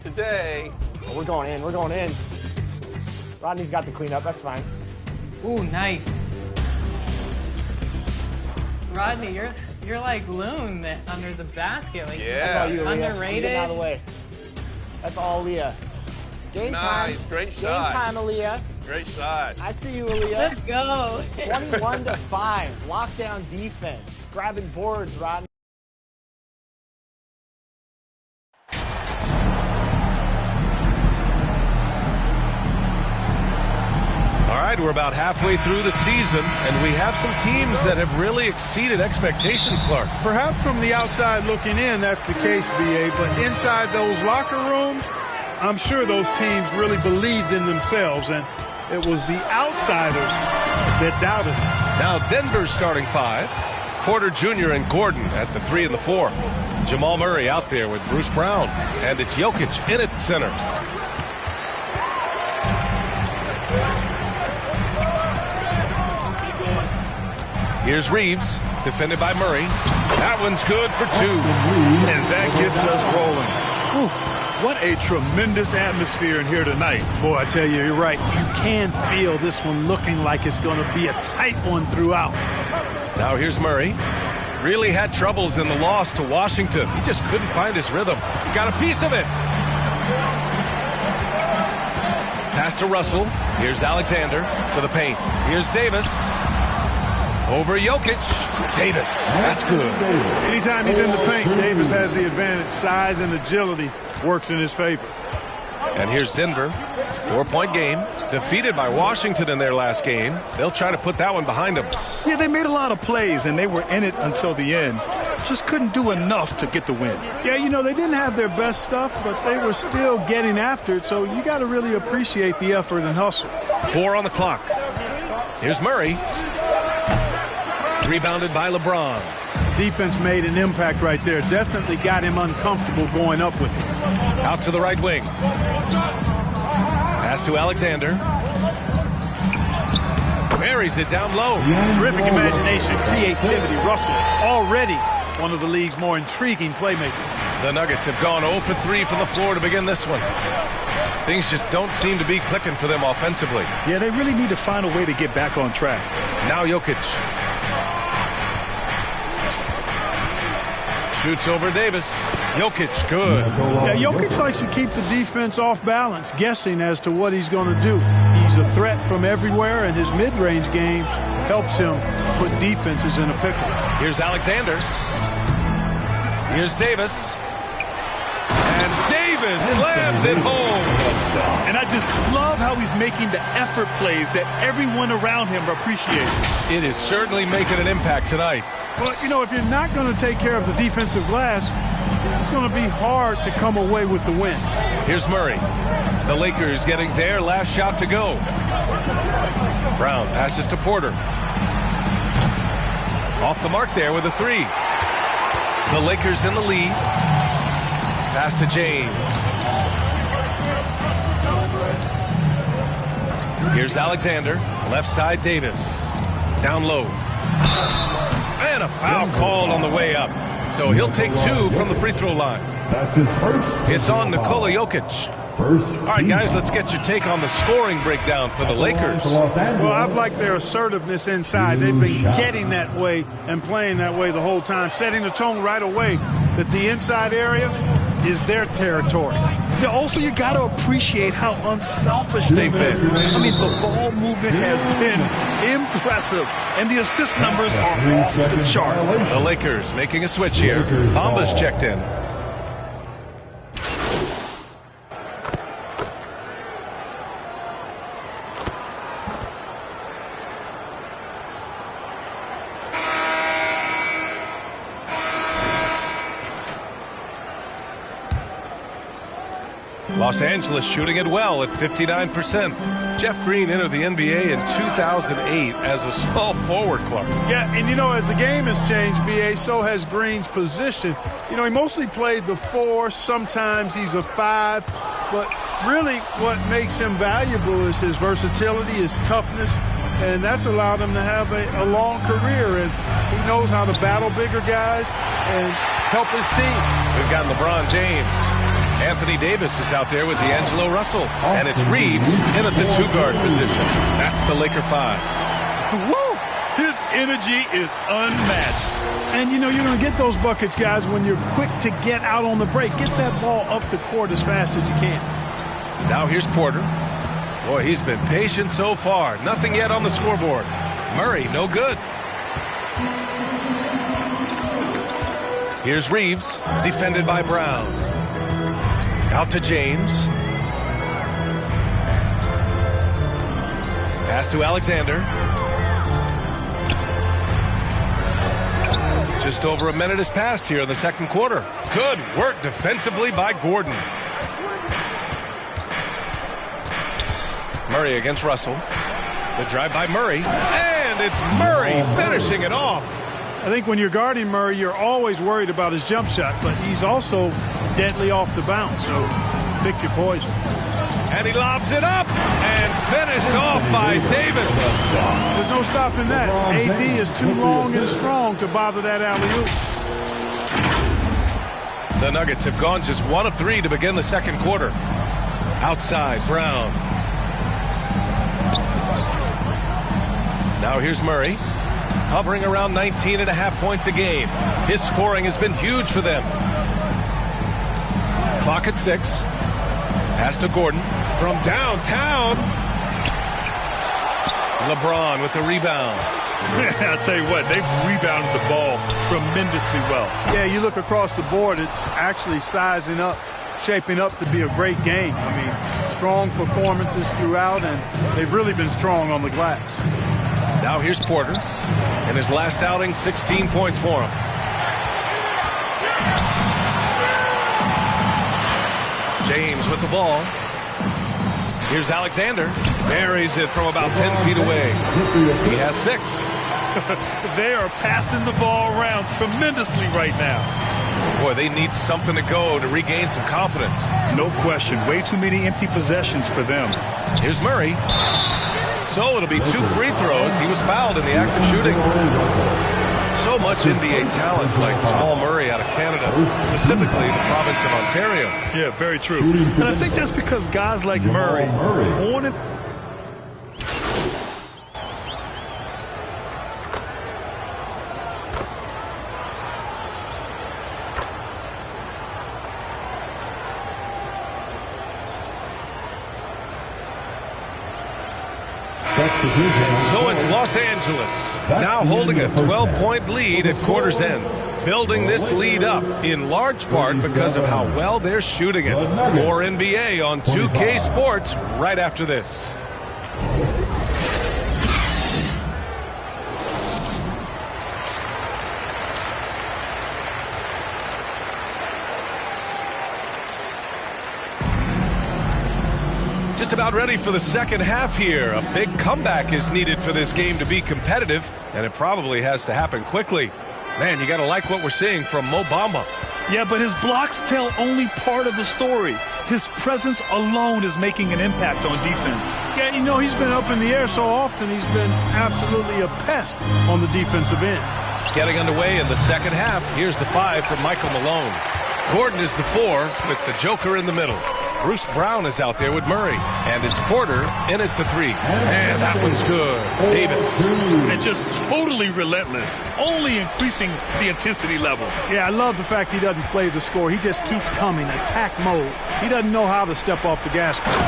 today. We're going in. We're going in. Rodney's got the cleanup. That's fine. Ooh, nice. Rodney, you're like Loon under the basket. Like, Yeah. That's all you, Leah. Underrated. Get out of the way. That's all Leah. Game time. Nice. Great shot. Game time, Aaliyah. Great shot. I see you, Aaliyah. Let's go. 21-5. Lockdown defense. Grabbing boards, Rodney. All right, we're about halfway through the season, and we have some teams that have really exceeded expectations, Clark. Perhaps from the outside looking in, that's the case, B.A., but inside those locker rooms, I'm sure those teams really believed in themselves, and it was the outsiders that doubted them. Now Denver's starting five. Porter Jr. and Gordon at the 3 and the 4. Jamal Murray out there with Bruce Brown, and it's Jokic in at center. Here's Reeves, defended by Murray. That one's good for 2. And that gets us rolling. Whew, what a tremendous atmosphere in here tonight. Boy, I tell you, you're right. You can feel this one looking like it's going to be a tight one throughout. Now here's Murray. Really had troubles in the loss to Washington. He just couldn't find his rhythm. He got a piece of it. Pass to Russell. Here's Alexander to the paint. Here's Davis. Over Jokic. Davis. That's good. Anytime he's in the paint, Davis has the advantage. Size and agility works in his favor. And here's Denver. 4-point game. Defeated by Washington in their last game. They'll try to put that one behind them. Yeah, they made a lot of plays, and they were in it until the end. Just couldn't do enough to get the win. Yeah, you know, they didn't have their best stuff, but they were still getting after it, so you got to really appreciate the effort and hustle. 4 on the clock. Here's Murray. Rebounded by LeBron. Defense made an impact right there. Definitely got him uncomfortable going up with it. Out to the right wing. Pass to Alexander. Buries it down low. Terrific imagination, creativity. Russell already one of the league's more intriguing playmakers. The Nuggets have gone 0 for 3 from the floor to begin this one. Things just don't seem to be clicking for them offensively. Yeah, they really need to find a way to get back on track. Now Jokic. Shoots over Davis. Jokic, good. Yeah, Jokic likes to keep the defense off balance, guessing as to what he's going to do. He's a threat from everywhere, and his mid-range game helps him put defenses in a pickle. Here's Alexander. Here's Davis. And Davis slams it home. And I just love how he's making the effort plays that everyone around him appreciates. It is certainly making an impact tonight. But, you know, if you're not going to take care of the defensive glass, it's going to be hard to come away with the win. Here's Murray. The Lakers getting their last shot to go. Brown passes to Porter. Off the mark there with a 3. The Lakers in the lead. Pass to James. Here's Alexander. Left side Davis. Down low. And a foul called on the way up. So he'll take 2 from the free throw line. That's his first. It's on Nikola Jokic. All right, guys, let's get your take on the scoring breakdown for the Lakers. Well, I've liked their assertiveness inside. They've been getting that way and playing that way the whole time, setting the tone right away that the inside area is their territory. Yeah, also, you got to appreciate how unselfish they've been. I mean, the ball movement has been impressive, and the assist numbers are off the chart. The Lakers making a switch here. Bamba's checked in. Los Angeles shooting it well at 59%. Jeff Green entered the NBA in 2008 as a small forward, Clark. Yeah, and you know, as the game has changed, B.A., so has Green's position. You know, he mostly played the 4. Sometimes he's a 5. But really what makes him valuable is his versatility, his toughness, and that's allowed him to have a long career. And he knows how to battle bigger guys and help his team. We've got LeBron James. Anthony Davis is out there with D'Angelo Russell. And it's Reeves in at the 2-guard position. That's the Laker 5. Woo! His energy is unmatched. And, you know, you're going to get those buckets, guys, when you're quick to get out on the break. Get that ball up the court as fast as you can. Now here's Porter. Boy, he's been patient so far. Nothing yet on the scoreboard. Murray, no good. Here's Reeves, defended by Brown. Out to James. Pass to Alexander. Just over a minute has passed here in the second quarter. Good work defensively by Gordon. Murray against Russell. The drive by Murray. And it's Murray finishing it off. I think when you're guarding Murray, you're always worried about his jump shot, but he's also deadly off the bounce, so pick your poison. And he lobs it up and finished off by Davis. There's no stopping that. AD is too long and strong to bother that alley-oop. The Nuggets have gone just 1 of 3 to begin the second quarter. Outside, Brown. Now here's Murray, hovering around 19.5 points a game. His scoring has been huge for them. Clock at 6. Pass to Gordon from downtown. LeBron with the rebound. I'll tell you what, they've rebounded the ball tremendously well. Yeah, you look across the board, it's actually sizing up, shaping up to be a great game. I mean, strong performances throughout, and they've really been strong on the glass. Now here's Porter. In his last outing, 16 points for him. James with the ball. Here's Alexander. Buries it from about 10 feet away. He has 6. They are passing the ball around tremendously right now. Boy, they need something to go to regain some confidence. No question. Way too many empty possessions for them. Here's Murray. So it'll be 2 free throws. He was fouled in the act of shooting. So much NBA talent like Jamal Murray out of Canada, specifically the province of Ontario. Yeah, very true. And I think that's because guys like Murray want it. So it's Los Angeles, now holding a 12-point lead at quarter's end. Building this lead up, in large part because of how well they're shooting it. More NBA on 2K Sports right after this. Just about ready for the second half here. A big comeback is needed for this game to be competitive, and it probably has to happen quickly. Man, you got to like what we're seeing from Mo Bamba. Yeah, but his blocks tell only part of the story. His presence alone is making an impact on defense. Yeah, you know, he's been up in the air so often, he's been absolutely a pest on the defensive end. Getting underway in the second half, here's the 5 from Michael Malone. Gordon is the 4 with the Joker in the middle. Bruce Brown is out there with Murray. And it's Porter in at the 3. And that one's good. Davis. And just totally relentless, only increasing the intensity level. Yeah, I love the fact he doesn't play the score. He just keeps coming, attack mode. He doesn't know how to step off the gas pedal.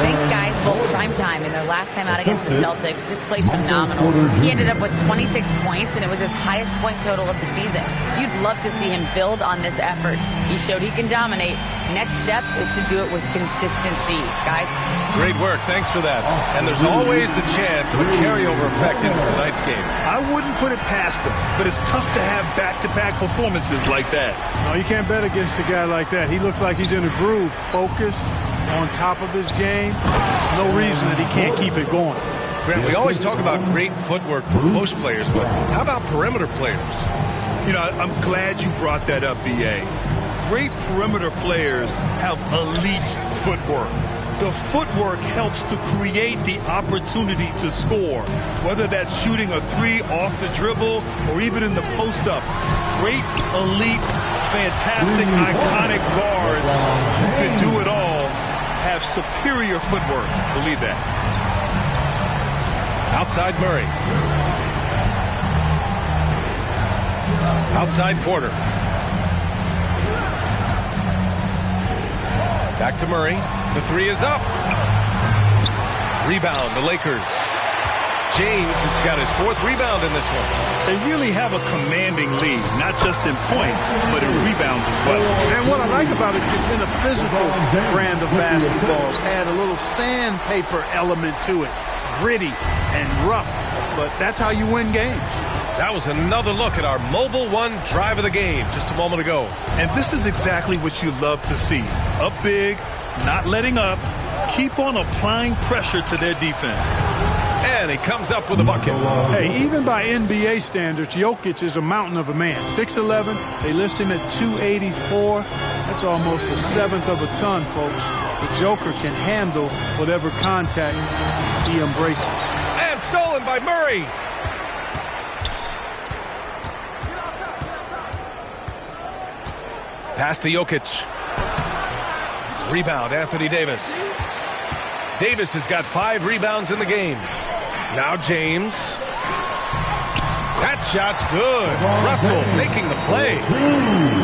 Thanks, guys. Both primetime in their last time out against the Celtics just played phenomenal. He ended up with 26 points, and it was his highest point total of the season. You'd love to see him build on this effort. He showed he can dominate. Next step is to do it with consistency, guys. Great work. Thanks for that. And there's always the chance of a carryover effect into tonight's game. I wouldn't put it past him, but it's tough to have back-to-back performances like that. No, you can't bet against a guy like that. He looks like he's in a groove, focused, on top of his game. No reason that he can't keep it going. Grant, we always talk about great footwork for post players, but how about perimeter players? You know, I'm glad you brought that up, B.A. Great perimeter players have elite footwork. The footwork helps to create the opportunity to score, whether that's shooting a 3 off the dribble or even in the post-up. Great elite fantastic, iconic guards who could do it all have superior footwork. Believe that. Outside Murray. Outside Porter. Back to Murray. The three is up. Rebound, the Lakers. James has got his fourth rebound in this one. They really have a commanding lead, not just in points, but in rebounds as well. And what I like about it, it's been a physical brand of basketball. It's had a little sandpaper element to it. Gritty and rough, but that's how you win games. That was another look at our Mobile One drive of the game just a moment ago. And this is exactly what you love to see. Up big, not letting up, keep on applying pressure to their defense. And he comes up with a bucket. Hey, even by NBA standards, Jokic is a mountain of a man. 6'11", they list him at 284. That's almost a seventh of a ton, folks. The Joker can handle whatever contact he embraces. And stolen by Murray. Pass to Jokic. Rebound, Anthony Davis. Davis has got 5 rebounds in the game. Now James. That shot's good. Russell making the play.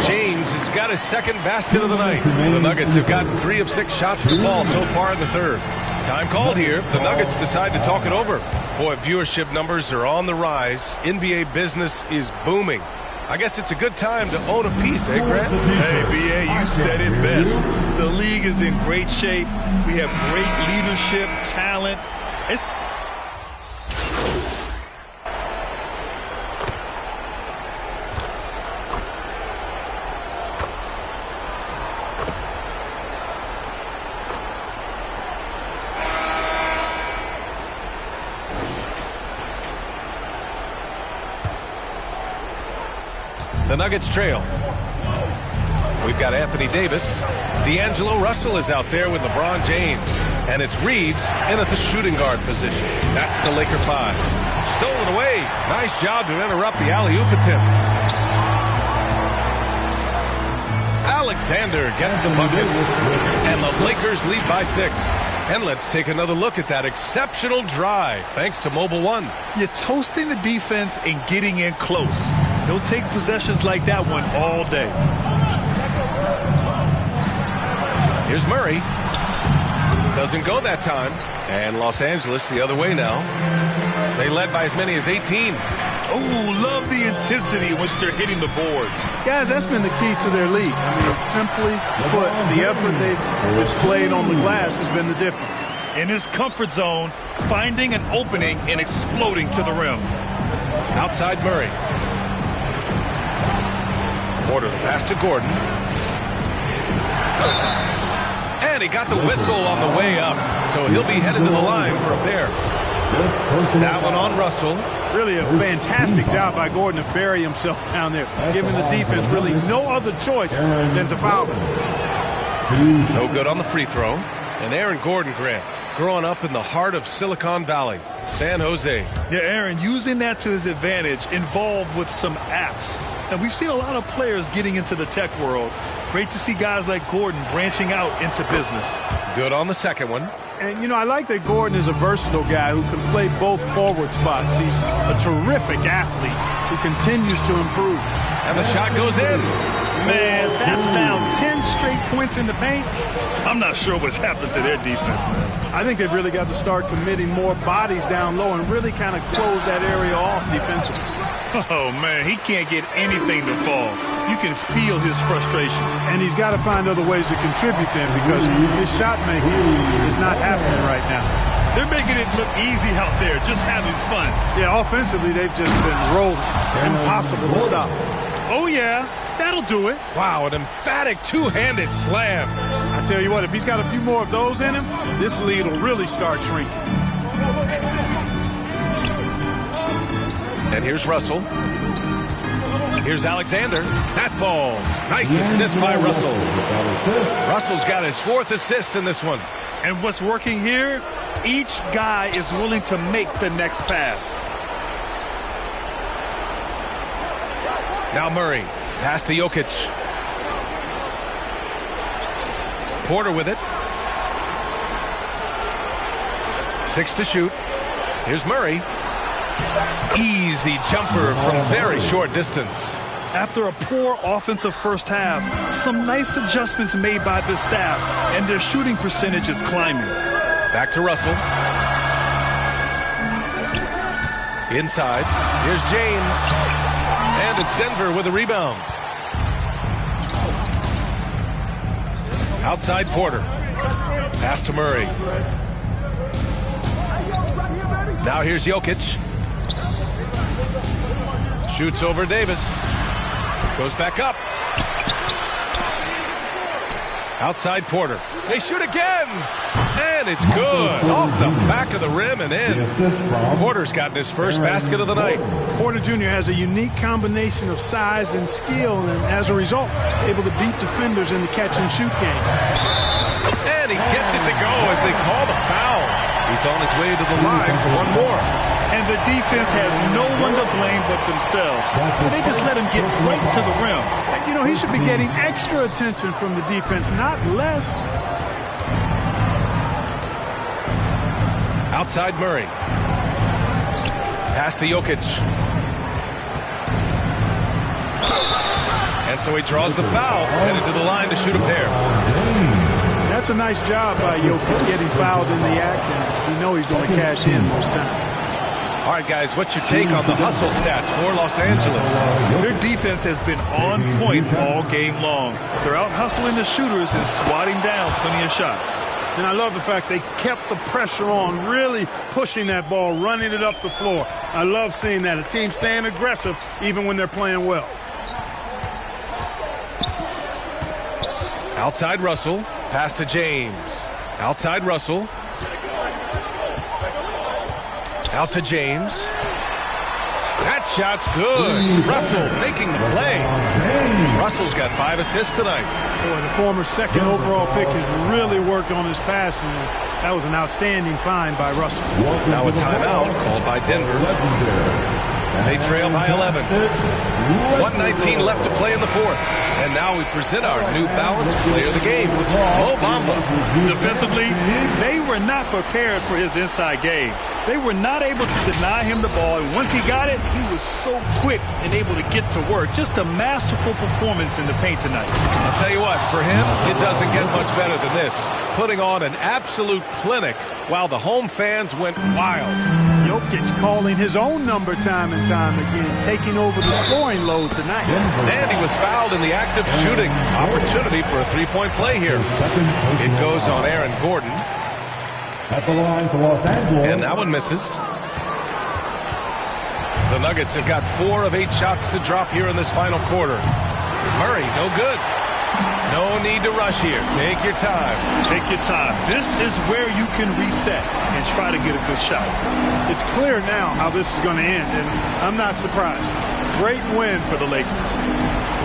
James has got his second basket of the night. The Nuggets have gotten 3 of 6 shots to fall so far in the third. Time called here. The Nuggets decide to talk it over. Boy, viewership numbers are on the rise. NBA business is booming. I guess it's a good time to own a piece, eh, Grant? Hey, B.A., you said it best. The league is in great shape. We have great leadership, talent. The Nuggets trail. We've got Anthony Davis. D'Angelo Russell is out there with LeBron James. And it's Reeves in at the shooting guard position. That's the Laker 5. Stolen away. Nice job to interrupt the alley-oop attempt. Alexander gets the bucket. And the Lakers lead by 6. And let's take another look at that exceptional drive, thanks to Mobile One. You're toasting the defense and getting in close. They'll take possessions like that one all day. Here's Murray. Doesn't go that time. And Los Angeles the other way now. They led by as many as 18. Oh, love the intensity in which they're hitting the boards. Guys, that's been the key to their lead. I mean, simply put, the effort they've displayed on the glass has been the difference. In his comfort zone, finding an opening and exploding to the rim. Outside Murray. Porter the pass to Gordon. And he got the whistle on the way up, so he'll be headed to the line for a pair. That one on Russell. Really a fantastic job by Gordon to bury himself down there, giving the defense really no other choice than to foul him. No good on the free throw. And Aaron Gordon, Grant, growing up in the heart of Silicon Valley, San Jose. Yeah, Aaron, using that to his advantage, involved with some apps. And we've seen a lot of players getting into the tech world. Great to see guys like Gordon branching out into business. Good on the second one. And, you know, I like that Gordon is a versatile guy who can play both forward spots. He's a terrific athlete who continues to improve. And the shot goes in. Man, that's now 10 straight points in the paint. I'm not sure what's happened to their defense, man. I think they've really got to start committing more bodies down low and really kind of close that area off defensively. Oh, man, he can't get anything to fall. You can feel his frustration. And he's got to find other ways to contribute then, because his shot making is not happening right now. They're making it look easy out there, just having fun. Yeah, offensively, they've just been rolling. Impossible to stop. Oh, yeah, that'll do it. Wow, an emphatic two-handed slam. I tell you what, if he's got a few more of those in him, this lead will really start shrinking. And here's Russell. Here's Alexander. That falls. Nice assist by Russell. Russell's got his 4th assist in this one. And what's working here? Each guy is willing to make the next pass. Now Murray. Pass to Jokic. Porter with it. 6 to shoot. Here's Murray. Easy jumper from very short distance. After a poor offensive first half, some nice adjustments made by the staff, and their shooting percentage is climbing. Back to Russell. Inside. Here's James. And it's Denver with a rebound. Outside Porter. Pass to Murray. Now here's Jokic. Shoots over Davis. Goes back up. Outside Porter. They shoot again. And it's good. Off the back of the rim and in. Porter's gotten his first basket of the night. Porter Jr. has a unique combination of size and skill, and as a result, able to beat defenders in the catch-and-shoot game. And he gets it to go as they call the foul. He's on his way to the line for one more. And the defense has no one to blame but themselves. They just let him get right to the rim. You know, he should be getting extra attention from the defense, not less. Outside Murray. Pass to Jokic. And so he draws the foul, headed to the line to shoot a pair. That's a nice job by Jokic getting fouled in the act, and you know he's going to cash in most times. All right, guys, what's your take on the hustle stats for Los Angeles? Their defense has been on point all game long. They're out hustling the shooters and swatting down plenty of shots. And I love the fact they kept the pressure on, really pushing that ball, running it up the floor. I love seeing that. A team staying aggressive even when they're playing well. Outside Russell. Pass to James. Outside Russell. Out to James. That shot's good. Russell making the play. Russell's got 5 assists tonight. Boy, the former second overall pick has really worked on his passing. That was an outstanding find by Russell. Now a timeout called by Denver. They trail by 11. 1:19 left to play in the fourth. And now we present our New Balance player of the game, Mo Bamba. Defensively, they were not prepared for his inside game. They were not able to deny him the ball, and once he got it, he was so quick and able to get to work. Just a masterful performance in the paint tonight. I'll tell you what, for him, it doesn't get much better than this. Putting on an absolute clinic while the home fans went wild. Jokic calling his own number time and time again, taking over the scoring load tonight. And he was fouled in the act of shooting. Opportunity for a three-point play here. It goes on Aaron Gordon. At the line for Los Angeles. And that one misses. The Nuggets have got 4 of 8 shots to drop here in this final quarter. Murray, no good. No need to rush here. Take your time. Take your time. This is where you can reset and try to get a good shot. It's clear now how this is going to end, and I'm not surprised. Great win for the Lakers.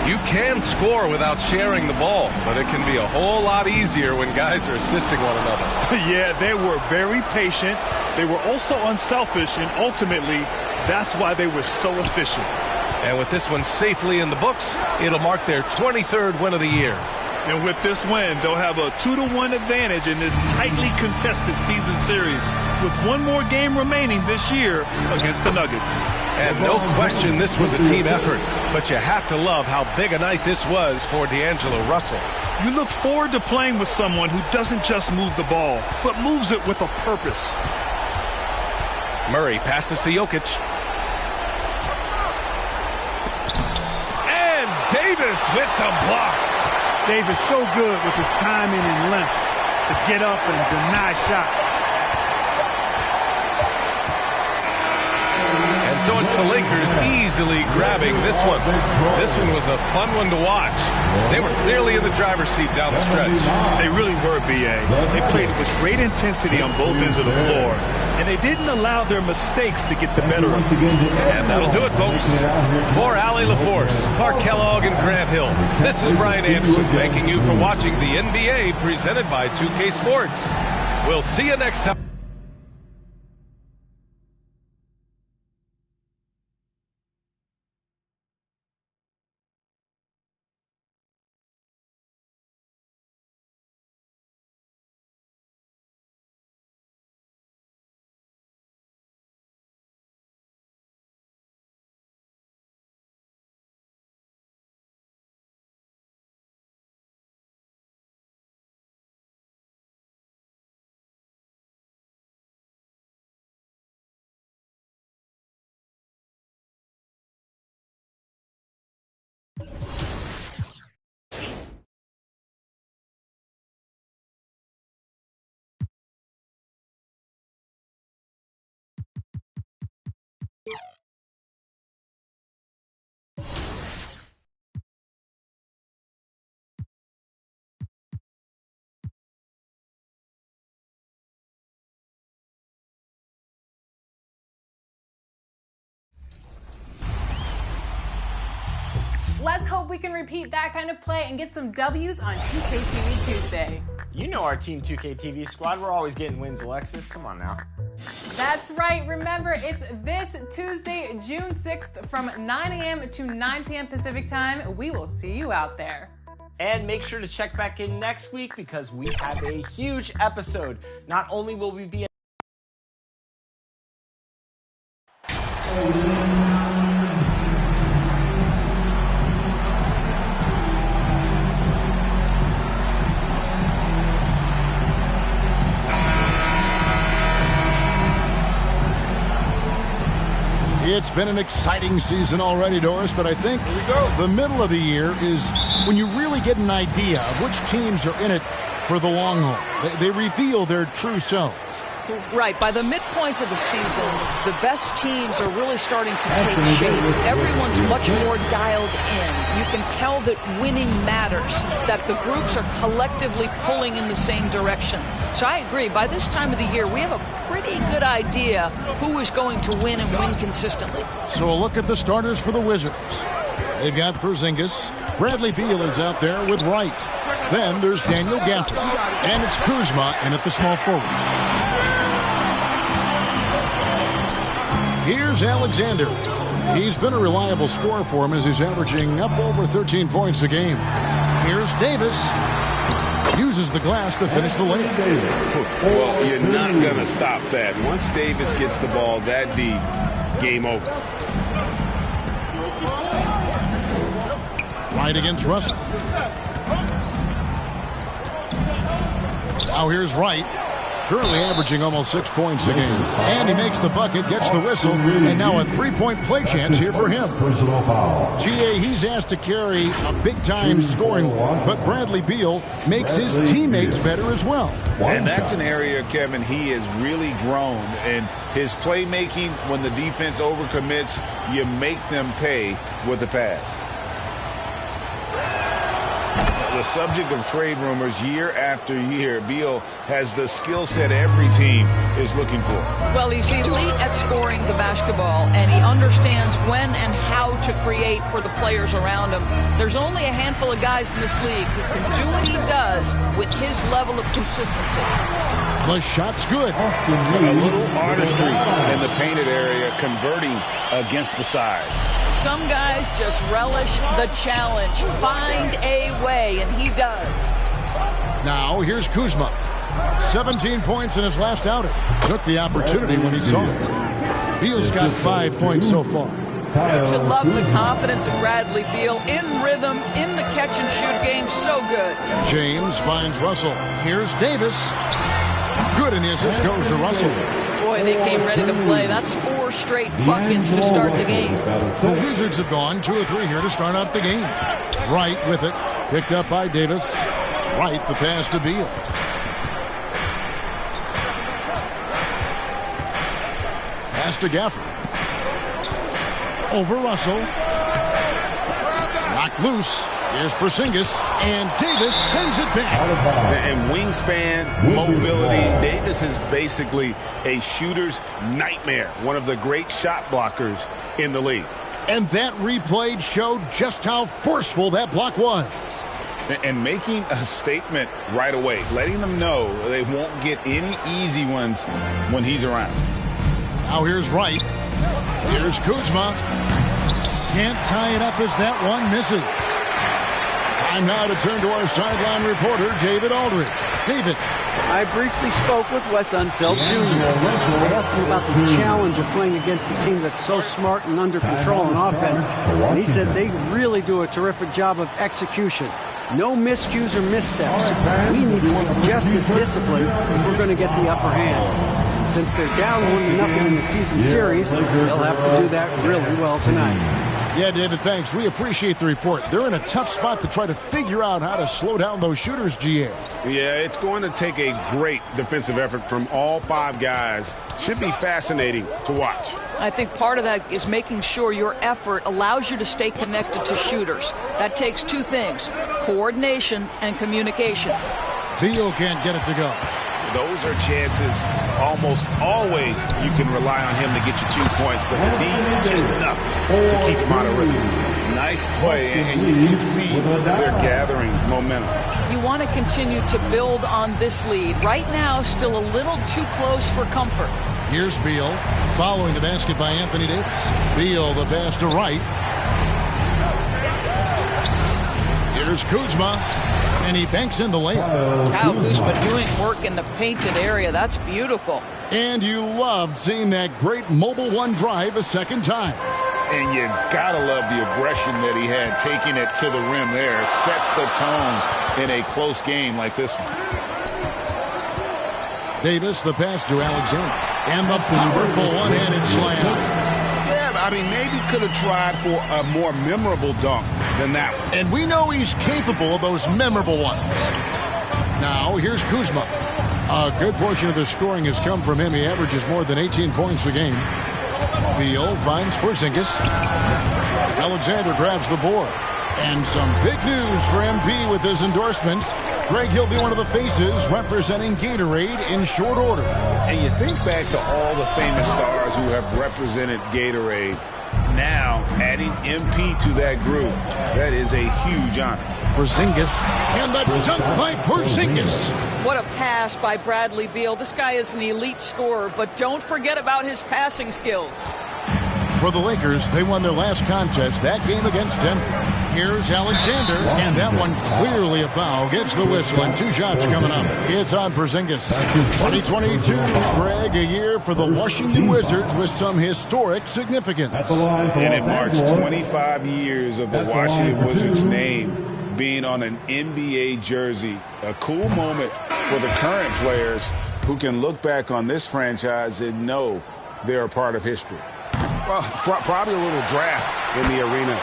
You can score without sharing the ball, but it can be a whole lot easier when guys are assisting one another. Yeah, they were very patient. They were also unselfish, and ultimately, that's why they were so efficient. And with this one safely in the books, it'll mark their 23rd win of the year. And with this win, they'll have a 2-1 advantage in this tightly contested season series, with one more game remaining this year against the Nuggets. And no question this was a team effort, but you have to love how big a night this was for D'Angelo Russell. You look forward to playing with someone who doesn't just move the ball, but moves it with a purpose. Murray passes to Jokic. And Davis with the block. Davis so good with his timing and length to get up and deny shots. And so it's the Lakers easily grabbing this one. This one was a fun one to watch. They were clearly in the driver's seat down the stretch. They really were, B.A. They played with great intensity on both ends of the floor, and they didn't allow their mistakes to get the better of them. And that'll do it, folks. For Allie LaForce, Clark Kellogg, and Grant Hill, this is Brian Anderson thanking you for watching the NBA presented by 2K Sports. We'll see you next time. Let's hope we can repeat that kind of play and get some W's on 2KTV Tuesday. You know our Team 2K TV squad. We're always getting wins, Alexis. Come on now. That's right. Remember, it's this Tuesday, June 6th from 9 a.m. to 9 p.m. Pacific time. We will see you out there. And make sure to check back in next week because we have a huge episode. Not only will we be It's been an exciting season already, Doris, but I think the middle of the year is when you really get an idea of which teams are in it for the long haul. They reveal their true selves. Right. By the midpoint of the season, the best teams are really starting to take shape. Everyone's much more dialed in. You can tell that winning matters, that the groups are collectively pulling in the same direction. So I agree. By this time of the year, we have a pretty good idea who is going to win and win consistently. So a look at the starters for the Wizards. They've got Porzingis. Bradley Beal is out there with Wright. Then there's Daniel Gafford. And it's Kuzma in at the small forward. Here's Alexander. He's been a reliable scorer for him as he's averaging up over 13 points a game. Here's Davis. Uses the glass to finish the lane. Well, you're not going to stop that. Once Davis gets the ball that deep, game over. Right against Russell. Now here's Wright. Currently averaging almost 6 points a game. And he makes the bucket, gets the whistle, and now a three-point play chance here for him. GA, he's asked to carry a big-time scoring, but Bradley Beal makes his teammates better as well. And that's an area, Kevin, he has really grown. And his playmaking, when the defense overcommits, you make them pay with the pass. The subject of trade rumors year after year, Beal has the skill set every team is looking for. Well, he's elite at scoring the basketball, and he understands when and how to create for the players around him. There's only a handful of guys in this league who can do what he does with his level of consistency. The shot's good. A little artistry in the painted area, converting against the size. Some guys just relish the challenge. Find a way, and he does. Now, here's Kuzma. 17 points in his last outing. Took the opportunity when he saw it. Beal's got 5 points so far. Don't you love the confidence of Bradley Beal? In rhythm, in the catch-and-shoot game, so good. James finds Russell. Here's Davis. Good, and the assist goes to Russell. Boy, they came ready to play. That's 4 straight buckets to start the game. The Wizards have gone 2 of 3 here to start out the game. Wright with it. Picked up by Davis. Wright, the pass to Beal. Pass to Gafford. Over Russell. Knocked loose. Here's Porzingis, and Davis sends it back. And wingspan, mobility. Davis is basically a shooter's nightmare. One of the great shot blockers in the league. And that replay showed just how forceful that block was. And making a statement right away, letting them know they won't get any easy ones when he's around. Now here's Wright. Here's Kuzma. Can't tie it up as that one misses. Time now to turn to our sideline reporter, David Aldridge. David. I briefly spoke with Wes Unseld Jr. I asked him about the challenge of playing against a team that's so smart and under control on offense. And he said they really do a terrific job of execution. No miscues or missteps. We need to be just as disciplined if we're going to get the upper hand. And since they're down 1-0 in the season series, they'll have to do that really well tonight. Yeah, David, thanks. We appreciate the report. They're in a tough spot to try to figure out how to slow down those shooters, GA. Yeah, it's going to take a great defensive effort from all 5 guys. Should be fascinating to watch. I think part of that is making sure your effort allows you to stay connected to shooters. That takes 2 things, coordination and communication. Beal can't get it to go. those are chances almost always you can rely on him to get you 2 points, but they need just enough to keep him out of rhythm. Nice play, and you can see they're gathering momentum. You want to continue to build on this lead. Right now, still a little too close for comfort. Here's Beal, following the basket by Anthony Davis. Beal, the pass to Wright. Here's Kuzma, and he banks in the layup. Kyle Kuzma doing work in the painted area. That's beautiful. And you love seeing that great mobile one drive a second time. And you gotta love the aggression that he had, taking it to the rim there. Sets the tone in a close game like this one. Davis, the pass to Alexander. And the powerful one-handed slam. Yeah, I mean, maybe could have tried for a more memorable dunk than that one. And we know he's capable of those memorable ones. Now, here's Kuzma. A good portion of the scoring has come from him. He averages more than 18 points a game. Beal finds Porzingis. Alexander grabs the board. And some big news for MP with his endorsements. Greg, he'll be one of the faces representing Gatorade in short order. And you think back to all the famous stars who have represented Gatorade. Now, adding MP to that group, that is a huge honor. Porzingis, and the dunk by Porzingis. What a pass by Bradley Beal. This guy is an elite scorer, but don't forget about his passing skills. For the Lakers, they won their last contest, that game against Denver. Here's Alexander, and that one clearly a foul. Gets the whistle, and 2 shots coming up. It's on Porzingis. 2022, Greg, a year for the Washington Wizards with some historic significance. And it marks 25 years of the Washington Wizards' name being on an NBA jersey. A cool moment for the current players who can look back on this franchise and know they're a part of history. Well, probably a little draft in the arena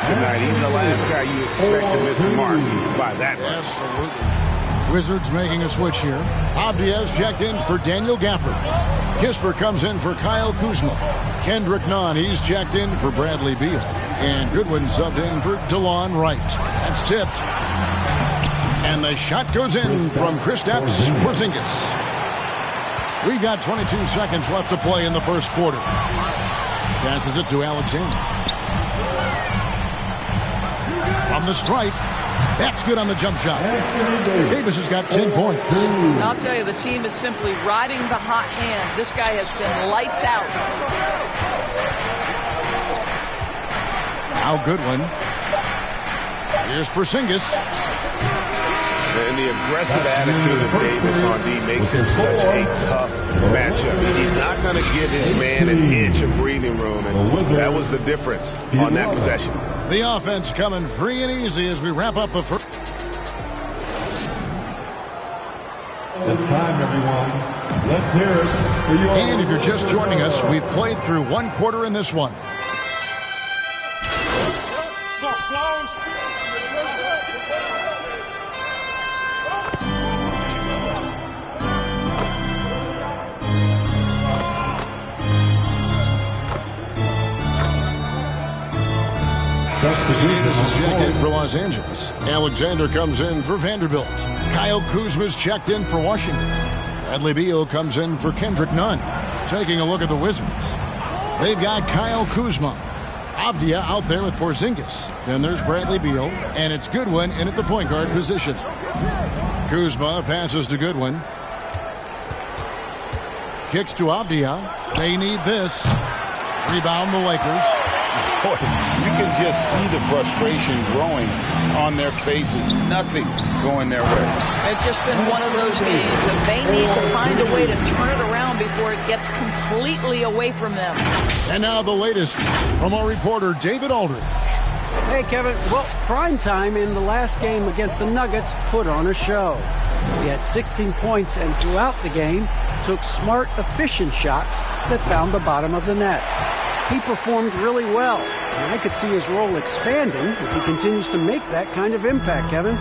tonight. He's the last guy you expect to miss the mark by that much. Absolutely. Wizards making a switch here. Avdia's checked in for Daniel Gafford. Kisper comes in for Kyle Kuzma. Kendrick Nunn, he's checked in for Bradley Beal. And Goodwin subbed in for DeLon Wright. That's tipped. And the shot goes in from Kristaps Porzingis. We've got 22 seconds left to play in the first quarter. Passes it to Alexander. From the stripe. That's good on the jump shot. Davis has got 10 points. I'll tell you, the team is simply riding the hot hand. This guy has been lights out. Now Goodwin. Here's Porzingis. And the aggressive attitude of Davis on D makes him such a tough matchup. He's not going to give his man an inch of breathing room, and that was the difference on that possession. The offense coming free and easy as we wrap up the first. It's time, everyone. Let's hear it for your... And if you're just joining us, we've played through one quarter in this one. Davis is checked in for Los Angeles. Alexander comes in for Vanderbilt. Kyle Kuzma's checked in for Washington. Bradley Beal comes in for Kendrick Nunn. Taking a look at the Wizards. They've got Kyle Kuzma. Avdia out there with Porzingis. Then there's Bradley Beal, and it's Goodwin in at the point guard position. Kuzma passes to Goodwin. Kicks to Avdia. They need this. Rebound the Lakers. Boy, you can just see the frustration growing on their faces. Nothing going their way. It's just been one of those games, and they need to find a way to turn it around before it gets completely away from them. And now the latest from our reporter, David Aldridge. Hey, Kevin. Well, prime time in the last game against the Nuggets put on a show. He had 16 points and throughout the game took smart, efficient shots that found the bottom of the net. He performed really well, and I could see his role expanding if he continues to make that kind of impact, Kevin.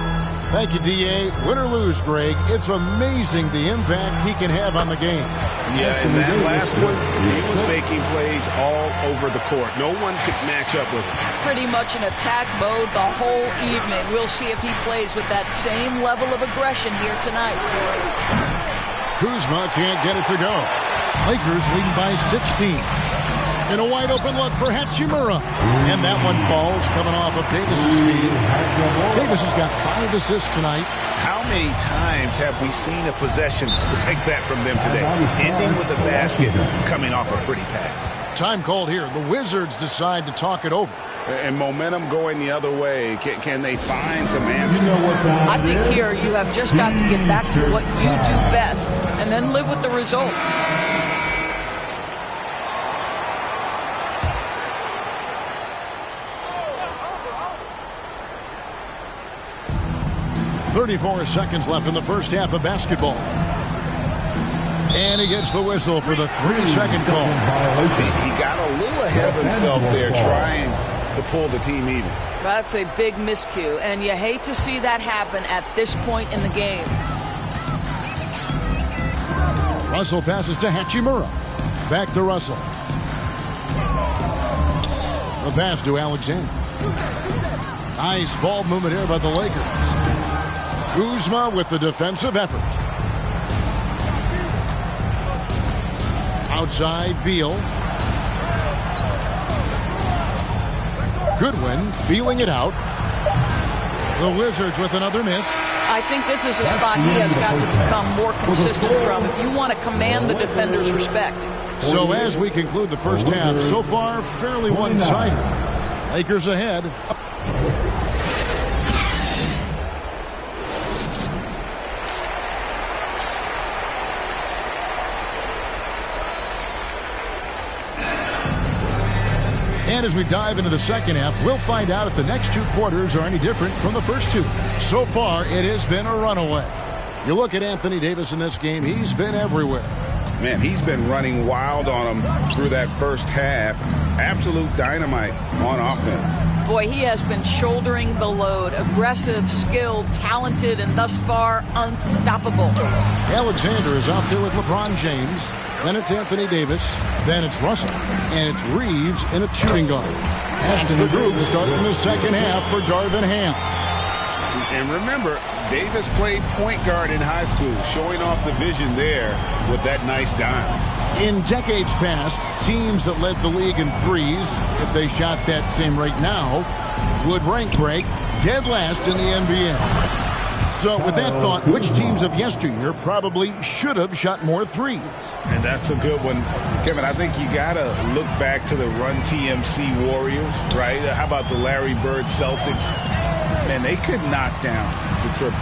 Thank you, D.A. Win or lose, Greg, it's amazing the impact he can have on the game. Yeah, and that last one, he was making plays all over the court. No one could match up with him. Pretty much in attack mode the whole evening. We'll see if he plays with that same level of aggression here tonight. Kuzma can't get it to go. Lakers leading by 16. And a wide open look for Hachimura. And that one falls coming off of Davis's feed. Davis has got 5 assists tonight. How many times have we seen a possession like that from them today? Ending with a basket, coming off a pretty pass. Time called here. The Wizards decide to talk it over. And momentum going the other way. Can they find some answers? I think here you have just got to get back to what you do best and then live with the results. 34 seconds left in the first half of basketball. And he gets the whistle for the 3-second call. He got a little ahead of himself there trying to pull the team even. That's a big miscue, and you hate to see that happen at this point in the game. Russell passes to Hachimura. Back to Russell. The pass to Alexander. Nice ball movement here by the Lakers. Kuzma with the defensive effort. Outside, Beal. Goodwin feeling it out. The Wizards with another miss. I think this is a spot he has got to become more consistent from if you want to command the defender's respect. So as we conclude the first half, so far fairly one-sided. Lakers ahead. And as we dive into the second half, we'll find out if the next 2 quarters are any different from the first 2. So far, it has been a runaway. You look at Anthony Davis in this game, he's been everywhere. Man, he's been running wild on him through that first half. Absolute dynamite on offense. Boy, he has been shouldering the load. Aggressive, skilled, talented, and thus far, unstoppable. Alexander is out there with LeBron James. Then it's Anthony Davis. Then it's Russell. And it's Reeves in a shooting guard. That's the group starting the second half for Darvin Ham. And remember, Davis played point guard in high school, showing off the vision there with that nice dime. In decades past, teams that led the league in threes, if they shot that same rate now, would rank break dead last in the NBA. So with that thought, which teams of yesteryear probably should have shot more threes? And that's a good one. Kevin, I think you got to look back to the Run TMC Warriors, right? How about the Larry Bird Celtics? And they could knock down the triple.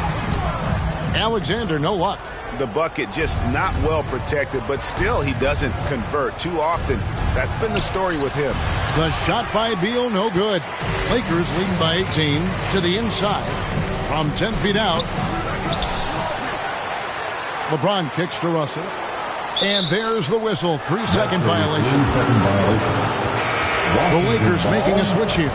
Alexander, no luck. The bucket just not well protected, but still he doesn't convert too often. That's been the story with him. The shot by Beal, no good. Lakers leading by 18 to the inside. From 10 feet out. LeBron kicks to Russell. And there's the whistle. 3-second violation. The Lakers making a switch here.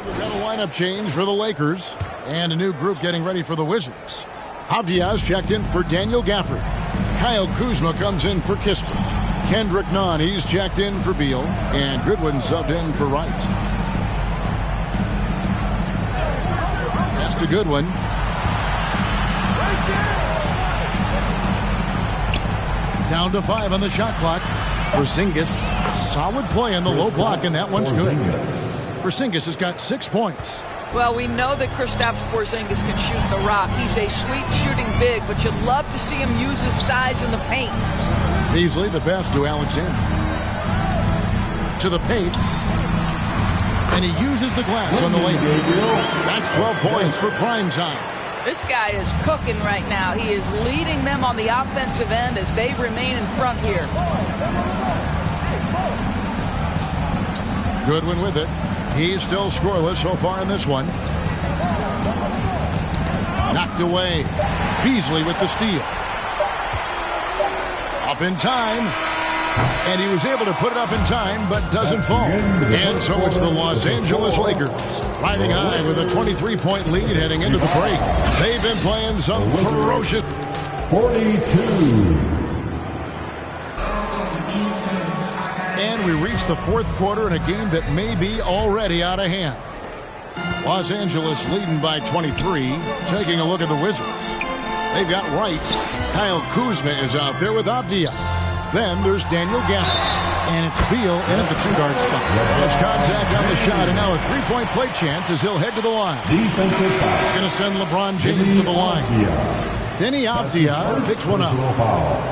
We've got a lineup change for the Lakers and a new group getting ready for the Wizards. Avdiaz checked in for Daniel Gafford. Kyle Kuzma comes in for Kispert. Kendrick Nunn, he's checked in for Beal. And Goodwin subbed in for Wright. That's to Goodwin. Down to 5 on the shot clock. Porzingis, solid play on the low block, and that one's good. Porzingis has got 6 points. Well, we know that Kristaps Porzingis can shoot the rock. He's a sweet shooting big, but you'd love to see him use his size in the paint. Beasley, the pass to Alexander. To the paint. And he uses the glass on the lane. That's 12 points for prime time. This guy is cooking right now. He is leading them on the offensive end as they remain in front here. Goodwin with it. He's still scoreless so far in this one. Knocked away. Beasley with the steal. Up in time. And he was able to put it up in time, but doesn't fall. And so it's the Los Angeles Lakers riding high with a 23-point lead heading into the break. They've been playing some ferocious. 42. And we reach the fourth quarter in a game that may be already out of hand. Los Angeles leading by 23. Taking a look at the Wizards. They've got Wright. Kyle Kuzma is out there with Avdia. Then there's Daniel Gafford. And it's Beal in at the two-guard spot. There's contact on the shot, and now a three-point play chance as he'll head to the line. It's going to send LeBron James to the line. Denny Avdia picks one up.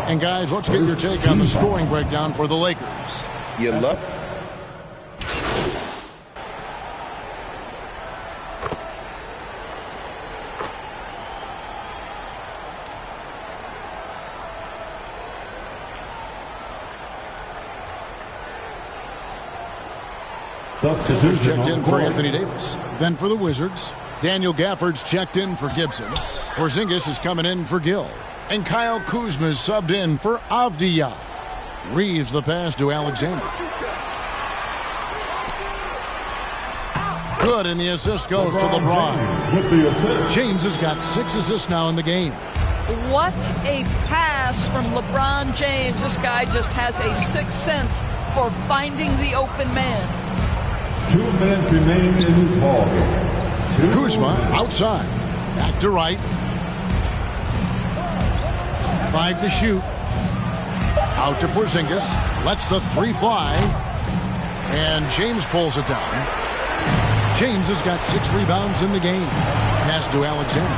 And guys, let's get your take on the scoring breakdown for the Lakers. You love. Substitutes checked in for Anthony Davis. Then for the Wizards, Daniel Gafford's checked in for Gibson. Porzingis is coming in for Gill. And Kyle Kuzma is subbed in for Avdia. Reeves the pass to Alexander. Good, and the assist goes to LeBron. James has got 6 assists now in the game. What a pass from LeBron James. This guy just has a sixth sense for finding the open man. 2 minutes remaining in this ball game. Kuzma outside. Back to right. 5 to shoot. Out to Porzingis. Lets the 3 fly. And James pulls it down. James has got 6 rebounds in the game. Pass to Alexander.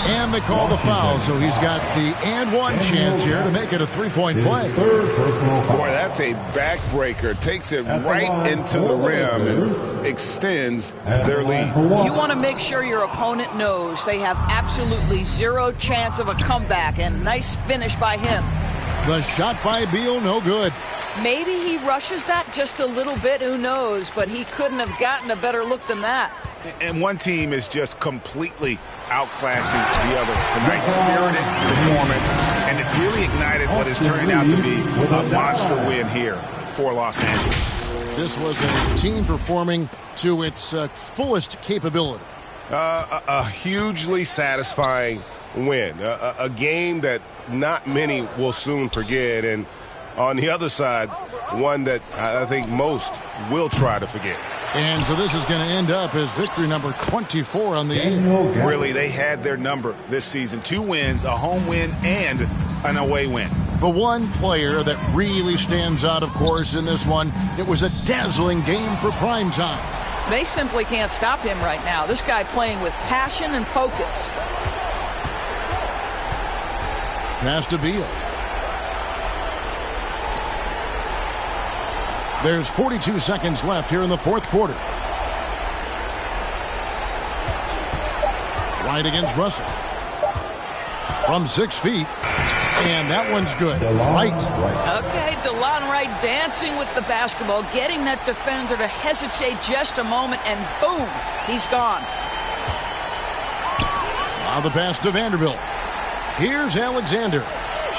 And they call the foul, so he's got the and one chance here to make it a 3-point play. Boy, that's a backbreaker. Takes it right into the rim and extends their lead. You want to make sure your opponent knows they have absolutely 0 chance of a comeback, and nice finish by him. The shot by Beal, no good. Maybe he rushes that just a little bit, who knows, but he couldn't have gotten a better look than that. And one team is just completely outclassing the other tonight. Spirited performance, and it really ignited what is turning out to be a monster win here for Los Angeles. This was a team performing to its fullest capability. A hugely satisfying win. A game that not many will soon forget. And on the other side, one that I think most will try to forget. And so this is going to end up as victory number 24 on the year. Really, they had their number this season. 2 wins, a home win, and an away win. The one player that really stands out, of course, in this one, it was a dazzling game for prime time. They simply can't stop him right now. This guy playing with passion and focus. Pass to Beal. There's 42 seconds left here in the fourth quarter. Right against Russell. From 6 feet. And that one's good. Right. Okay, DeLon Wright dancing with the basketball, getting that defender to hesitate just a moment, and boom, he's gone. Now the pass to Vanderbilt. Here's Alexander.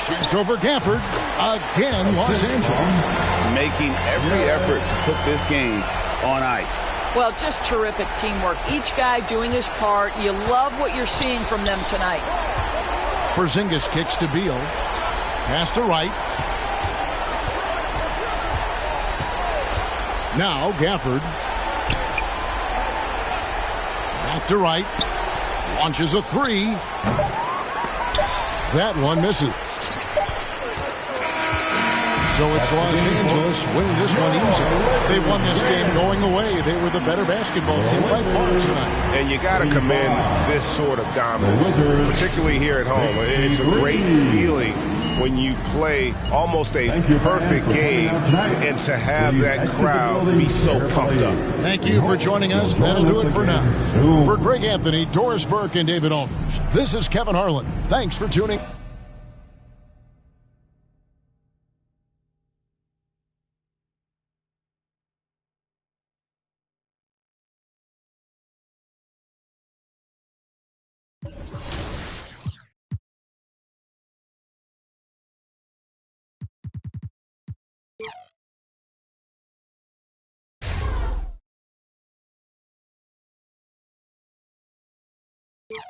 Shoots over Gafford. Again, Los Angeles. Making every effort to put this game on ice. Well, just terrific teamwork. Each guy doing his part. You love what you're seeing from them tonight. Porzingis kicks to Beal. Pass to Wright. Now Gafford. Back to Wright. Launches a 3. That one misses. So it's Los Angeles winning this one easily. They won this game going away. They were the better basketball team by far tonight. And you got to commend this sort of dominance, particularly here at home. It's a great feeling when you play almost a perfect game and to have that crowd be so pumped up. Thank you for joining us. That'll do it for now. For Greg Anthony, Doris Burke, and David Aldridge, this is Kevin Harlan. Thanks for tuning in. And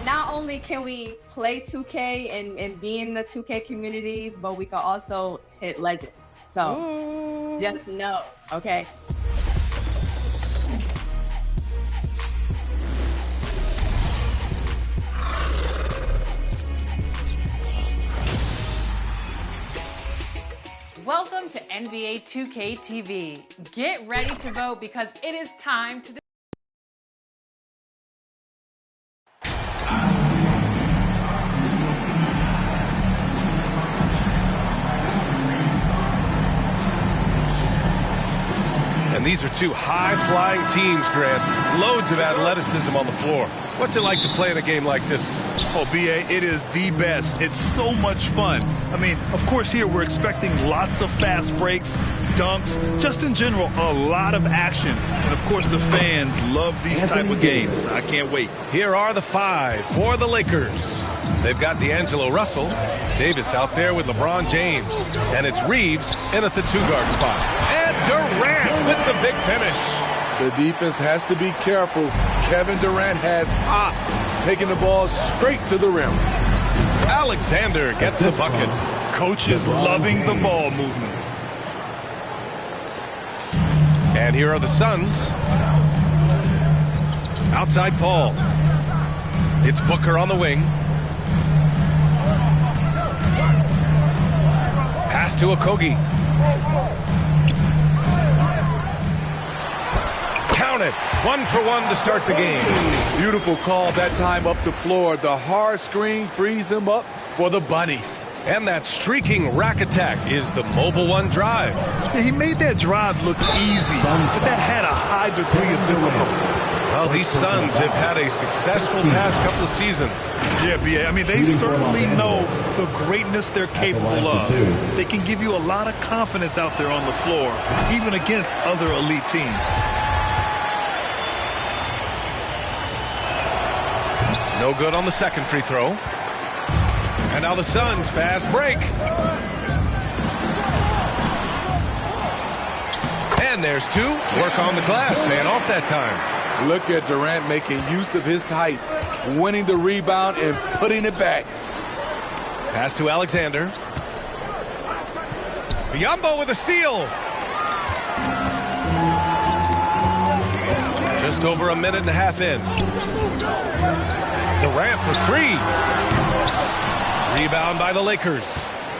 not only can we play 2K and be in the 2K community, but we can also hit legend. So just know, okay? Welcome to NBA 2K TV. Get ready to vote because it is time to And these are two high-flying teams, Grant. Loads of athleticism on the floor. What's it like to play in a game like this? Oh, B.A., it is the best. It's so much fun. I mean, of course, here we're expecting lots of fast breaks, dunks, just in general, a lot of action. And, of course, the fans love these type of games. I can't wait. Here are the five for the Lakers. They've got D'Angelo Russell, Davis out there with LeBron James, and it's Reeves in at the two-guard spot. And Durant with the big finish. The defense has to be careful. Kevin Durant has hops, taking the ball straight to the rim. Alexander gets the bucket. Coach is loving the ball movement. And here are the Suns. Outside Paul. It's Booker on the wing. Pass to Okogie. Count it. 1 for 1 to start the game. Beautiful call that time up the floor. The hard screen frees him up for the bunny. And that streaking rack attack is the Mobile One drive. Yeah, he made that drive look easy, but that had a high degree of difficulty. Well, these Suns have had a successful past couple of seasons. Yeah, B.A. I mean, they certainly know the greatness they're capable of. They can give you a lot of confidence out there on the floor, even against other elite teams. No good on the second free throw. And now the Suns fast break. And there's two. Work on the glass, paying off that time. Look at Durant making use of his height, winning the rebound and putting it back. Pass to Alexander. Biyombo with a steal. Just over a minute and a half in. Durant for three. Rebound by the Lakers.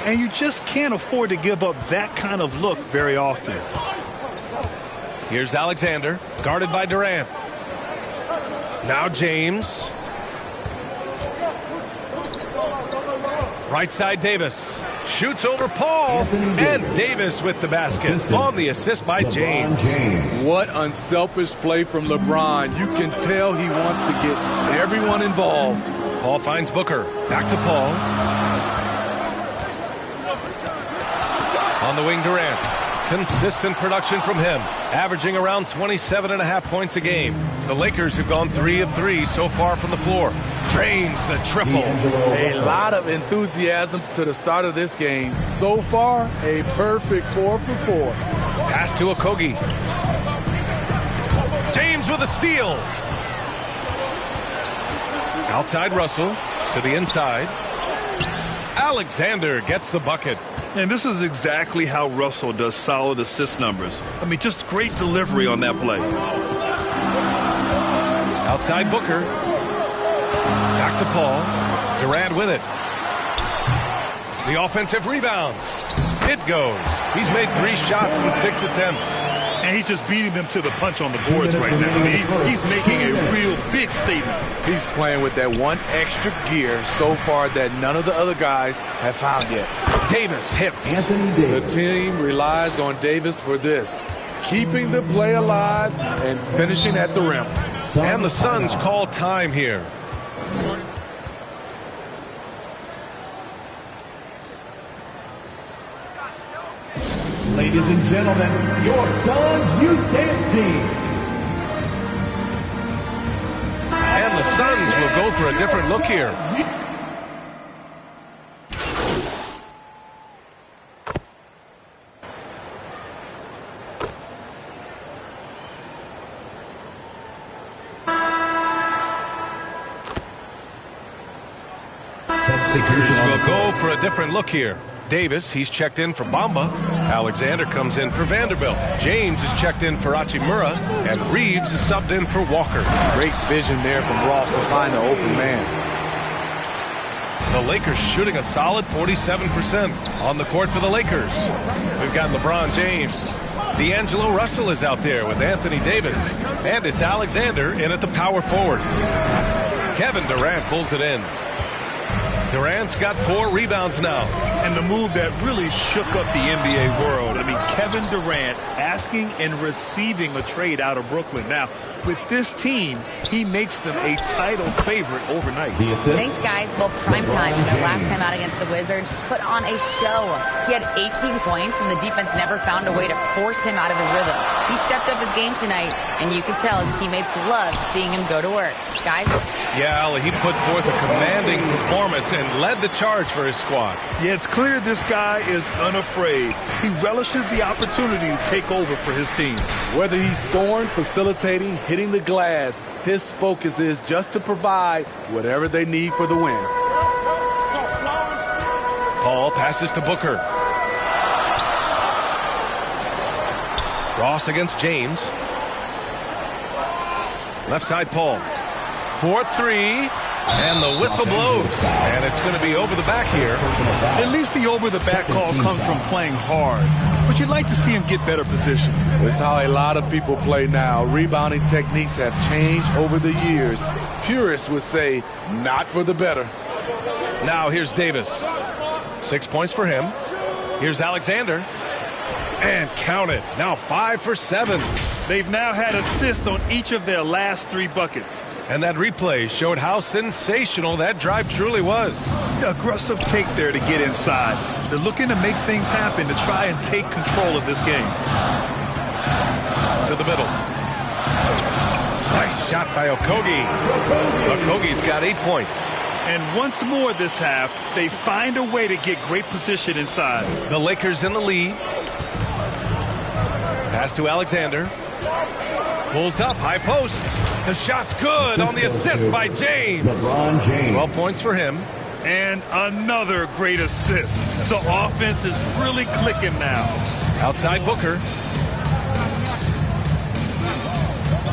And you just can't afford to give up that kind of look very often. Here's Alexander, guarded by Durant. Now James. Right side Davis. Shoots over Paul. And Davis with the basket on the assist by James. What unselfish play from LeBron. You can tell he wants to get everyone involved. Paul finds Booker. Back to Paul. On the wing, Durant. Consistent production from him, averaging around 27.5 points a game. The Lakers have gone 3 of 3 so far from the floor. Drains the triple. A lot of enthusiasm to the start of this game. So far, a perfect 4 for 4. Pass to Okogie. James with a steal. Outside Russell to the inside. Alexander gets the bucket. And this is exactly how Russell does solid assist numbers. I mean, just great delivery on that play. Outside Booker. Back to Paul. Durant with it. The offensive rebound. It goes. He's made 3 shots in 6 attempts. And he's just beating them to the punch on the boards right now. I mean, he's making a real big statement. He's playing with that one extra gear so far that none of the other guys have found yet. Davis hits. The team relies on Davis for this, keeping the play alive and finishing at the rim. And the Suns call time here. Ladies and gentlemen, your Suns Youth Dance Team. And the Suns will go for a different look here. Will go for a different look here. Davis, he's checked in for Bamba. Alexander comes in for Vanderbilt. James is checked in for Achimura. And Reeves is subbed in for Walker. Great vision there from Ross to find the open man. The Lakers shooting a solid 47% on the court for the Lakers. We've got LeBron James. D'Angelo Russell is out there with Anthony Davis. And it's Alexander in at the power forward. Kevin Durant pulls it in. Durant's got 4 rebounds now. And the move that really shook up the NBA world. I mean, Kevin Durant asking and receiving a trade out of Brooklyn. Now, with this team, he makes them a title favorite overnight. Thanks, guys. Well, primetime in their last time out against the Wizards put on a show. He had 18 points, and the defense never found a way to force him out of his rhythm. He stepped up his game tonight, and you could tell his teammates loved seeing him go to work. Guys? Yeah, Ali, he put forth a commanding performance and led the charge for his squad. Yeah, it's clear this guy is unafraid. He relishes the opportunity to take over for his team. Whether he's scoring, facilitating, hitting the glass, his focus is just to provide whatever they need for the win. Paul passes to Booker. Ross against James. Left side, Paul. 4-3. And the whistle blows. And it's going to be over the back here. At least the over-the-back call comes from playing hard. But you'd like to see him get better position. It's how a lot of people play now. Rebounding techniques have changed over the years. Purists would say, not for the better. Now here's Davis. 6 points for him. Here's Alexander. And count it. Now 5 for 7. They've now had assists on each of their last 3 buckets. And that replay showed how sensational that drive truly was. Aggressive take there to get inside. They're looking to make things happen to try and take control of this game. To the middle. Nice shot by Okogie. Okogie's got 8 points. And once more this half, they find a way to get great position inside. The Lakers in the lead. Pass to Alexander. Pulls up, high post. The shot's good on the assist by James. 12 points for him. And another great assist. The offense is really clicking now. Outside Booker.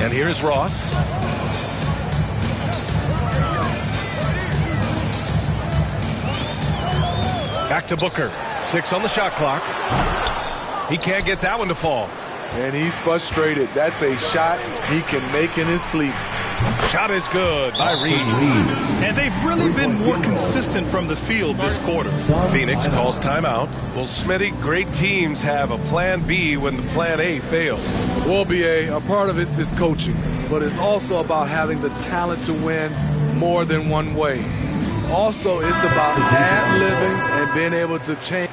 And here's Ross. Back to Booker. 6 on the shot clock. He can't get that one to fall. And he's frustrated. That's a shot he can make in his sleep. Shot is good by Reeves. And they've really been more consistent from the field this quarter. Phoenix calls timeout. Well, Smitty, great teams have a plan B when the plan A fails. Well, BA, a part of it is coaching, but it's also about having the talent to win more than one way. Also, it's about ad-libbing and being able to change.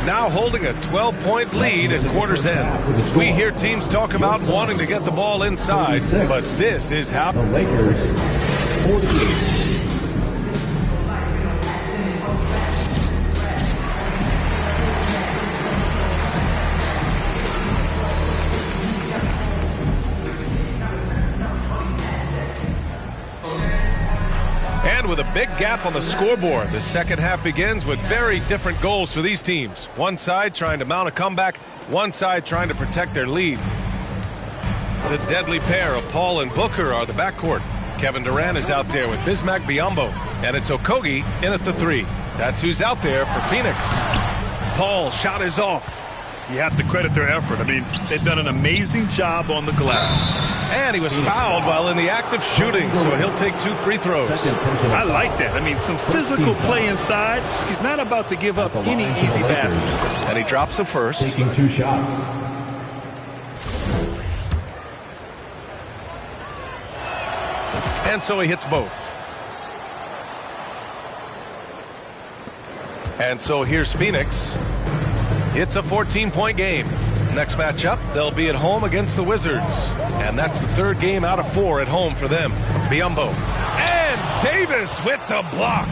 Now holding a 12-point lead at quarter's end. We hear teams talk about wanting to get the ball inside, but this is how. The Lakers, 48. And with a big gap on the scoreboard, the second half begins with very different goals for these teams. One side trying to mount a comeback, one side trying to protect their lead. The deadly pair of Paul and Booker are the backcourt. Kevin Durant is out there with Bismack Biyombo, and it's Okogie in at the 3. That's who's out there for Phoenix. Paul, shot is off. You have to credit their effort. I mean, they've done an amazing job on the glass. And he was fouled while in the act of shooting, so he'll take 2 free throws. I like that. I mean, some physical play inside. He's not about to give up any easy baskets. And he drops the first. Taking 2 shots. And so he hits both. And so here's Phoenix. It's a 14-point game. Next matchup, they'll be at home against the Wizards. And that's the third game out of 4 at home for them. Biyombo. And Davis with the block.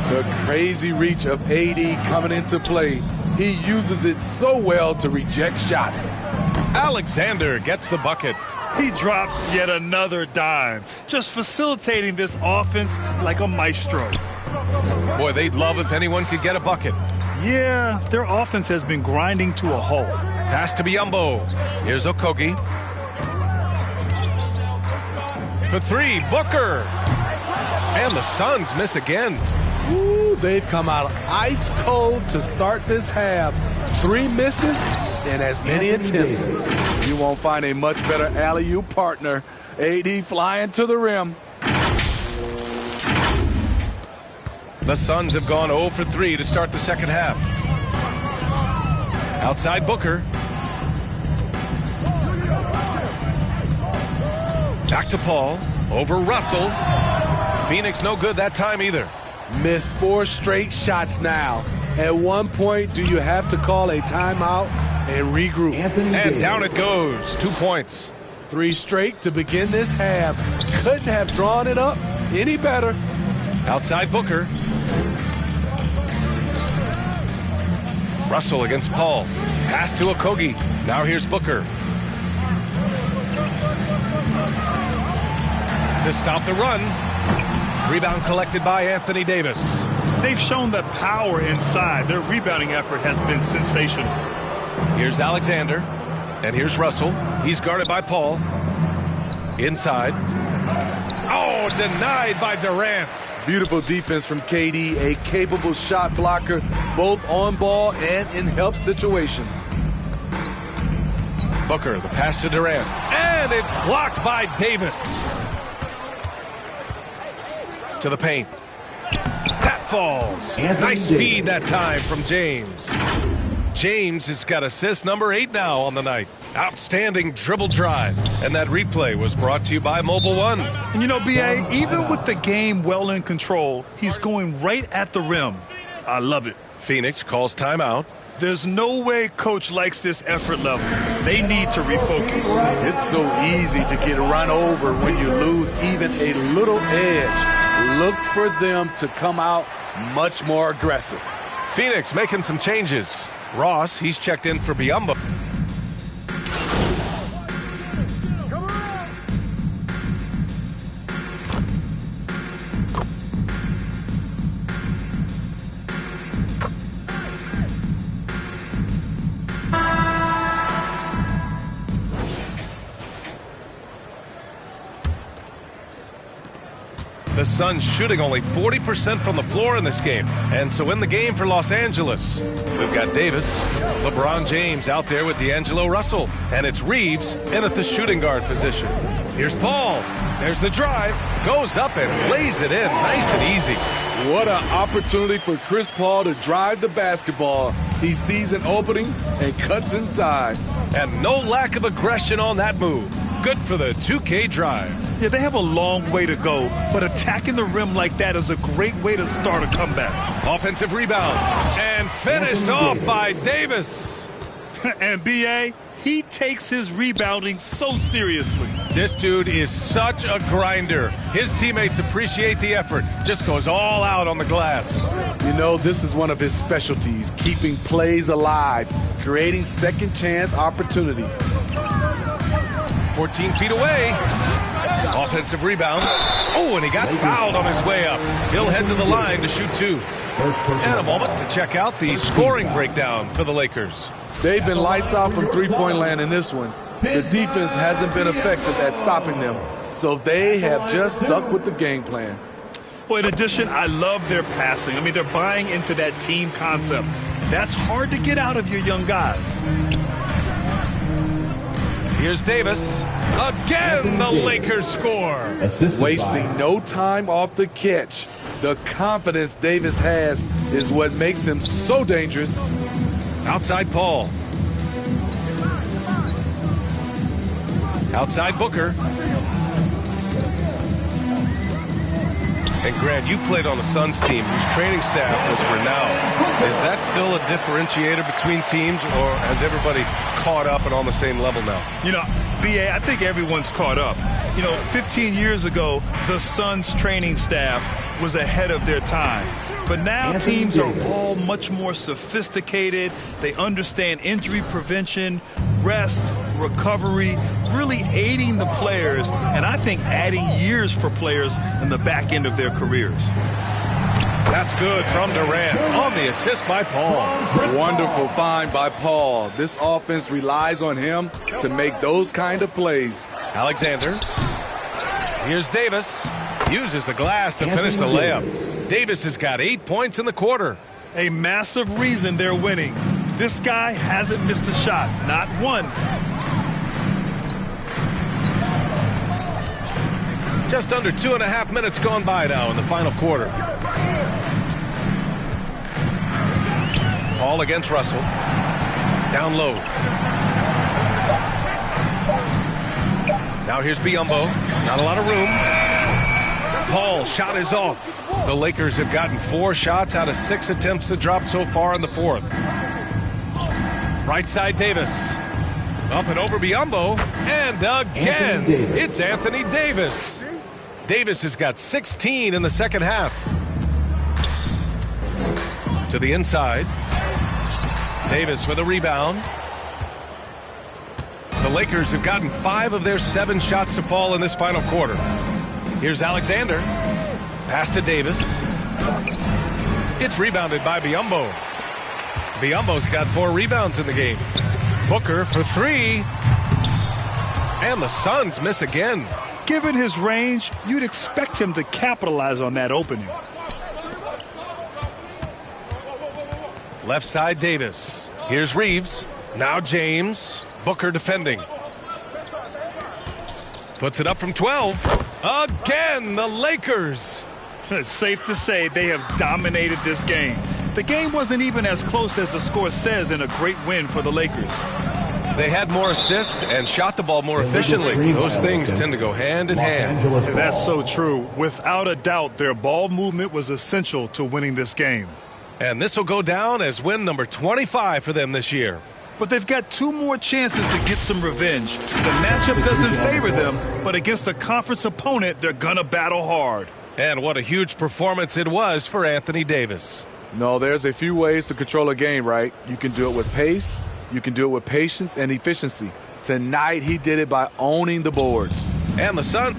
The crazy reach of AD coming into play. He uses it so well to reject shots. Alexander gets the bucket. He drops yet another dime, just facilitating this offense like a maestro. Boy, they'd love if anyone could get a bucket. Yeah, their offense has been grinding to a halt. Pass to Biyombo. Here's Okogie. For 3, Booker. And the Suns miss again. Ooh, they've come out ice cold to start this half. 3 misses and as many attempts. You won't find a much better alley-oop partner. AD flying to the rim. The Suns have gone 0 for 3 to start the second half. Outside Booker. Back to Paul. Over Russell. Phoenix no good that time either. Missed 4 straight shots now. At one point, do you have to call a timeout and regroup? And down it goes. 2 points. 3 straight to begin this half. Couldn't have drawn it up any better. Outside Booker. Russell against Paul. Pass to Okogie. Now here's Booker. To stop the run. Rebound collected by Anthony Davis. They've shown that power inside. Their rebounding effort has been sensational. Here's Alexander. And here's Russell. He's guarded by Paul. Inside. Oh, denied by Durant. Beautiful defense from KD, a capable shot blocker, both on ball and in help situations. Booker, the pass to Durant. And it's blocked by Davis. To the paint. That falls. Nice feed that time from James. James has got assist number 8 now on the night. Outstanding dribble drive. And that replay was brought to you by Mobile One. And you know, B.A., even with the game well in control, he's going right at the rim. I love it. Phoenix calls timeout. There's no way coach likes this effort level. They need to refocus. It's so easy to get run over when you lose even a little edge. Look for them to come out much more aggressive. Phoenix making some changes. Ross, he's checked in for Biyombo. The Suns shooting only 40% from the floor in this game. And so in the game for Los Angeles, we've got Davis, LeBron James out there with D'Angelo Russell. And it's Reeves in at the shooting guard position. Here's Paul. There's the drive. Goes up and lays it in. Nice and easy. What an opportunity for Chris Paul to drive the basketball. He sees an opening and cuts inside. And no lack of aggression on that move. Good for the 2K drive. Yeah, they have a long way to go, but attacking the rim like that is a great way to start a comeback. Offensive rebound. And finished off by Davis. And B.A., he takes his rebounding so seriously. This dude is such a grinder. His teammates appreciate the effort. Just goes all out on the glass. You know, this is one of his specialties, keeping plays alive, creating second chance opportunities. 14 feet away. Offensive rebound. Oh, and he got fouled on his way up. He'll head to the line to shoot 2. And a moment to check out the scoring breakdown for the Lakers. They've been lights out from three-point land in this one. The defense hasn't been effective at stopping them, so they have just stuck with the game plan. Well, in addition, I love their passing. I mean, they're buying into that team concept. That's hard to get out of your young guys. Here's Davis. Again, the Lakers score. Wasting no time off the catch. The confidence Davis has is what makes him so dangerous. Outside Paul. Outside Booker. And Grant, you played on the Suns team whose training staff was renowned. Is that still a differentiator between teams, or has everybody caught up and on the same level now? You know, B.A., I think everyone's caught up. 15 years ago, the Suns training staff was ahead of their time. But now teams are all much more sophisticated. They understand injury prevention, rest, recovery, really aiding the players, and I think adding years for players in the back end of their careers. That's good from Durant on the assist by Paul. Wonderful find by Paul. This offense relies on him to make those kind of plays. Alexander. Here's Davis. Uses the glass to finish the layup. Davis has got 8 points in the quarter. A massive reason they're winning. This guy hasn't missed a shot, not one. Just under 2.5 minutes gone by now in the final quarter. Paul against Russell. Down low. Now here's Biyombo. Not a lot of room. Paul, shot is off. The Lakers have gotten 4 shots out of 6 attempts to drop so far in the fourth. Right side Davis. Up and over Biyombo. And again, it's Anthony Davis. Davis has got 16 in the second half. To the inside. Davis with a rebound. The Lakers have gotten 5 of their 7 shots to fall in this final quarter. Here's Alexander. Pass to Davis. It's rebounded by Biyombo. Biyombo's got 4 rebounds in the game. Booker for 3. And the Suns miss again. Given his range, you'd expect him to capitalize on that opening. Left side Davis. Here's Reeves. Now James. Booker defending. Puts it up from 12. Again, the Lakers. It's safe to say they have dominated this game. The game wasn't even as close as the score says in a great win for the Lakers. They had more assists and shot the ball more efficiently. Those things tend to go hand in hand. That's so true. Without a doubt, their ball movement was essential to winning this game. And this will go down as win number 25 for them this year. But they've got 2 more chances to get some revenge. The matchup doesn't favor them, but against a conference opponent, they're gonna battle hard. And what a huge performance it was for Anthony Davis. No, there's a few ways to control a game, right? You can do it with pace, you can do it with patience and efficiency. Tonight, he did it by owning the boards. And the Sun.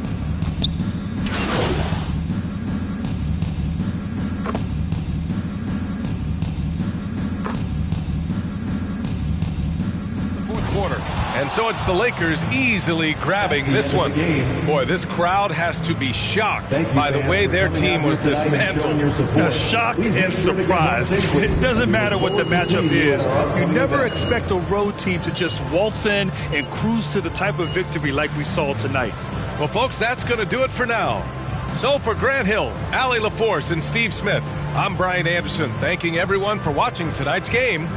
Quarter. And so it's the Lakers easily grabbing this one. Boy, this crowd has to be shocked by the way their team was dismantled. Shocked and surprised. It doesn't matter what the matchup is. You never expect a road team to just waltz in and cruise to the type of victory like we saw tonight. Well, folks, that's going to do it for now. So for Grant Hill, Allie LaForce, and Steve Smith, I'm Brian Anderson, thanking everyone for watching tonight's game.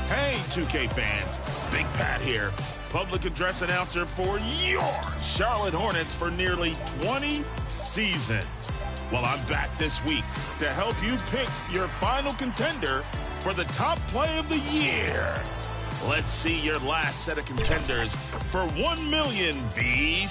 Hey, 2K fans, Big Pat here, public address announcer for your Charlotte Hornets for nearly 20 seasons. Well, I'm back this week to help you pick your final contender for the top play of the year. Let's see your last set of contenders for 1 million V.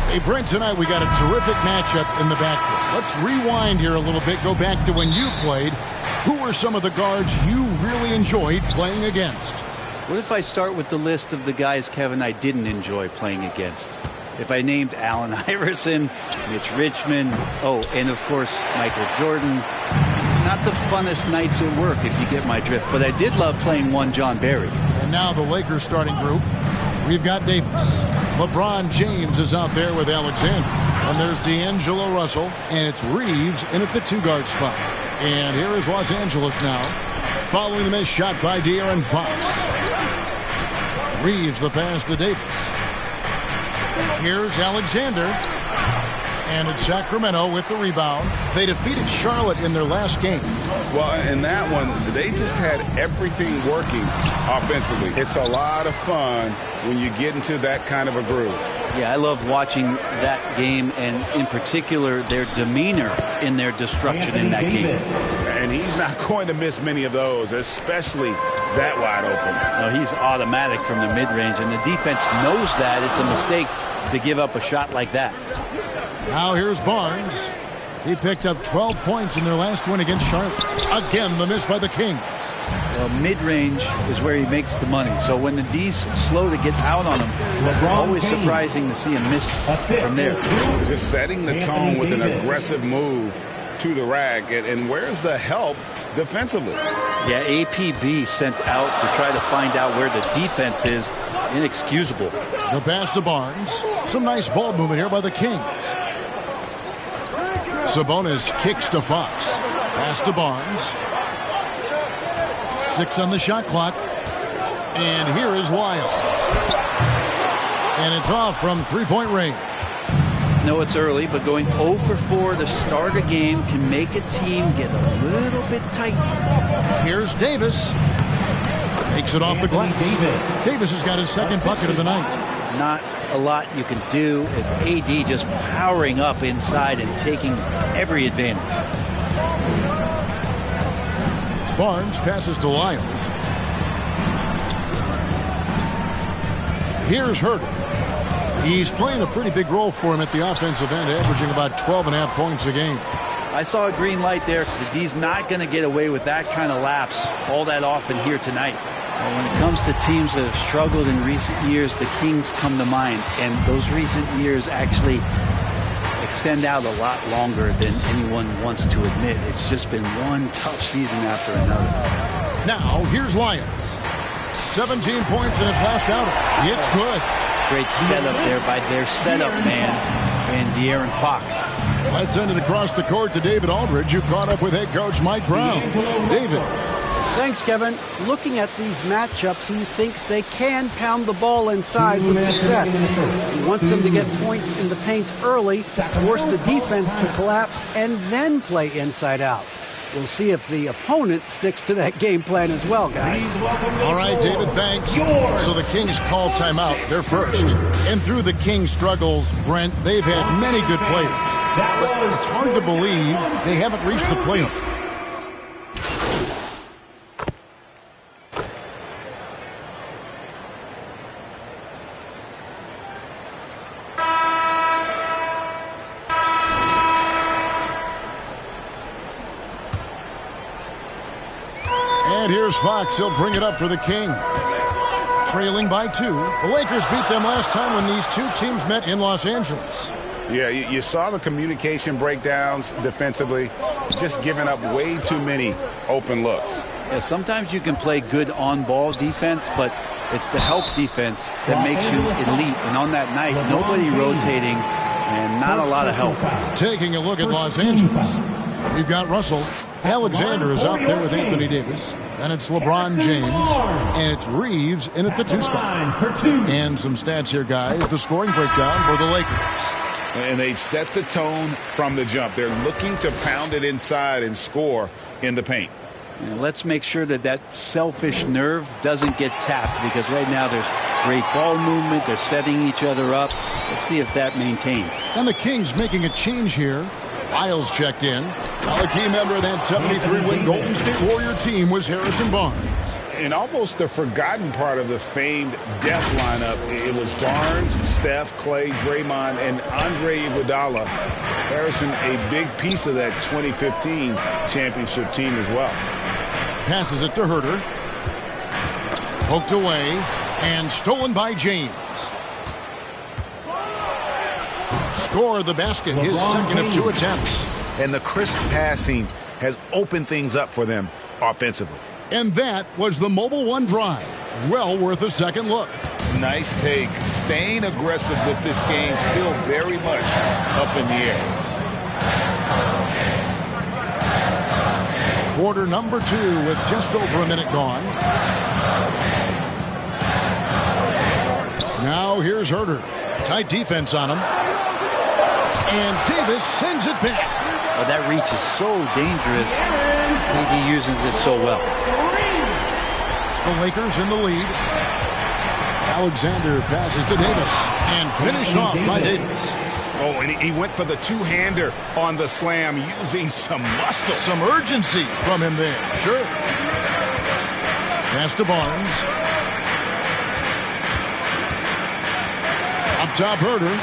Hey, Brent, tonight we got a terrific matchup in the backcourt. Let's rewind here a little bit, go back to when you played. Who were some of the guards you really enjoyed playing against? What if I start with the list of the guys, Kevin, I didn't enjoy playing against? If I named Allen Iverson, Mitch Richmond, and of course, Michael Jordan. Not the funnest nights at work, if you get my drift, but I did love playing one John Barry. And now the Lakers starting group. We've got Davis. LeBron James is out there with Alexander. And there's D'Angelo Russell, and it's Reeves in at the two-guard spot. And here is Los Angeles now, following the missed shot by De'Aaron Fox. Reeves the pass to Davis. Here's Alexander. And it's Sacramento with the rebound. They defeated Charlotte in their last game. Well, in that one, they just had everything working offensively. It's a lot of fun when you get into that kind of a groove. Yeah, I love watching that game, and in particular, their demeanor in their destruction in that game. And he's not going to miss many of those, especially that wide open. No, he's automatic from the mid-range, and the defense knows that. It's a mistake to give up a shot like that. Now here's Barnes. He picked up 12 points in their last win against Charlotte. Again, the miss by the Kings. Well, mid-range is where he makes the money. So when the D's slow to get out on him, always surprising to see him miss from there. Just setting the tone with an aggressive move to the rack. And where's the help defensively? Yeah, APB sent out to try to find out where the defense is. Inexcusable. The pass to Barnes. Some nice ball movement here by the Kings. Sabonis kicks to Fox. Pass to Barnes. 6 on the shot clock. And here is Lyles. And it's off from three-point range. No, it's early, but going 0 for 4 to start a game can make a team get a little bit tight. Here's Davis. Takes it off the glass. Davis has got his second bucket of the night. Not a lot you can do as AD just powering up inside and taking every advantage. Barnes passes to Lyles. Here's Herter. He's playing a pretty big role for him at the offensive end, averaging about 12.5 points a game. I saw a green light there because the D's not going to get away with that kind of lapse all that often here tonight. Well, when it comes to teams that have struggled in recent years, the Kings come to mind, and those recent years actually extend out a lot longer than anyone wants to admit. It's just been one tough season after another. Now, here's Lyons. 17 points in his last outing. It's good. Great setup there by their setup man and De'Aaron Fox. Let's send it across the court to David Aldridge, who caught up with head coach Mike Brown. David. Thanks, Kevin. Looking at these matchups, he thinks they can pound the ball inside with success. He wants them to get points in the paint early, force the defense to collapse, and then play inside out. We'll see if the opponent sticks to that game plan as well, guys. All right, David, thanks. So the Kings call timeout. They're first. And through the Kings' struggles, Brent, they've had many good players. But it's hard to believe they haven't reached the playoffs. And here's Fox. He'll bring it up for the Kings. Trailing by 2. The Lakers beat them last time when these two teams met in Los Angeles. Yeah, you saw the communication breakdowns defensively, just giving up way too many open looks. Yeah, sometimes you can play good on-ball defense, but it's the help defense that makes you elite. And on that night, nobody rotating and not a lot of help. Taking a look at Los Angeles. We've got Russell. Alexander is out there with Anthony Davis. And it's LeBron James. And it's Reeves in at the 2 spot. And some stats here, guys. The scoring breakdown for the Lakers. And they've set the tone from the jump. They're looking to pound it inside and score in the paint. And let's make sure that that selfish nerve doesn't get tapped, because right now there's great ball movement. They're setting each other up. Let's see if that maintains. And the Kings making a change here. Lyles checked in. Now a key member of that 73-win Golden State Warrior team was Harrison Barnes. And almost the forgotten part of the famed death lineup, it was Barnes, Steph, Clay, Draymond, and Andre Iguodala. Harrison, a big piece of that 2015 championship team as well. Passes it to Herter. Poked away and stolen by James. Score the basket, his second of 2 attempts. And the crisp passing has opened things up for them offensively. And that was the Mobile One drive. Well worth a second look. Nice take. Staying aggressive with this game, still very much up in the air. Quarter number 2 with just over a minute gone. Now here's Herter. Tight defense on him. And Davis sends it back. Oh, that reach is so dangerous. AD uses it so well. The Lakers in the lead. Alexander passes to Davis. And finished off by Davis. Oh, and he went for the two-hander on the slam, using some muscle. Some urgency from him there. Sure. Pass to Barnes. Up top, Herter.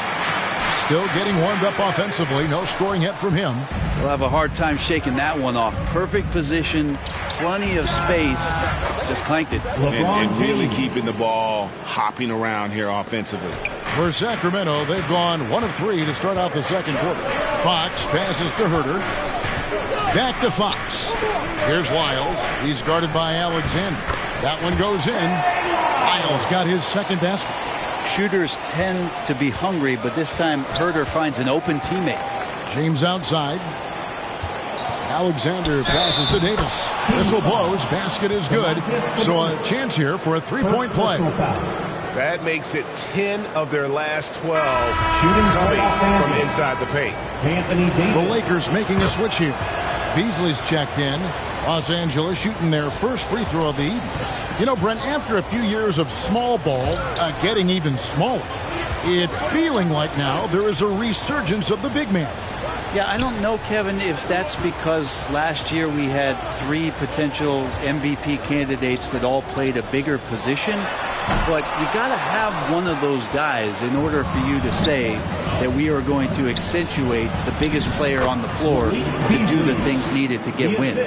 Still getting warmed up offensively. No scoring yet from him. We'll have a hard time shaking that one off. Perfect position, plenty of space. Just clanked it. And really keeping the ball hopping around here offensively. For Sacramento, they've gone 1 of 3 to start out the second quarter. Fox passes to Herter. Back to Fox. Here's Lyles. He's guarded by Alexander. That one goes in. Lyles got his second basket. Shooters tend to be hungry, but this time Herter finds an open teammate. James outside. Alexander passes to Davis. Whistle blows. Basket is good. So a chance here for a 3-point play. That makes it 10 of their last 12 coming from inside the paint. The Lakers making a switch here. Beasley's checked in. Los Angeles shooting their first free throw of the evening. You know, Brent, after a few years of small ball getting even smaller, it's feeling like now there is a resurgence of the big man. Yeah, I don't know, Kevin, if that's because last year we had 3 potential MVP candidates that all played a bigger position. But you got to have one of those guys in order for you to say that we are going to accentuate the biggest player on the floor to do the things needed to get wins.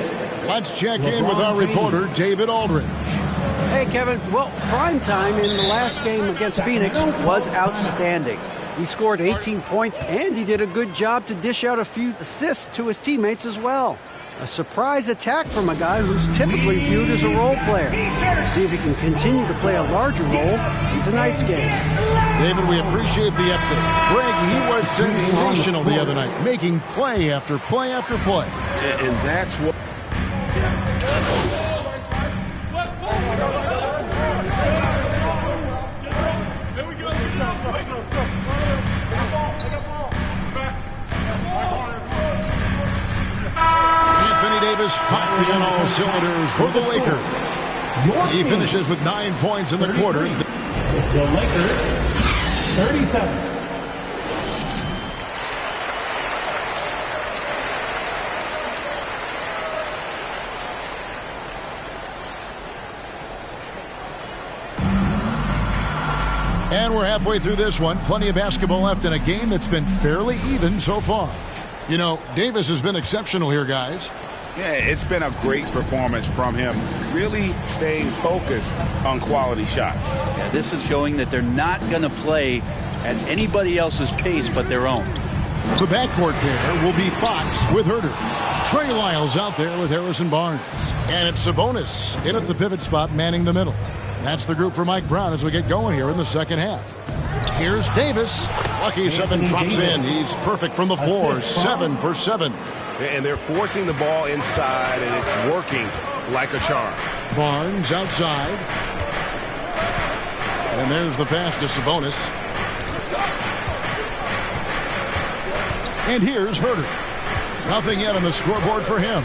Let's check in with our reporter, David Aldridge. Hey, Kevin. Well, prime time in the last game against Phoenix was outstanding. He scored 18 points, and he did a good job to dish out a few assists to his teammates as well. A surprise attack from a guy who's typically viewed as a role player. See if he can continue to play a larger role in tonight's game. David, we appreciate the update. Greg, he was sensational the other night, making play after play after play. And that's what... Davis firing on all cylinders for the Lakers. He finishes with 9 points in the quarter. The Lakers, 37. And we're halfway through this one. Plenty of basketball left in a game that's been fairly even so far. You know, Davis has been exceptional here, guys. Yeah, it's been a great performance from him. Really staying focused on quality shots. Yeah, this is showing that they're not going to play at anybody else's pace but their own. The backcourt pair will be Fox with Herter. Trey Lyles out there with Harrison Barnes. And it's Sabonis in at the pivot spot, manning the middle. That's the group for Mike Brown as we get going here in the second half. Here's Davis. Lucky 7 drops in. He's perfect from the floor. 7 for 7. And they're forcing the ball inside, and it's working like a charm. Barnes outside. And there's the pass to Sabonis. And here's Herter. Nothing yet on the scoreboard for him.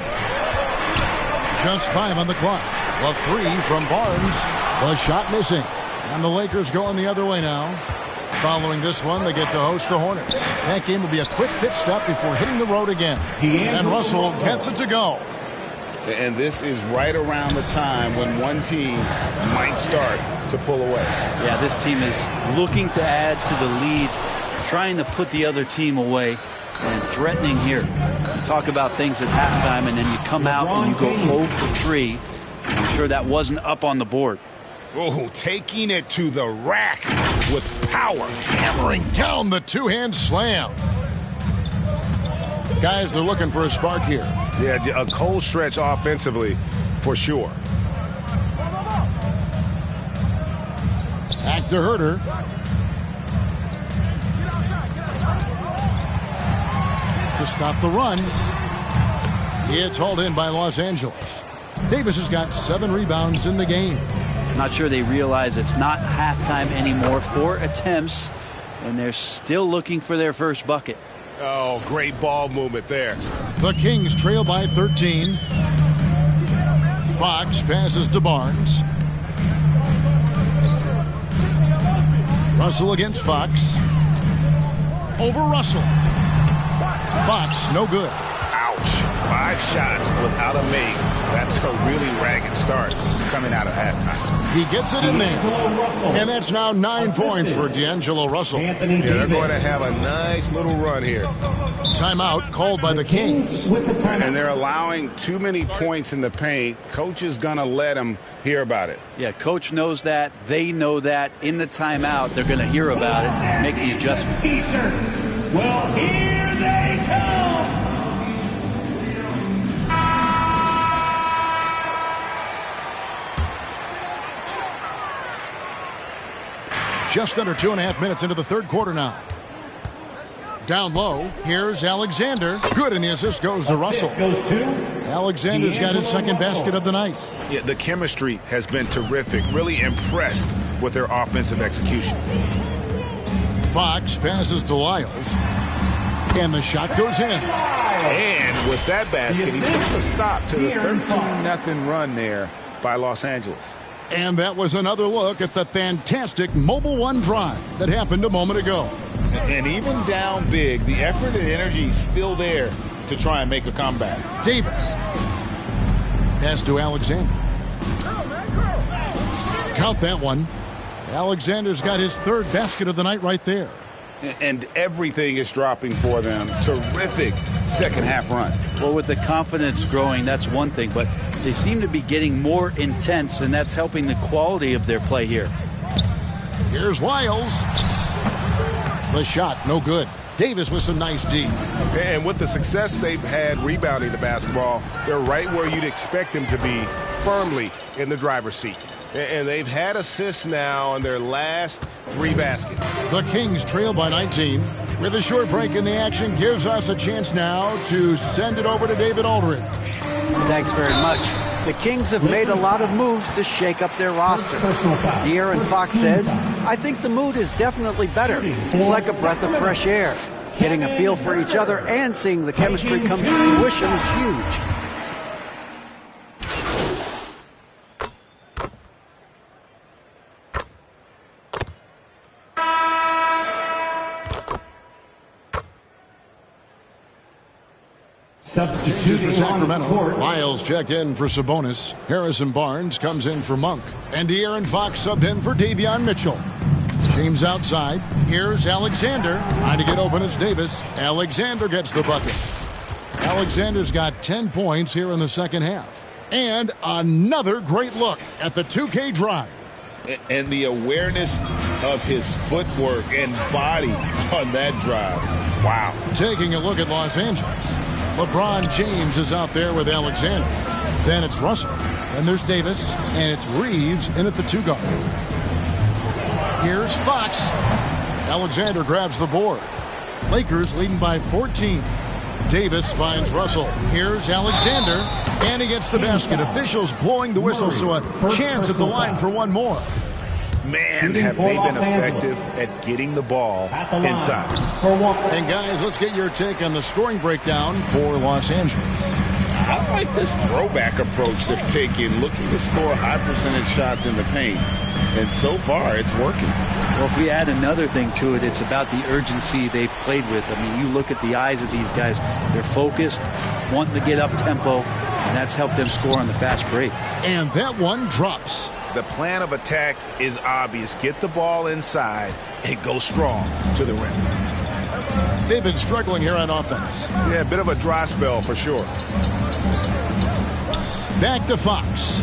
Just 5 on the clock. The 3 from Barnes. The shot missing. And the Lakers going the other way now. Following this one, they get to host the Hornets. That game will be a quick pit stop before hitting the road again. And Russell gets it to go. And this is right around the time when one team might start to pull away. Yeah, this team is looking to add to the lead, trying to put the other team away, and threatening here. You talk about things at halftime, and then you come out and you go 0 for 3. I'm sure that wasn't up on the board. Oh, taking it to the rack with power. Hammering down the two-hand slam. Guys, they're looking for a spark here. Yeah, a cold stretch offensively, for sure. Back to Herter. To stop the run. It's hauled in by Los Angeles. Davis has got 7 rebounds in the game. Not sure they realize it's not halftime anymore. 4 attempts, and they're still looking for their first bucket. Oh, great ball movement there. The Kings trail by 13. Fox passes to Barnes. Russell against Fox. Over Russell. Fox, no good. Ouch. 5 shots without a make. That's a really ragged start coming out of halftime. He gets it in there. And that's now 9 points for D'Angelo Russell. Yeah, they're going to have a nice little run here. Timeout called by the Kings. And they're allowing too many points in the paint. Coach is going to let them hear about it. Yeah, coach knows that. They know that. In the timeout, they're going to hear about it and make the adjustment. T-shirts. Well, here they come. Just under 2.5 minutes into the third quarter now. Down low, here's Alexander. Good, and the assist goes to Russell. Alexander's got his second basket of the night. Yeah, the chemistry has been terrific. Really impressed with their offensive execution. Fox passes to Lyles. And the shot goes in. And with that basket, he puts a stop to the 13-0 run there by Los Angeles. And that was another look at the fantastic Mobile One drive that happened a moment ago. And even down big, the effort and energy is still there to try and make a comeback. Davis. Pass to Alexander. Count that one. Alexander's got his third basket of the night right there. And everything is dropping for them. Terrific second half run. Well, with the confidence growing, that's one thing, but they seem to be getting more intense, and that's helping the quality of their play here. Here's Lyles. The shot, no good. Davis with some nice D. And with the success they've had rebounding the basketball, they're right where you'd expect them to be, firmly in the driver's seat. And they've had assists now in their last 3 baskets. The Kings trail by 19. With a short break in the action, gives us a chance now to send it over to David Aldridge. Thanks very much. The Kings have made a lot of moves to shake up their roster. De'Aaron Fox says, I think the mood is definitely better. It's like a breath of fresh air. Getting a feel for each other and seeing the chemistry come to fruition is huge. Substituting for Sacramento. Lyles checked in for Sabonis. Harrison Barnes comes in for Monk. And De'Aaron Fox subbed in for Davion Mitchell. James outside. Here's Alexander. Trying to get open as Davis. Alexander gets the bucket. Alexander's got 10 points here in the second half. And another great look at the 2K drive. And the awareness of his footwork and body on that drive. Wow. Taking a look at Los Angeles. LeBron James is out there with Alexander. Then it's Russell. Then there's Davis. And it's Reeves in at the 2 guard. Here's Fox. Alexander grabs the board. Lakers leading by 14. Davis finds Russell. Here's Alexander. And he gets the basket. Officials blowing the whistle, so a chance at the line for one more. Man, have they been effective at getting the ball inside. And guys, let's get your take on the scoring breakdown for Los Angeles. I like this throwback approach they're taking, looking to score high percentage shots in the paint. And so far, it's working. Well, if we add another thing to it, it's about the urgency they've played with. I mean, you look at the eyes of these guys. They're focused, wanting to get up tempo, and that's helped them score on the fast break. And that one drops. The plan of attack is obvious. Get the ball inside and go strong to the rim. They've been struggling here on offense. Yeah, a bit of a dry spell for sure. Back to Fox.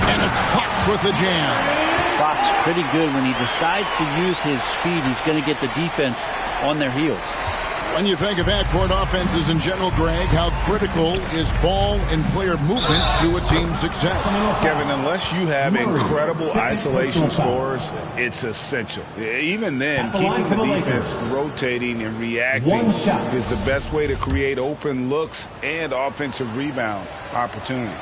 And it's Fox with the jam. Fox pretty good. When he decides to use his speed, he's going to get the defense on their heels. When you think of backcourt offenses in general, Greg, how critical is ball and player movement to a team's success? Kevin, unless you have incredible isolation scores, it's essential. Even then, keeping the defense rotating and reacting is the best way to create open looks and offensive rebound opportunities.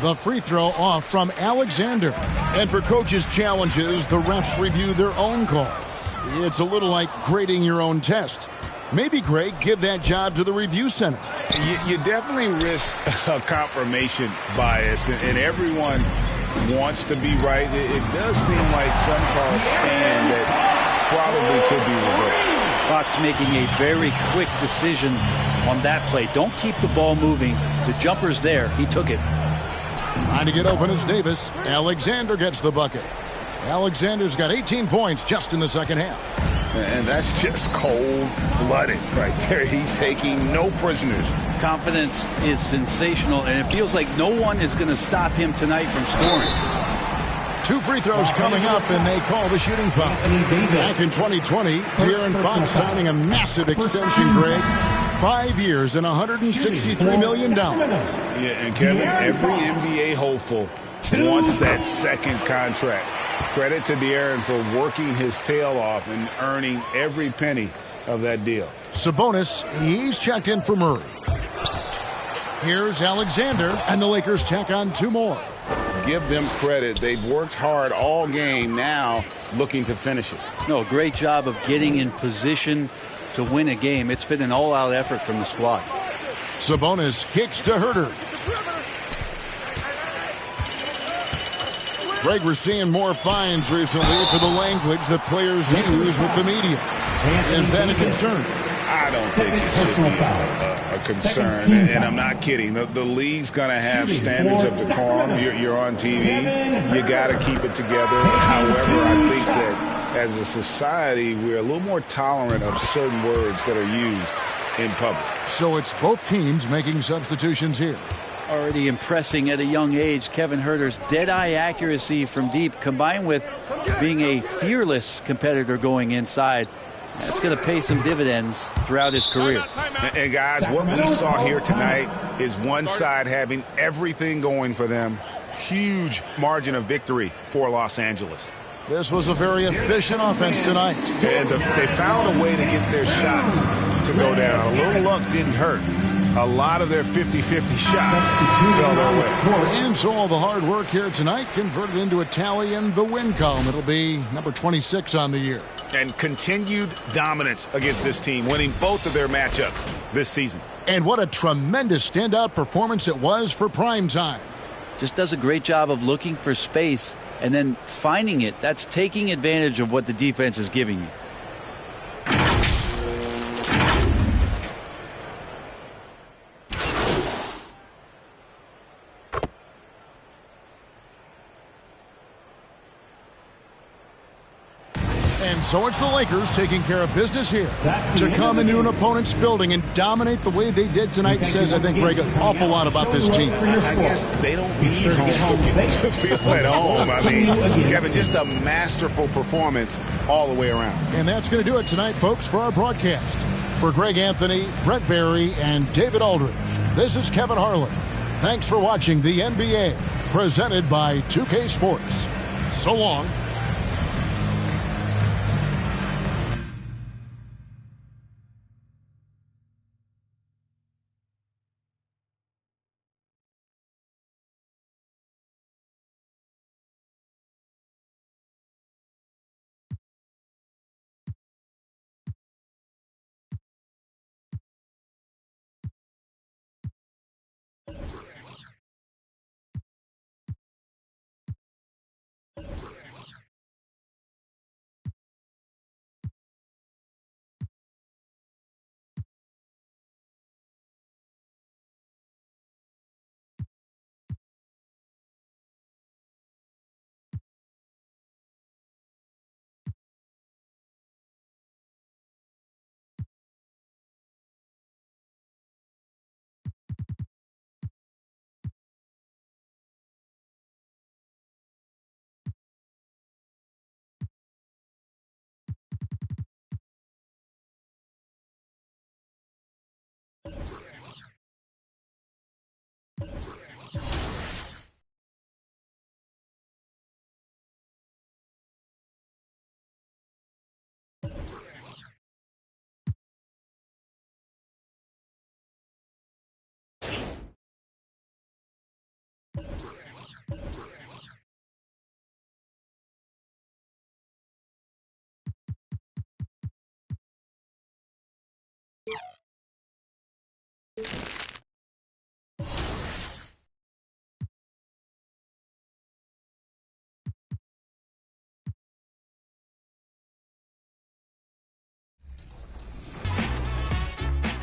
The free throw off from Alexander. And for coaches' challenges, the refs review their own calls. It's a little like grading your own test. Maybe, Greg, give that job to the review center. You definitely risk a confirmation bias, and everyone wants to be right. It does seem like some calls stand that probably could be reversed. Fox making a very quick decision on that play. Don't keep the ball moving. The jumper's there. He took it. Trying to get open is Davis. Alexander gets the bucket. Alexander's got 18 points just in the second half. And that's just cold-blooded right there. He's taking no prisoners. Confidence is sensational, and it feels like no one is going to stop him tonight from scoring. 2 free throws coming up, and they call the shooting foul. Back in 2020, De'Aaron Fox signing a massive extension, Greg. 5 years and $163 million. Yeah, and Kevin, every NBA hopeful wants that second contract. Credit to De'Aaron for working his tail off and earning every penny of that deal. Sabonis, he's checked in for Murray. Here's Alexander, and the Lakers tack on 2 more. Give them credit. They've worked hard all game, now looking to finish it. No, great job of getting in position to win a game. It's been an all-out effort from the squad. Sabonis kicks to Herter. Greg, we're seeing more fines recently for the language that players use with the media. Is that a concern? I don't think it should be a concern, and I'm not kidding. The league's going to have standards of decorum. You're on TV. You got to keep it together. However, I think that as a society, we're a little more tolerant of certain words that are used in public. So it's both teams making substitutions here. Already impressing at a young age, Kevin Herter's dead-eye accuracy from deep, combined with being a fearless competitor going inside. That's going to pay some dividends throughout his career. And guys, what we saw here tonight is one side having everything going for them. Huge margin of victory for Los Angeles. This was a very efficient offense tonight. And they found a way to get their shots to go down. A little luck didn't hurt. A lot of their 50-50 shots fell their way. And so all the hard work here tonight converted into a tally in the win column. It'll be number 26 on the year. And continued dominance against this team, winning both of their matchups this season. And what a tremendous standout performance it was for prime time. Just does a great job of looking for space and then finding it. That's taking advantage of what the defense is giving you. And so it's the Lakers taking care of business here. To come into an opponent's building and dominate the way they did tonight says, I think, Greg, an awful lot about this team. I guess they don't need home to feel at home. I mean, Kevin, just a masterful performance all the way around. And that's going to do it tonight, folks, for our broadcast. For Greg Anthony, Brett Barry, and David Aldridge, this is Kevin Harlan. Thanks for watching the NBA, presented by 2K Sports. So long.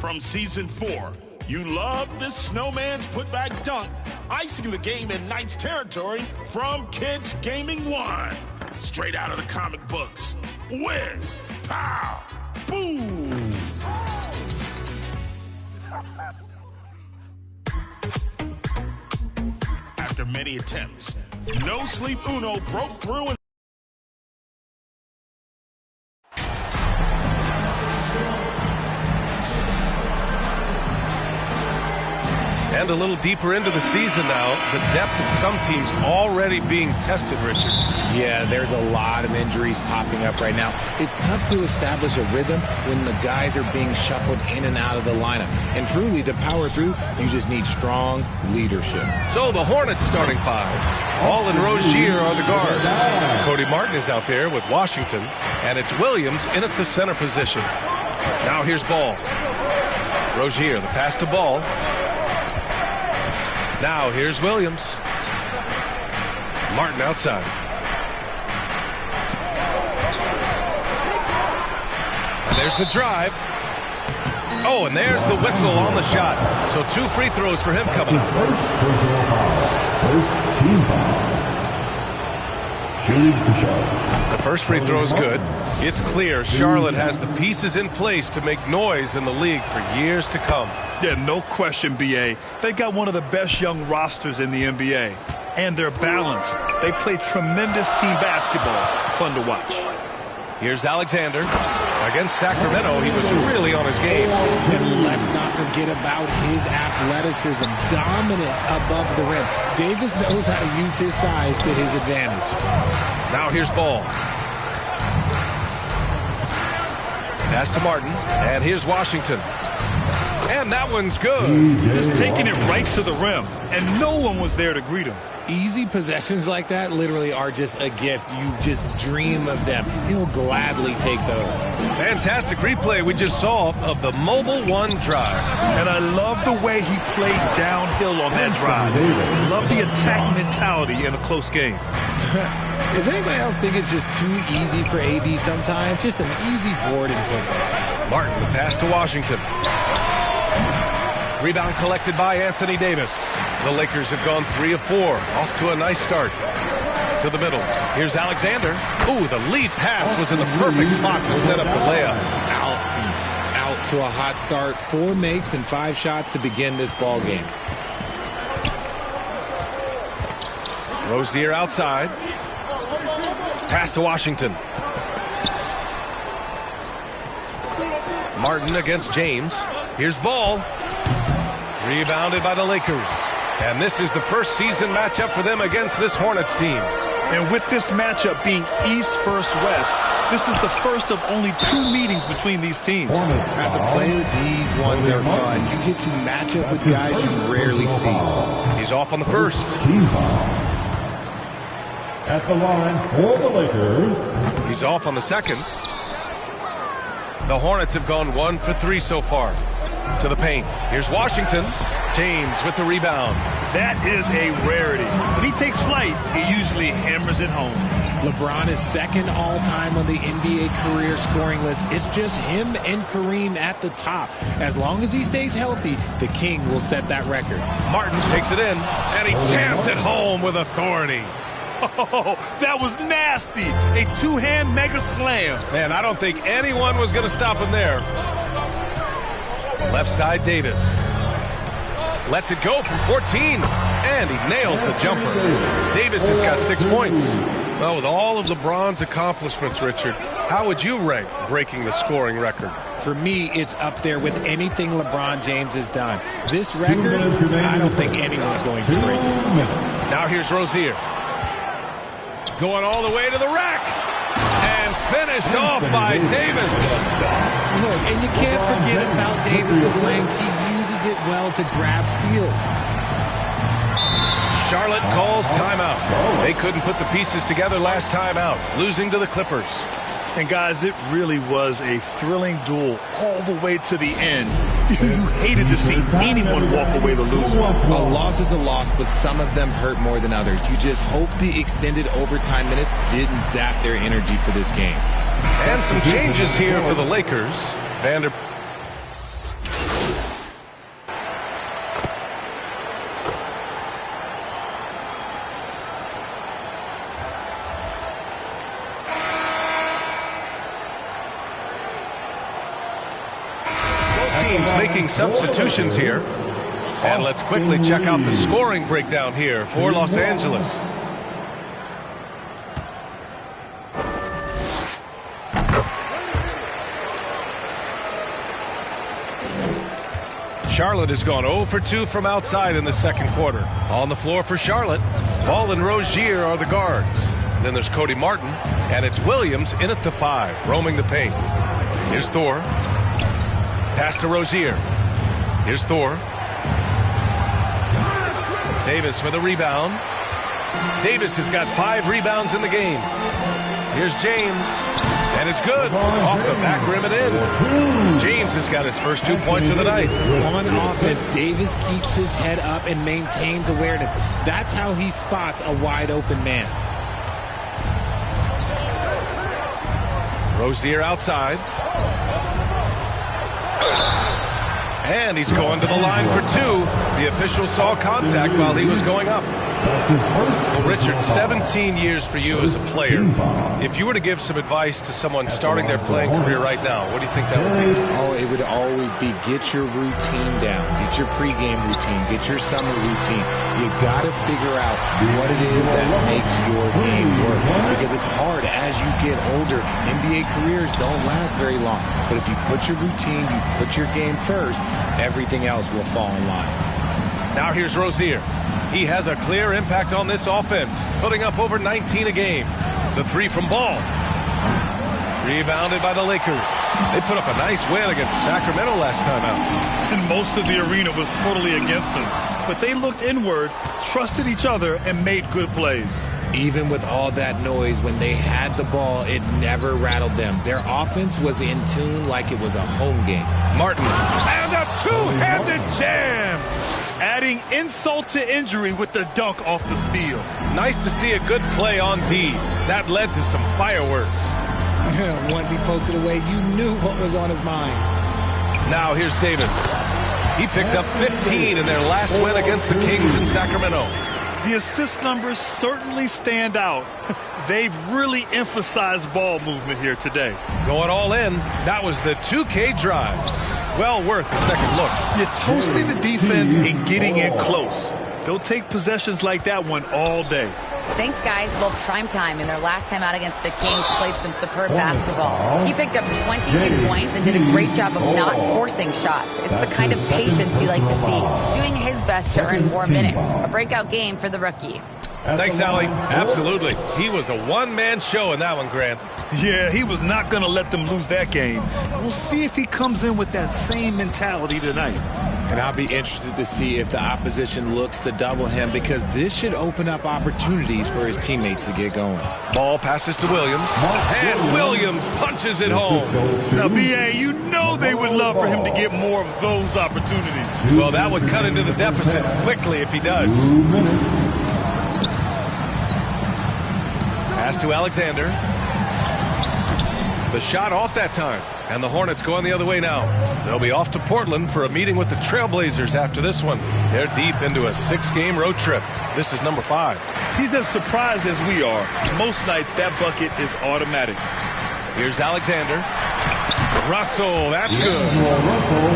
from Season 4. You love this snowman's putback dunk, icing the game in Knights territory from Kids Gaming 1. Straight out of the comic books. Whiz, pow, boom. After many attempts, No Sleep Uno broke through and And a little deeper into the season now, the depth of some teams already being tested, Richard. Yeah, there's a lot of injuries popping up right now. It's tough to establish a rhythm when the guys are being shuffled in and out of the lineup. And truly, to power through, you just need strong leadership. So the Hornets starting five. Hall and Rozier are the guards. Cody Martin is out there with Washington. And it's Williams in at the center position. Now here's Ball. Rozier, the pass to Ball. Now here's Williams. Martin outside. And there's the drive. Oh, and there's the whistle on the shot. So 2 free throws for him coming up. First team foul. Shooting for Charlotte. The first free throw is good. It's clear Charlotte has the pieces in place to make noise in the league for years to come. Yeah, no question, B.A. They got one of the best young rosters in the NBA. And they're balanced. They play tremendous team basketball. Fun to watch. Here's Alexander. Against Sacramento, he was really on his game. And let's not forget about his athleticism. Dominant above the rim. Davis knows how to use his size to his advantage. Now here's Ball. Pass to Martin. And here's Washington. And that one's good. Just taking it right to the rim. And no one was there to greet him. Easy possessions like that literally are just a gift. You just dream of them. He'll gladly take those. Fantastic replay we just saw of the Mobile One drive. And I love the way he played downhill on that drive. Love the attack mentality in a close game. Does anybody else think it's just too easy for AD sometimes? Just an easy board and football. Martin, the pass to Washington. Rebound collected by Anthony Davis. The Lakers have gone 3 of 4. Off to a nice start. To the middle. Here's Alexander. Ooh, the lead pass was in the perfect spot to set up the layup. Out to a hot start. 4 makes and 5 shots to begin this ball game. Rozier outside. Pass to Washington. Martin against James. Here's Ball. Rebounded by the Lakers. And this is the first season matchup for them against this Hornets team. And with this matchup being East versus West, this is the first of only 2 meetings between these teams. As a player, these ones are fun. You get to match up with guys you rarely see. He's off on the first. Team foul. At the line for the Lakers. He's off on the second. The Hornets have gone 1 for 3 so far. To the paint. Here's Washington. James with the rebound. That is a rarity. When he takes flight, he usually hammers it home. LeBron is second all-time on the NBA career scoring list. It's just him and Kareem at the top. As long as he stays healthy, the King will set that record. Martin takes it in, and he jams it home with authority. Oh, that was nasty. A 2-hand mega slam. Man, I don't think anyone was going to stop him there. Left side, Davis. Lets it go from 14, and he nails the jumper. Davis has got 6 points. Well, with all of LeBron's accomplishments, Richard, how would you rank breaking the scoring record? For me, it's up there with anything LeBron James has done. This record, I don't think anyone's going to break it. Now here's Rozier. Going all the way to the rack. And finished off by Davis. Look, and you can't forget about Davis's length. He uses it well to grab steals. Charlotte calls timeout. They couldn't put the pieces together last time out, losing to the Clippers. And guys, it really was a thrilling duel all the way to the end. You hated to see anyone walk away the loser. A loss is a loss, but some of them hurt more than others. You just hope the extended overtime minutes didn't zap their energy for this game. And some changes here for the Lakers. teams making substitutions here. And let's quickly check out the scoring breakdown here for Los Angeles. Charlotte has gone 0 for 2 from outside in the second quarter. On the floor for Charlotte, Ball and Rozier are the guards. Then there's Cody Martin, and it's Williams in it to 5, roaming the paint. Here's Thor. Pass to Rozier. Here's Thor. Davis with a rebound. Davis has got 5 rebounds in the game. Here's James. And it's good. Off the back rim and in. James has got his first 2 points of the night. On offense, Davis keeps his head up and maintains awareness. That's how he spots a wide open man. Rozier outside. And he's going to the line for 2. The official saw contact while he was going up. Well, Richard, 17 years for you as a player. If you were to give some advice to someone starting their playing career right now, what do you think that would be? Oh, it would always be get your routine down. Get your pregame routine. Get your summer routine. You got to figure out what it is that makes your game work. Because it's hard as you get older. NBA careers don't last very long. But if you put your routine, you put your game first, everything else will fall in line. Now here's Rozier. He has a clear impact on this offense, putting up over 19 a game. The 3 from Ball. Rebounded by the Lakers. They put up a nice win against Sacramento last time out. And most of the arena was totally against them. But they looked inward, trusted each other, and made good plays. Even with all that noise, when they had the ball, it never rattled them. Their offense was in tune like it was a home game. Martin. And a two-handed jam. Adding insult to injury with the dunk off the steal. Nice to see a good play on D. That led to some fireworks. Once he poked it away, you knew what was on his mind. Now here's Davis. He picked up 15 in their last win against the Kings in Sacramento. The assist numbers certainly stand out. They've really emphasized ball movement here today. Going all in, that was the 2K drive. Well worth a second look. You're toasting the defense and getting in close. They'll take possessions like that one all day. Thanks, guys. Both primetime and their last time out against the Kings played some superb basketball. He picked up 22 points and did a great job of not forcing shots. It's the kind of patience you like to see, doing his best to earn more minutes. A breakout game for the rookie. Thanks, Allie. Absolutely. He was a one-man show in that one, Grant. Yeah, he was not going to let them lose that game. We'll see if he comes in with that same mentality tonight. And I'll be interested to see if the opposition looks to double him, because this should open up opportunities for his teammates to get going. Ball passes to Williams. And Williams punches it home. Now, B.A., you know they would love for him to get more of those opportunities. Well, that would cut into the deficit quickly if he does. Pass to Alexander. The shot off that time. And the Hornets going the other way now. They'll be off to Portland for a meeting with the Trailblazers after this one. They're deep into a 6-game road trip. This is number 5. He's as surprised as we are. Most nights, that bucket is automatic. Here's Alexander. Russell, that's good.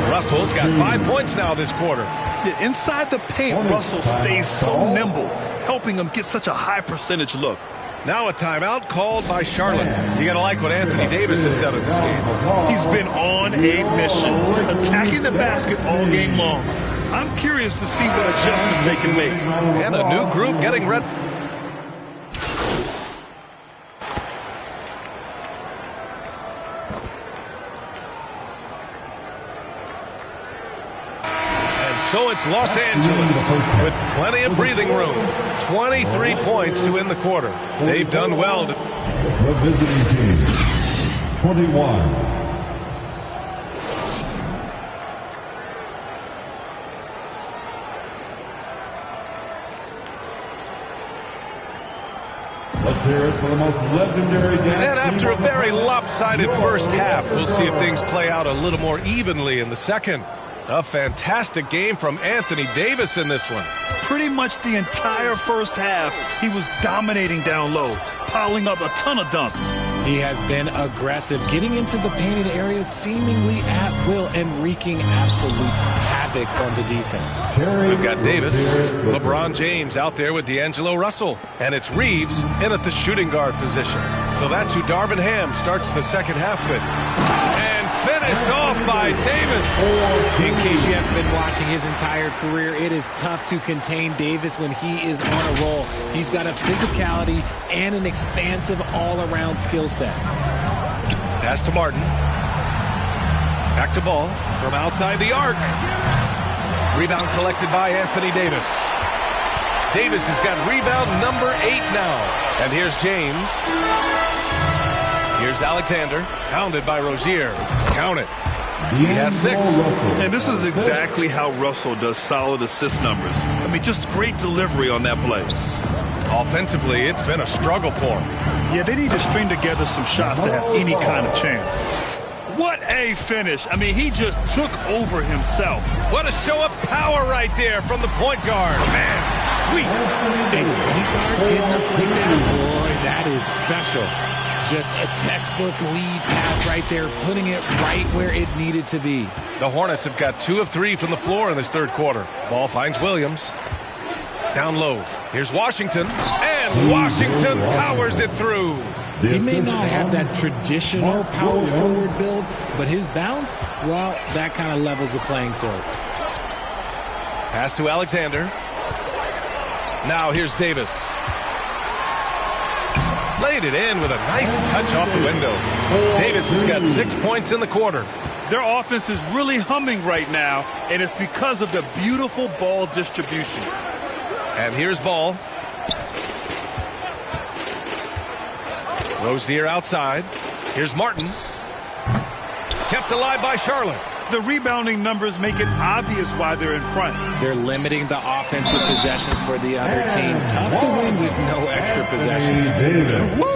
Russell's got 5 points now this quarter. Yeah, inside the paint, Russell stays so nimble, helping him get such a high percentage look. Now a timeout called by Charlotte. You got to like what Anthony Davis has done in this game. He's been on a mission, attacking the basket all game long. I'm curious to see what adjustments they can make. And a new group getting ready. So it's Los Angeles with plenty of breathing room. 23 points to end the quarter. They've done well. The visiting team, 21. Let's hear it for the most legendary dance. And after a very lopsided first half, we'll see if things play out a little more evenly in the second. A fantastic game from Anthony Davis in this one. Pretty much the entire first half, he was dominating down low, piling up a ton of dunks. He has been aggressive, getting into the painted areas seemingly at will and wreaking absolute havoc on the defense. We've got Davis, LeBron James out there with D'Angelo Russell, and it's Reeves in at the shooting guard position. So that's who Darvin Ham starts the second half with. And finished off by Davis. In case you haven't been watching his entire career, it is tough to contain Davis when he is on a roll. He's got a physicality and an expansive all-around skill set. Pass to Martin. Back to Ball from outside the arc. Rebound collected by Anthony Davis. Davis has got rebound number 8 now. And here's James. Here's Alexander, pounded by Rozier. Count it. He has 6. And this is exactly how Russell does solid assist numbers. I mean, just great delivery on that play. Offensively, it's been a struggle for him. Yeah, they need to string together some shots to have any kind of chance. What a finish. I mean, he just took over himself. What a show of power right there from the point guard. Man, sweet. A point guard getting up like that, boy, that is special. Just a textbook lead pass right there, putting it right where it needed to be. The Hornets have got 2 of 3 from the floor in this third quarter. Ball finds Williams. Down low. Here's Washington. And Washington powers it through. He may not have that traditional power forward build, but his bounce, well, that kind of levels the playing field. Pass to Alexander. Now here's Davis. Laid it in with a nice touch off the window. Davis has got 6 points in the quarter. Their offense is really humming right now, and it's because of the beautiful ball distribution. And here's Ball. Rozier outside. Here's Martin. Kept alive by Charlotte. The rebounding numbers make it obvious why they're in front. They're limiting the offensive possessions for the other team. Tough to win with no extra possessions. Woo!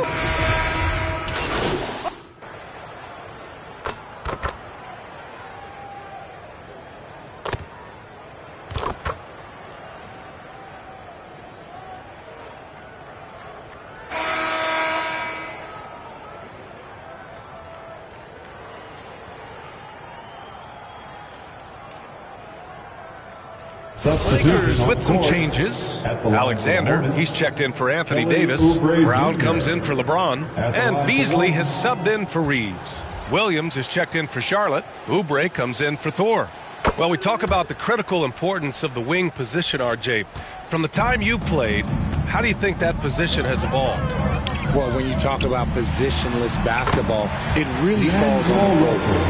Lakers with some changes. Alexander, he's checked in for Anthony Davis. Brown comes in for LeBron. And Beasley has subbed in for Reeves. Williams is checked in for Charlotte. Oubre comes in for Thor. Well, we talk about the critical importance of the wing position, RJ. From the time you played, how do you think that position has evolved? Well, when you talk about positionless basketball, it really falls on the forwards.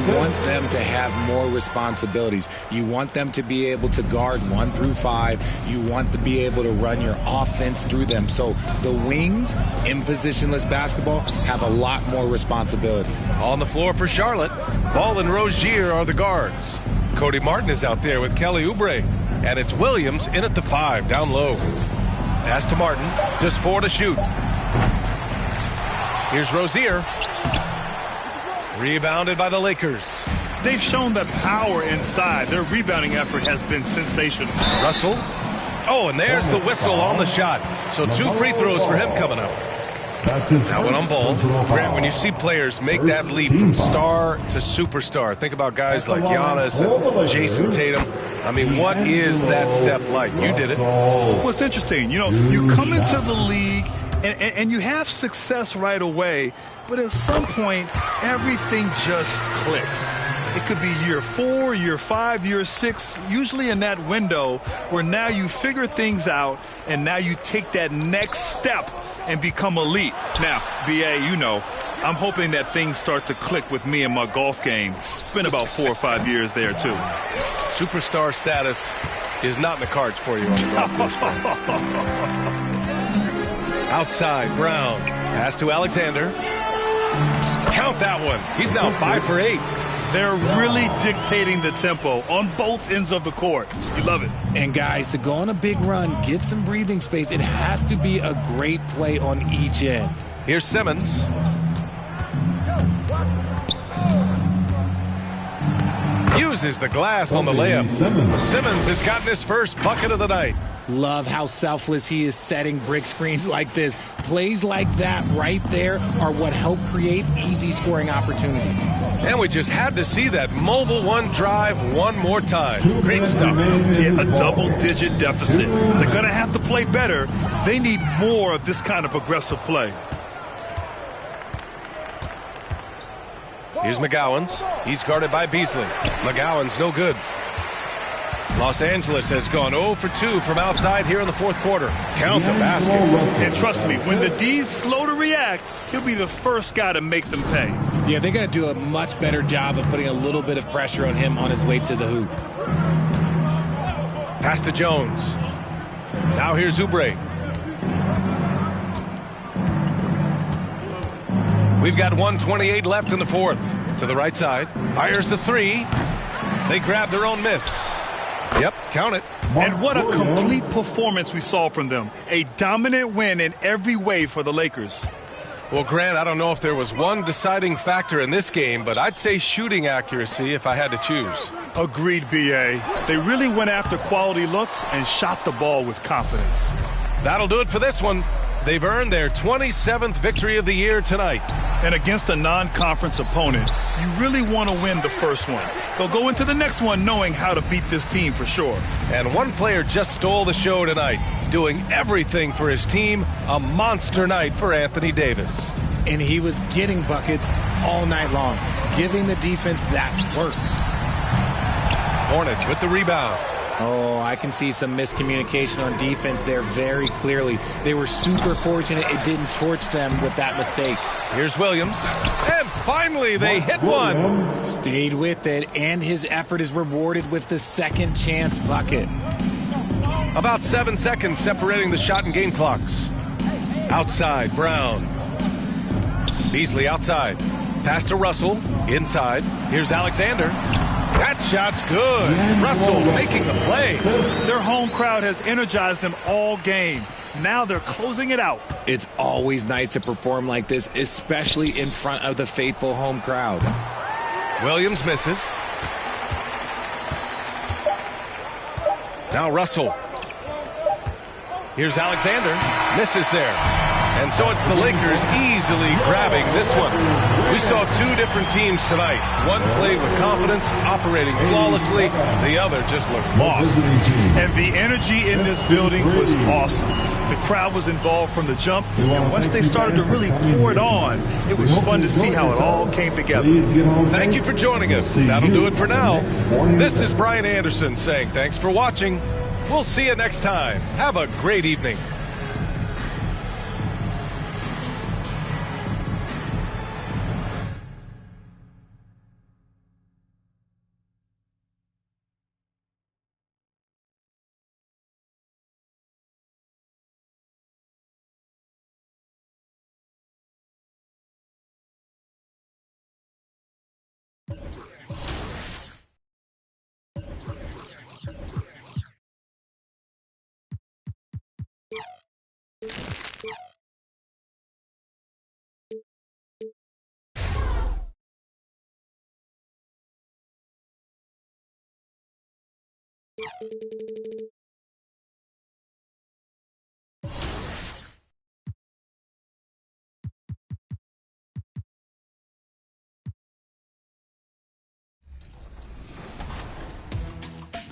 You want them to have more responsibilities. You want them to be able to guard 1 through 5. You want to be able to run your offense through them. So the wings in positionless basketball have a lot more responsibility. On the floor for Charlotte, Ball and Rozier are the guards. Cody Martin is out there with Kelly Oubre. And it's Williams in at the 5, down low. Pass to Martin, just 4 to shoot. Here's Rozier. Rebounded by the Lakers. They've shown that power inside. Their rebounding effort has been sensational. Russell. Oh, and there's the whistle on the shot. So 2 free throws for him coming up. Now one on Ball. Grant, when you see players make that leap from star to superstar, think about guys like Giannis and Jason Tatum. I mean, what is that step like? You did it. Well, it's interesting. You know, you come into the league and you have success right away, but at some point, everything just clicks. It could be year 4, year 5, year 6, usually in that window where now you figure things out and now you take that next step and become elite. Now, BA, you know, I'm hoping that things start to click with me in my golf game. It's been about 4 or 5 years there, too. Superstar status is not in the cards for you on the golf course. Outside, Brown. Pass to Alexander. Count that one. He's now 5 for 8. They're really dictating the tempo on both ends of the court. You love it. And guys, to go on a big run, get some breathing space, it has to be a great play on each end. Here's Simmons. Uses the glass on the layup. Simmons has gotten his first bucket of the night. Love how selfless he is setting brick screens like this. Plays like that right there are what help create easy scoring opportunities. And we just had to see that mobile one drive one more time. Great stuff. Yeah, a double-digit deficit. They're going to have to play better. They need more of this kind of aggressive play. Here's McGowan's. He's guarded by Beasley. McGowan's no good. Los Angeles has gone 0 for 2 from outside here in the fourth quarter. Count the basket. And trust me, when the D's slow to react, he'll be the first guy to make them pay. Yeah, they're going to do a much better job of putting a little bit of pressure on him on his way to the hoop. Pass to Jones. Now here's Oubre. We've got 1:28 left in the fourth. To the right side. Fires the three. They grab their own miss. Yep, count it. And what a complete performance we saw from them. A dominant win in every way for the Lakers. Well, Grant, I don't know if there was one deciding factor in this game, but I'd say shooting accuracy if I had to choose. Agreed, B.A. They really went after quality looks and shot the ball with confidence. That'll do it for this one. They've earned their 27th victory of the year tonight. And against a non-conference opponent, you really want to win the first one. They'll go into the next one knowing how to beat this team for sure. And one player just stole the show tonight, doing everything for his team. A monster night for Anthony Davis. And he was getting buckets all night long, giving the defense that work. Hornets with the rebound. Oh, I can see some miscommunication on defense there very clearly. They were super fortunate it didn't torch them with that mistake. Here's Williams. And finally, they hit one. Stayed with it, and his effort is rewarded with the second chance bucket. About 7 seconds separating the shot and game clocks. Outside, Brown. Beasley outside. Pass to Russell. Inside. Here's Alexander. That shot's good. Russell making the play. Their home crowd has energized them all game. Now they're closing it out. It's always nice to perform like this, especially in front of the faithful home crowd. Williams misses. Now Russell. Here's Alexander. Misses there. And so it's the Lakers easily grabbing this one. We saw two different teams tonight. One played with confidence, operating flawlessly. The other just looked lost. And the energy in this building was awesome. The crowd was involved from the jump, and once they started to really pour it on, it was fun to see how it all came together. Thank you for joining us. That'll do it for now. This is Brian Anderson saying thanks for watching. We'll see you next time. Have a great evening.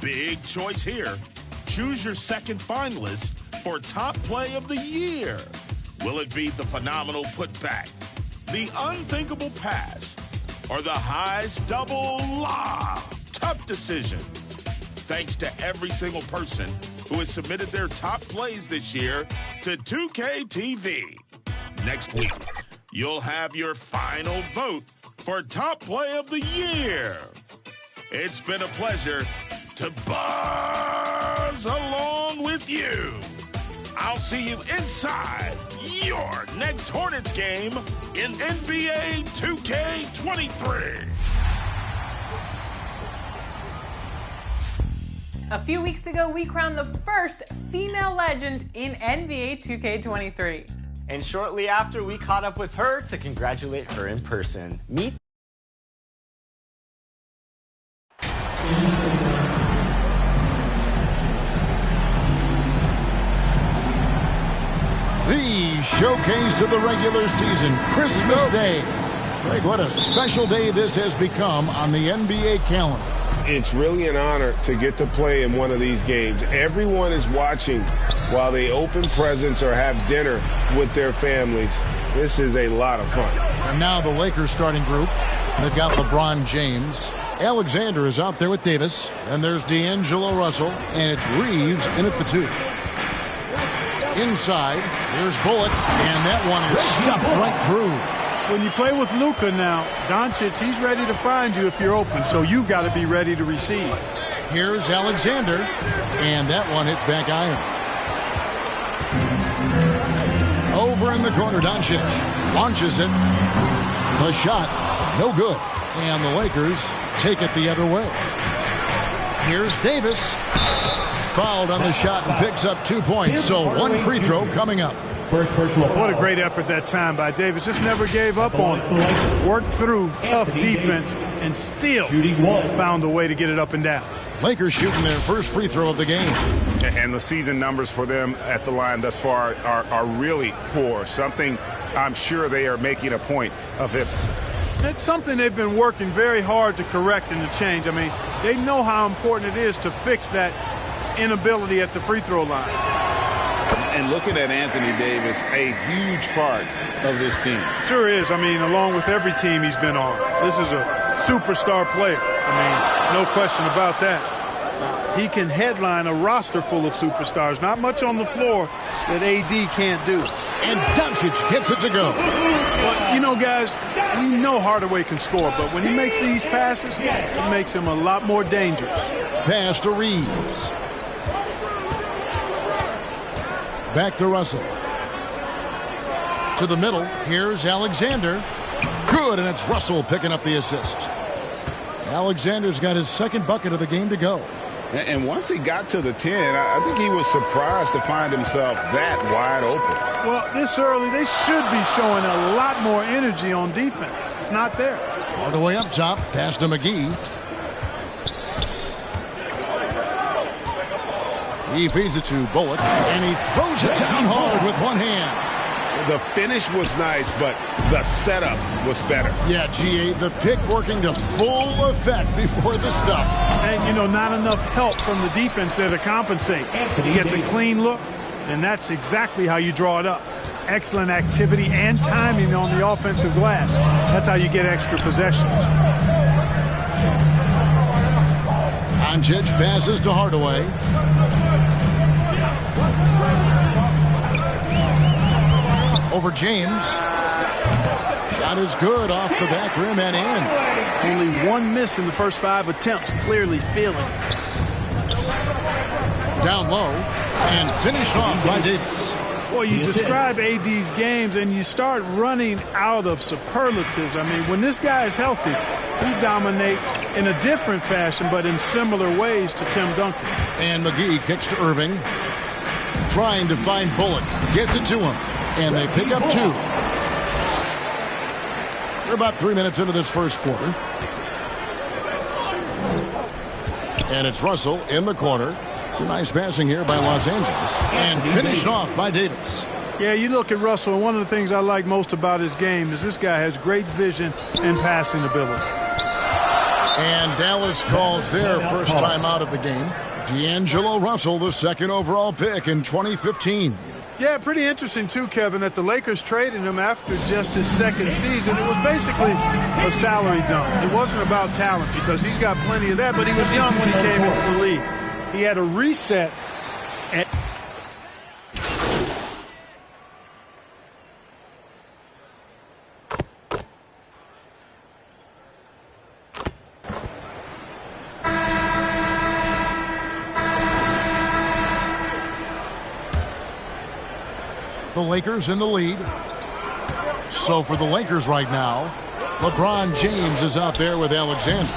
Big choice here. Choose your second finalist for Top Play of the Year. Will it be the phenomenal putback, the unthinkable pass, or the highs double lob? Tough decision. Thanks to every single person who has submitted their top plays this year to 2K TV. Next week, you'll have your final vote for Top Play of the Year. It's been a pleasure to buzz along with you. I'll see you inside your next Hornets game in NBA 2K23. A few weeks ago, we crowned the first female legend in NBA 2K23. And shortly after, we caught up with her to congratulate her in person. Meet showcase of the regular season, Christmas Day. Greg, what a special day this has become on the NBA calendar. It's really an honor to get to play in one of these games. Everyone is watching while they open presents or have dinner with their families. This is a lot of fun. And now the Lakers starting group. They've got LeBron James. Alexander is out there with Davis. And there's D'Angelo Russell. And it's Reeves in at the 2. Inside, here's Bullock. And that one is stuffed right through. When you play with Luka now, Doncic, he's ready to find you if you're open. So you've got to be ready to receive. Here's Alexander. And that one hits back iron. Over in the corner, Doncic launches it. The shot, no good. And the Lakers take it the other way. Here's Davis. Fouled on the shot and picks up 2 points. So one free throw coming up. First personal foul. What a great effort that time by Davis. Just never gave up on it. Worked through tough defense and still found a way to get it up and down. Lakers shooting their first free throw of the game. And the season numbers for them at the line thus far are really poor. Something I'm sure they are making a point of emphasis. It's something they've been working very hard to correct and to change. I mean, they know how important it is to fix that inability at the free throw line. And looking at Anthony Davis, a huge part of this team. Sure is. I mean, along with every team he's been on. This is a superstar player. I mean, no question about that. He can headline a roster full of superstars. Not much on the floor that AD can't do. And Doncic gets it to go. Well, you know, guys, we know Hardaway can score, but when he makes these passes, it makes him a lot more dangerous. Pass to Reeves. Back to Russell. To the middle. Here's Alexander. Good, and it's Russell picking up the assist. Alexander's got his second bucket of the game to go. And once he got to the 10, I think he was surprised to find himself that wide open. Well, this early, they should be showing a lot more energy on defense. It's not there. All the way up top, pass to McGee. He feeds it to Bullock, and he throws it down hard with one hand. The finish was nice, but the setup was better. Yeah, GA, the pick working to full effect before the stuff. And, you know, not enough help from the defense there to compensate. He gets a clean look, and that's exactly how you draw it up. Excellent activity and timing on the offensive glass. That's how you get extra possessions. Doncic passes to Hardaway. Over James. Shot is good off the back rim and in. Only one miss in the first 5 attempts. Clearly feeling it. Down low and finished off by Davis. Boy, you describe AD's games and you start running out of superlatives. I mean, when this guy is healthy, he dominates in a different fashion, but in similar ways to Tim Duncan. And McGee kicks to Irving. Trying to find Bullock. Gets it to him. And they pick up 2. We're about 3 minutes into this first quarter. And it's Russell in the corner. Some nice passing here by Los Angeles. And finished off by Davis. Yeah, you look at Russell, and one of the things I like most about his game is this guy has great vision and passing ability. And Dallas calls their first time out of the game. D'Angelo Russell, the second overall pick in 2015. Yeah, pretty interesting, too, Kevin, that the Lakers traded him after just his second season. It was basically a salary dump. It wasn't about talent because he's got plenty of that, but he was young when he came into the league. He had a reset at the Lakers in the lead. So for the Lakers right now, LeBron James is out there with Alexander.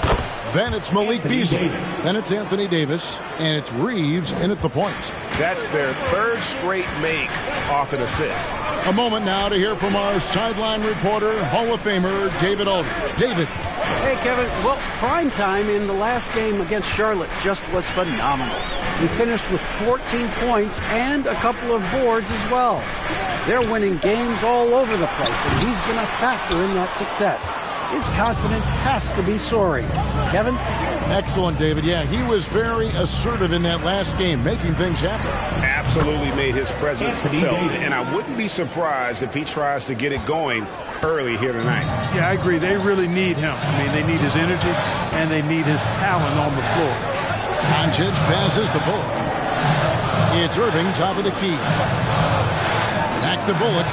Then it's Malik Beasley. Then it's Anthony Davis. And it's Reeves in at the point. That's their third straight make off an assist. A moment now to hear from our sideline reporter, Hall of Famer David Aldridge. David. Hey, Kevin. Well, prime time in the last game against Charlotte just was phenomenal. He finished with 14 points and a couple of boards as well. They're winning games all over the place, and he's been a factor in that success. His confidence has to be soaring. Kevin? Excellent, David. Yeah, he was very assertive in that last game, making things happen. Absolutely made his presence felt, and I wouldn't be surprised if he tries to get it going early here tonight. Yeah, I agree. They really need him. I mean, they need his energy, and they need his talent on the floor. Doncic passes to Bullock. It's Irving, top of the key. Back to Bullock.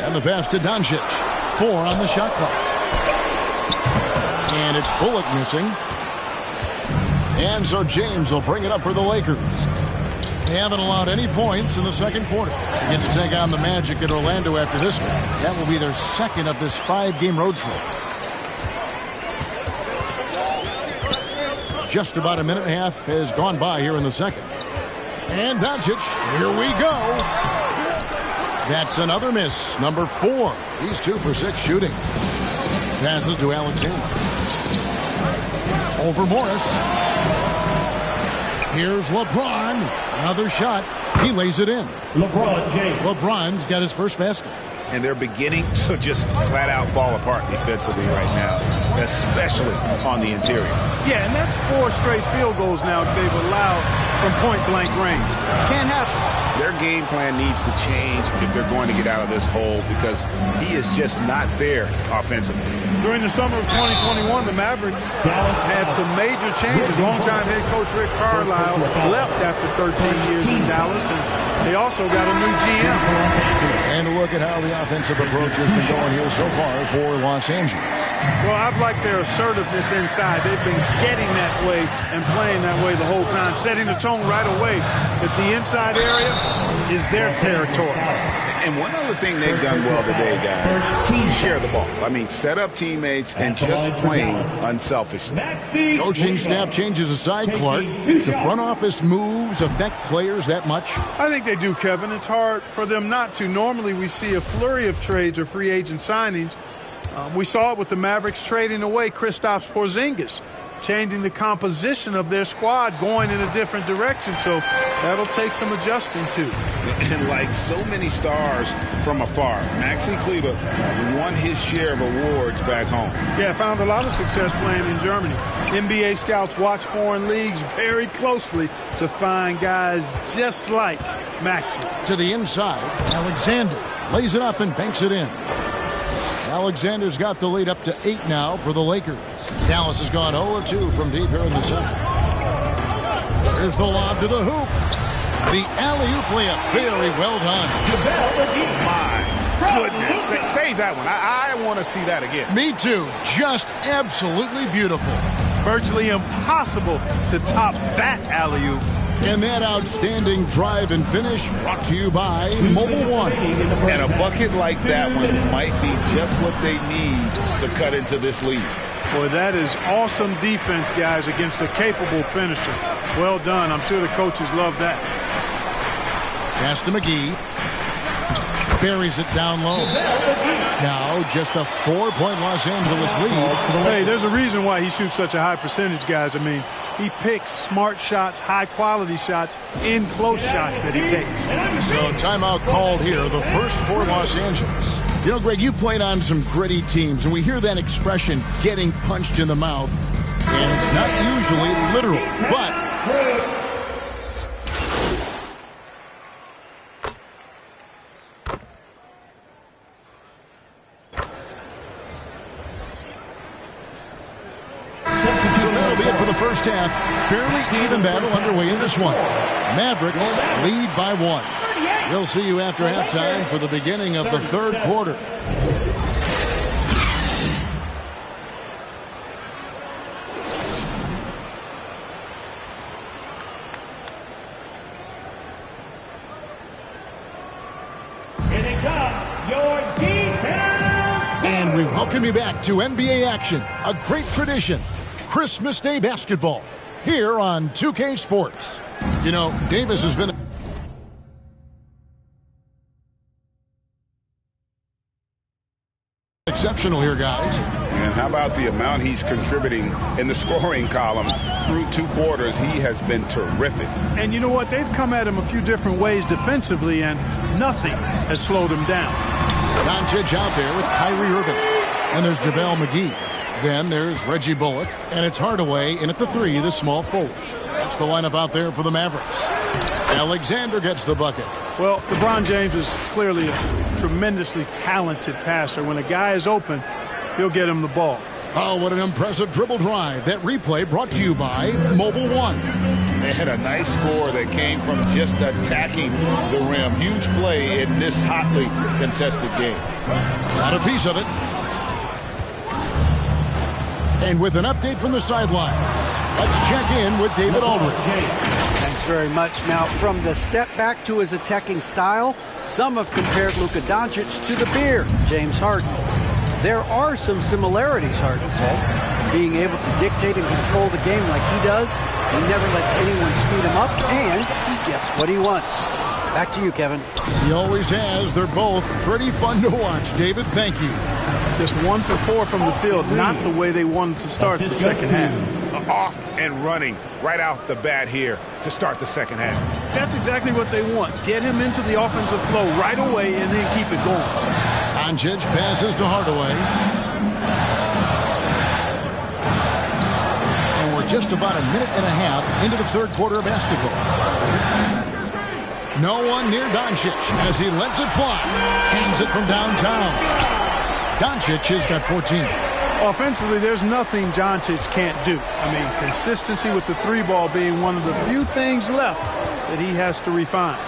And the pass to Doncic. 4 on the shot clock. And it's Bullock missing. And so James will bring it up for the Lakers. They haven't allowed any points in the second quarter. They get to take on the Magic at Orlando after this one. That will be their second of this 5-game road trip. Just about a minute and a half has gone by here in the second. And Doncic, here we go. That's another miss, number 4. He's 2 for 6 shooting. Passes to Alexander. Over Morris. Here's LeBron. Another shot. He lays it in. LeBron James. LeBron's got his first basket. And they're beginning to just flat out fall apart defensively right now, especially on the interior. Yeah, and that's 4 straight field goals now they've allowed from point-blank range. Can't happen. Their game plan needs to change if they're going to get out of this hole because he is just not there offensively. During the summer of 2021, the Mavericks had some major changes. Longtime head coach Rick Carlisle left after 13 years in Dallas, and they also got a new GM. And look at how the offensive approach has been going here so far for Los Angeles. Well, I've liked their assertiveness inside. They've been getting that way and playing that way the whole time, setting the tone right away that the inside area is their territory. And one other thing they've done well today, guys, share the ball. I mean, set up teammates and just playing unselfishly. Coaching staff changes aside, Clark. The front office moves affect players that much? I think they do, Kevin. It's hard for them not to. Normally we see a flurry of trades or free agent signings. We saw it with the Mavericks trading away Kristaps Porzingis, changing the composition of their squad, going in a different direction. So that'll take some adjusting to. And like so many stars from afar, Maxi Kleber won his share of awards back home. Yeah, found a lot of success playing in Germany. NBA scouts watch foreign leagues very closely to find guys just like Maxi. To the inside, Alexander lays it up and banks it in. Alexander's got the lead up to 8 now for the Lakers. Dallas has gone 0-2 from deep here in the second. There's the lob to the hoop. The alley-oop layup. Very well done. My goodness. Save that one. I want to see that again. Me too. Just absolutely beautiful. Virtually impossible to top that alley-oop. And that outstanding drive and finish brought to you by Mobile One. And a bucket like that one might be just what they need to cut into this lead. Boy, that is awesome defense, guys, against a capable finisher. Well done. I'm sure the coaches love that. Pass to McGee. Buries it down low. Now just a 4-point Los Angeles lead. Hey, there's a reason why he shoots such a high percentage, guys. I mean, he picks smart shots, high-quality shots, in close shots that he takes. So timeout called here, the first for Los Angeles. You know, Greg, you played on some gritty teams, and we hear that expression, getting punched in the mouth, and it's not usually literal, but... for the first half, fairly even battle underway in this one. Mavericks lead by 1. We'll see you after halftime for the beginning of the third quarter. Here they come, your defense! And we welcome you back to NBA action, a great tradition. Christmas Day basketball here on 2K Sports. You know, Davis has been exceptional here, guys. And how about the amount he's contributing in the scoring column through 2 quarters? He has been terrific. And you know what? They've come at him a few different ways defensively, and nothing has slowed him down. Doncic out there with Kyrie Irving. And there's JaVale McGee. Then there's Reggie Bullock. And it's Hardaway in at the 3, the small forward. That's the lineup out there for the Mavericks. Alexander gets the bucket. Well, LeBron James is clearly a tremendously talented passer. When a guy is open, he'll get him the ball. Oh, what an impressive dribble drive. That replay brought to you by Mobile One. They had a nice score that came from just attacking the rim. Huge play in this hotly contested game. Got a piece of it. And with an update from the sidelines, let's check in with David Aldridge. Thanks very much. Now, from the step back to his attacking style, some have compared Luka Doncic to the Bear, James Harden. There are some similarities, Harden said. Being able to dictate and control the game like he does, he never lets anyone speed him up, and he gets what he wants. Back to you, Kevin. He always has. They're both pretty fun to watch. David, thank you. Just 1 for 4 from the field, not the way they wanted to start the second half. Off and running right off the bat here to start the second half. That's exactly what they want. Get him into the offensive flow right away and then keep it going. Doncic passes to Hardaway. And we're just about a minute and a half into the third quarter of basketball. No one near Doncic as he lets it fly. Cans it from downtown. Doncic has got 14. Offensively, there's nothing Doncic can't do. I mean, consistency with the 3-ball being one of the few things left that he has to refine.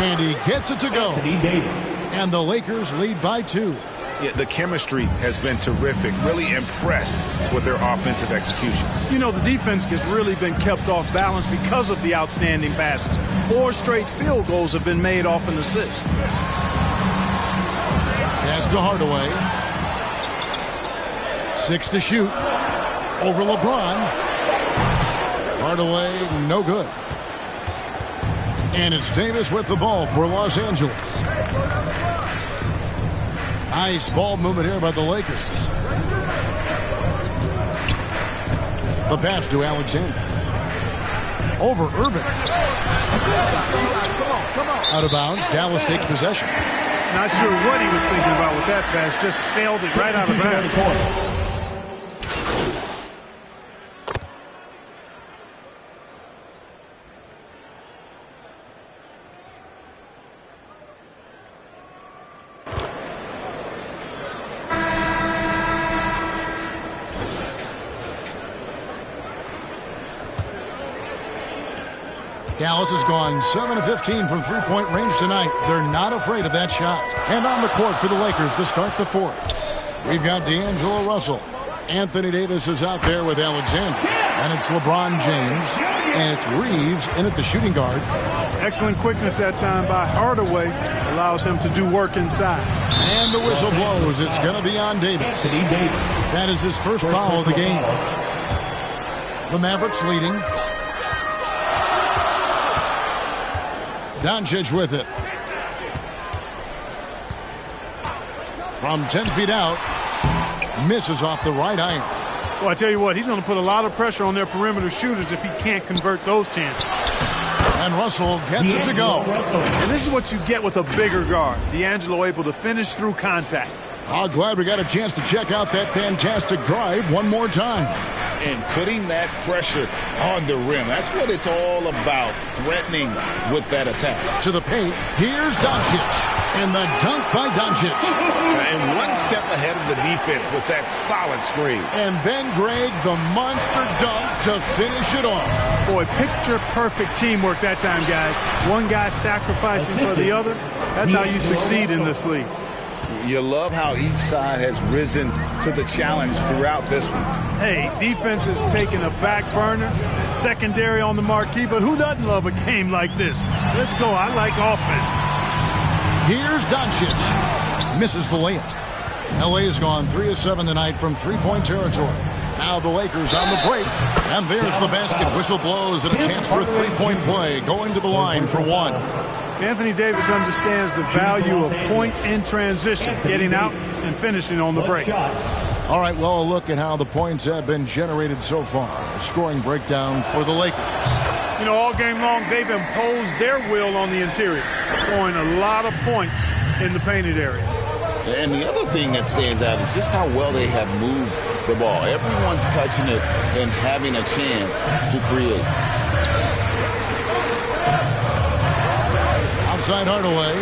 And he gets it to go. And the Lakers lead by 2. Yeah, the chemistry has been terrific. Really impressed with their offensive execution. You know, the defense has really been kept off balance because of the outstanding passes. 4 straight field goals have been made off an assist. Pass to Hardaway. 6 to shoot. Over LeBron. Hardaway, no good. And it's Davis with the ball for Los Angeles. Nice ball movement here by the Lakers. The pass to Alexander. Over Irving. Out of bounds. Dallas takes possession. Not sure what he was thinking about with that pass. Just sailed it right out of bounds. Dallas has gone 7 of 15 from three-point range tonight. They're not afraid of that shot. And on the court for the Lakers to start the fourth. We've got D'Angelo Russell. Anthony Davis is out there with Alexander. And it's LeBron James. And it's Reeves in at the shooting guard. Excellent quickness that time by Hardaway. Allows him to do work inside. And the whistle blows. It's going to be on Davis. That is his first foul of the game. The Mavericks leading. Doncic with it. From 10 feet out. Misses off the right iron. Well, I tell you what, he's going to put a lot of pressure on their perimeter shooters if he can't convert those chances. And Russell gets it to go. And this is what you get with a bigger guard. D'Angelo able to finish through contact. Oh, glad we got a chance to check out that fantastic drive one more time. And putting that pressure on the rim. That's what it's all about, threatening with that attack. To the paint, here's Doncic. And the dunk by Doncic. And one step ahead of the defense with that solid screen. And then, Greg, the monster dunk to finish it off. Boy, picture-perfect teamwork that time, guys. One guy sacrificing for the other. That's how you succeed in this league. You love how each side has risen to the challenge throughout this one. Hey, defense is taking a back burner, secondary on the marquee, but who doesn't love a game like this? Let's go. I like offense. Here's Doncic. Misses the layup. LA has gone 3 of 7 tonight from three-point territory. Now the Lakers on the break. And there's the basket. Whistle blows and a chance for a three-point play. Going to the line for one. Anthony Davis understands the value of points in transition, getting out and finishing on the break. All right, well, a look at how the points have been generated so far. A scoring breakdown for the Lakers. You know, all game long, they've imposed their will on the interior, scoring a lot of points in the painted area. And the other thing that stands out is just how well they have moved the ball. Everyone's touching it and having a chance to create. Outside Hardaway.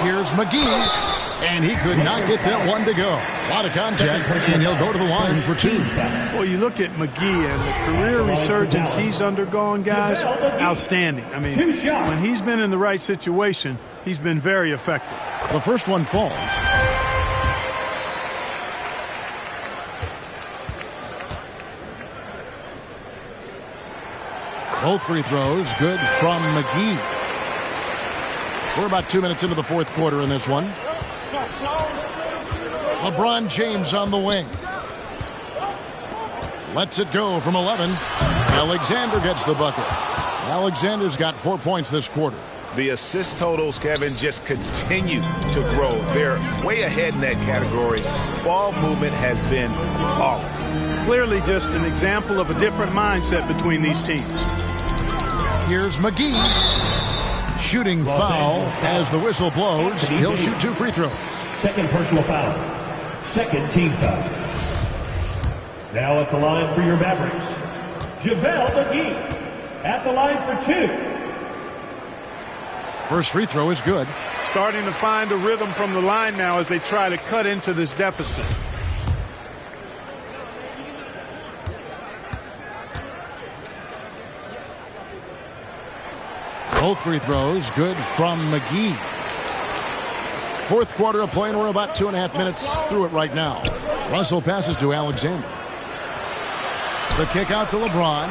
Here's McGee. And he could not get that one to go. A lot of contact, and he'll go to the line for 2. Well, you look at McGee and the career resurgence he's undergone, guys, outstanding. I mean, when he's been in the right situation, he's been very effective. The first one falls. Both free throws good from McGee. We're about 2 minutes into the fourth quarter in this one. LeBron James on the wing. Lets it go from 11. Alexander gets the bucket. Alexander's got 4 points this quarter. The assist totals, Kevin, just continue to grow. They're way ahead in that category. Ball movement has been flawless. Clearly just an example of a different mindset between these teams. Here's McGee. Shooting foul as the whistle blows. He'll shoot 2 free throws. Second personal foul. Second team foul. Now at the line for your Mavericks, JaVale McGee. At the line for 2. First free throw is good. Starting to find a rhythm from the line now as they try to cut into this deficit. Both free throws good from McGee. Fourth quarter of play, and we're about 2.5 minutes through it right now. Russell passes to Alexander. The kick out to LeBron.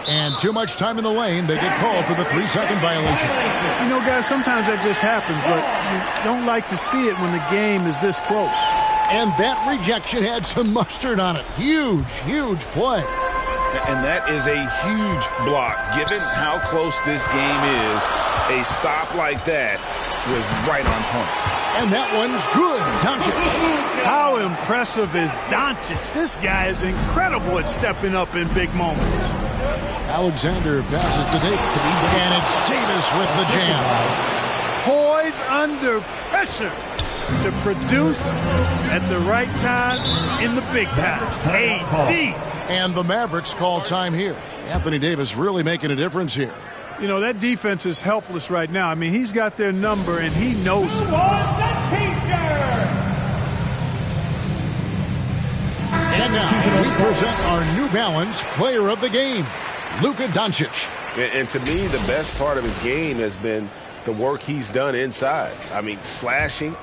And too much time in the lane. They get called for the 3-second violation. You know, guys, sometimes that just happens, but you don't like to see it when the game is this close. And that rejection had some mustard on it. Huge, huge play. And that is a huge block. Given how close this game is, a stop like that was right on point. And that one's good. Doncic. How impressive is Doncic? This guy is incredible at stepping up in big moments. Alexander passes to Davis. And it's Davis with the jam. Poise under pressure to produce at the right time in the big time. AD. And the Mavericks call time here. Anthony Davis really making a difference here. You know, that defense is helpless right now. I mean, he's got their number, and he knows it. And now we present our New Balance Player of the Game, Luka Doncic. And to me, the best part of his game has been the work he's done inside. I mean, slashing.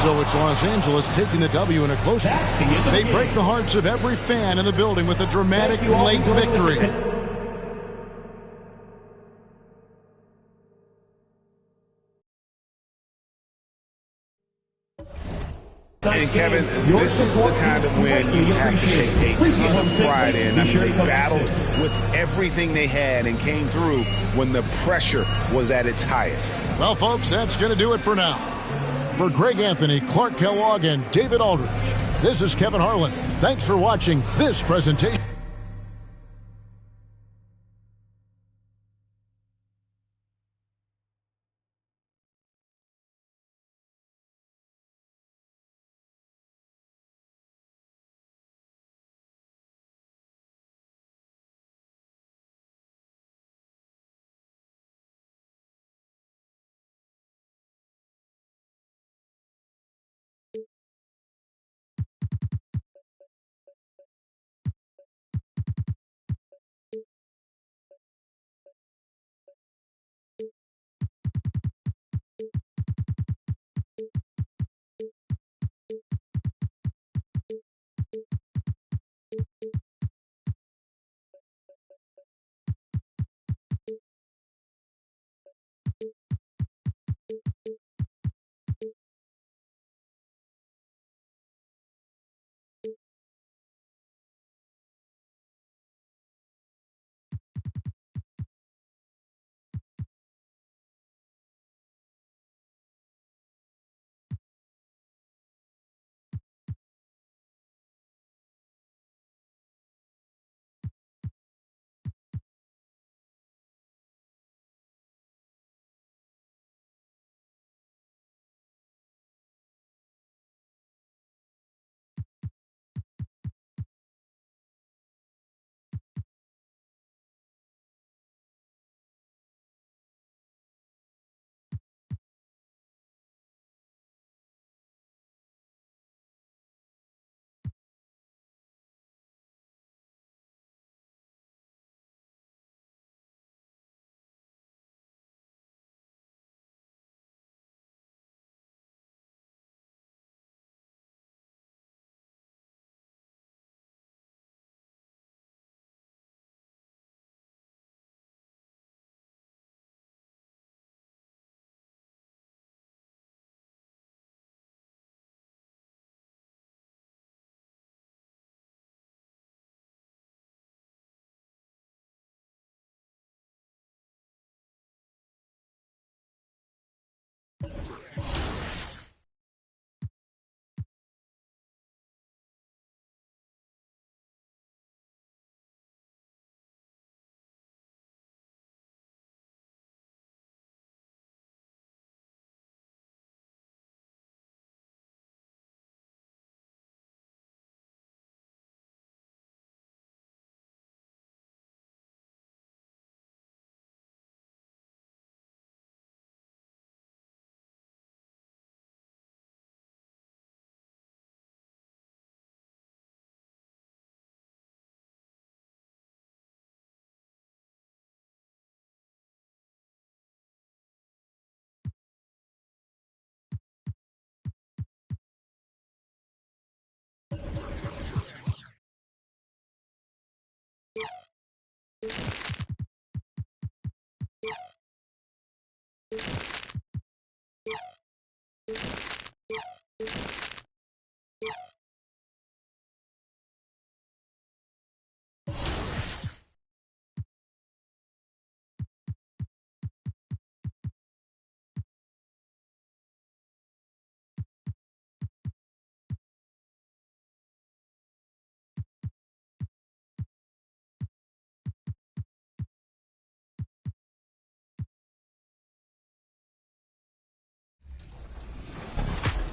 So it's Los Angeles taking the W in a close one. They break the hearts of every fan in the building with a dramatic late victory. And Kevin, this is the kind of win you have to take a ton of pride in. I mean, they battled with everything they had and came through when the pressure was at its highest. Well, folks, that's going to do it for now. For Greg Anthony, Clark Kellogg, and David Aldridge, this is Kevin Harlan. Thanks for watching this presentation.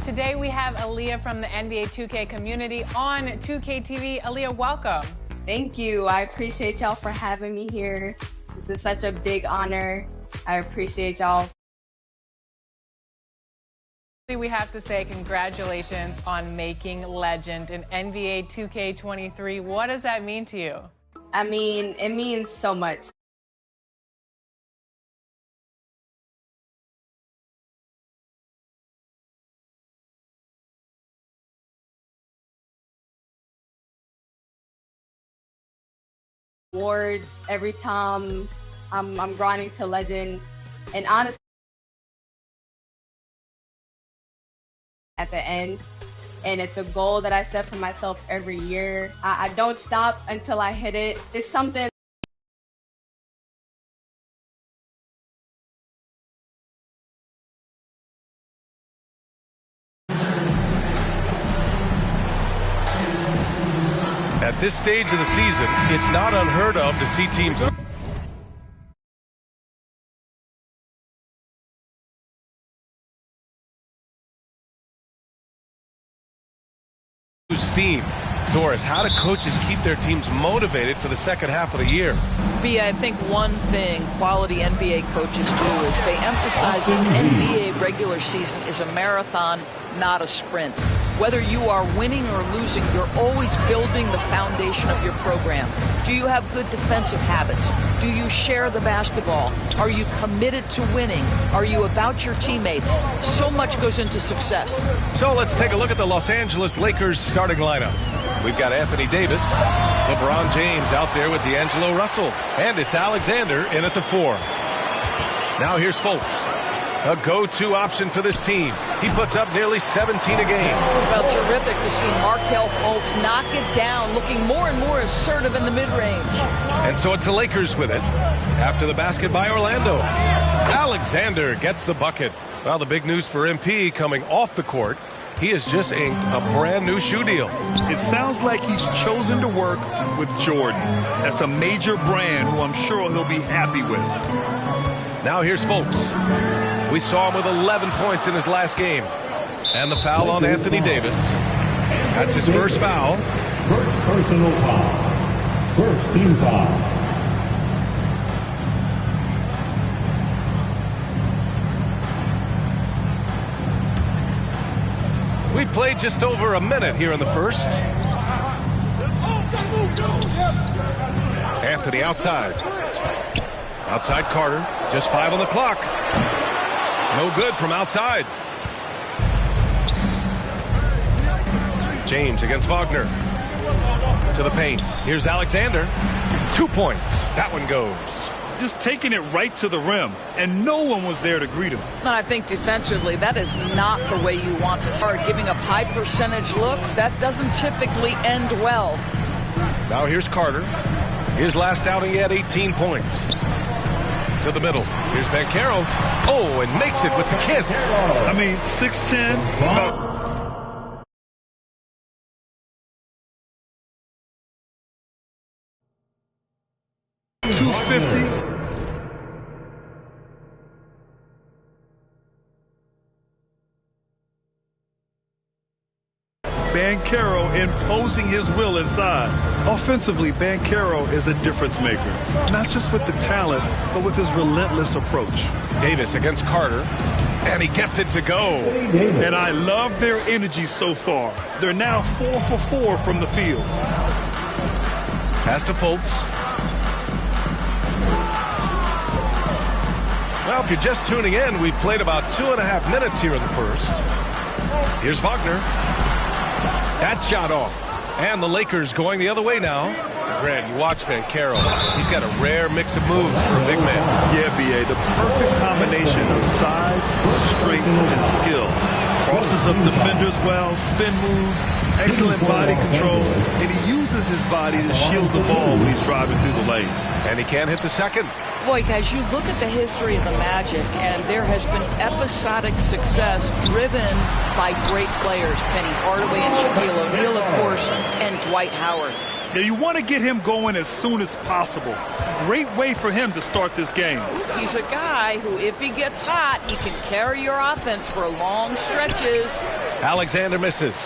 Today we have Aaliyah from the NBA 2K community on 2K TV. Aaliyah, welcome. Thank you. I appreciate y'all for having me here. This is such a big honor. I appreciate y'all. We have to say congratulations on making legend in NBA 2K23. What does that mean to you? I mean, it means so much. Awards every time I'm grinding to legend, and honestly, at the end, and it's a goal that I set for myself every year. I don't stop until I hit it. It's something. At this stage of the season, it's not unheard of to see teams lose steam. Doris, how do coaches keep their teams motivated for the second half of the year? I think one thing quality NBA coaches do is they emphasize that NBA regular season is a marathon, not a sprint. Whether you are winning or losing, you're always building the foundation of your program. Do you have good defensive habits? Do you share the basketball? Are you committed to winning? Are you about your teammates? So much goes into success. So let's take a look at the Los Angeles Lakers starting lineup. We've got Anthony Davis, LeBron James out there with D'Angelo Russell, and it's Alexander in at the 4. Now here's Fultz, a go-to option for this team. He puts up nearly 17 a game. Well, terrific to see Markelle Fultz knock it down, looking more and more assertive in the mid-range. And so it's the Lakers with it. After the basket by Orlando, Alexander gets the bucket. Well, the big news for MP coming off the court, he has just inked a brand new shoe deal. It sounds like he's chosen to work with Jordan. That's a major brand who I'm sure he'll be happy with. Now here's Fultz. We saw him with 11 points in his last game. And the foul on Anthony Davis. That's his first foul. First personal foul. First team foul. We played just over a minute here in the first. Anthony outside. Outside Carter. Just 5 on the clock. No good from outside. James against Wagner. To the paint. Here's Alexander. 2 points. That one goes. Just taking it right to the rim, and no one was there to greet him. I think defensively, that is not the way you want to start. Giving up high percentage looks, that doesn't typically end well. Now here's Carter. His last outing, he had 18 points. To the middle. Here's Banchero. Oh, and makes it with the kiss. I mean, 6'10". 250. Banchero imposing his will inside. Offensively, Banchero is a difference maker. Not just with the talent, but with his relentless approach. Davis against Carter, and he gets it to go. And I love their energy so far. They're now 4 for 4 from the field. Pass to Fultz. Well, if you're just tuning in, we've played about 2.5 minutes here in the first. Here's Wagner. That shot off. And the Lakers going the other way now. Grant, you watch Banchero. He's got a rare mix of moves for a big man. Yeah, B.A., the perfect combination of size, strength, and skill. Crosses up defenders well, spin moves, excellent body control, and he uses his body to shield the ball when he's driving through the lane. And he can't hit the second. Boy, guys, you look at the history of the Magic, and there has been episodic success driven by great players. Penny Hardaway and Shaquille O'Neal, of course, and Dwight Howard. Now, you want to get him going as soon as possible. Great way for him to start this game. He's a guy who, if he gets hot, he can carry your offense for long stretches. Alexander misses.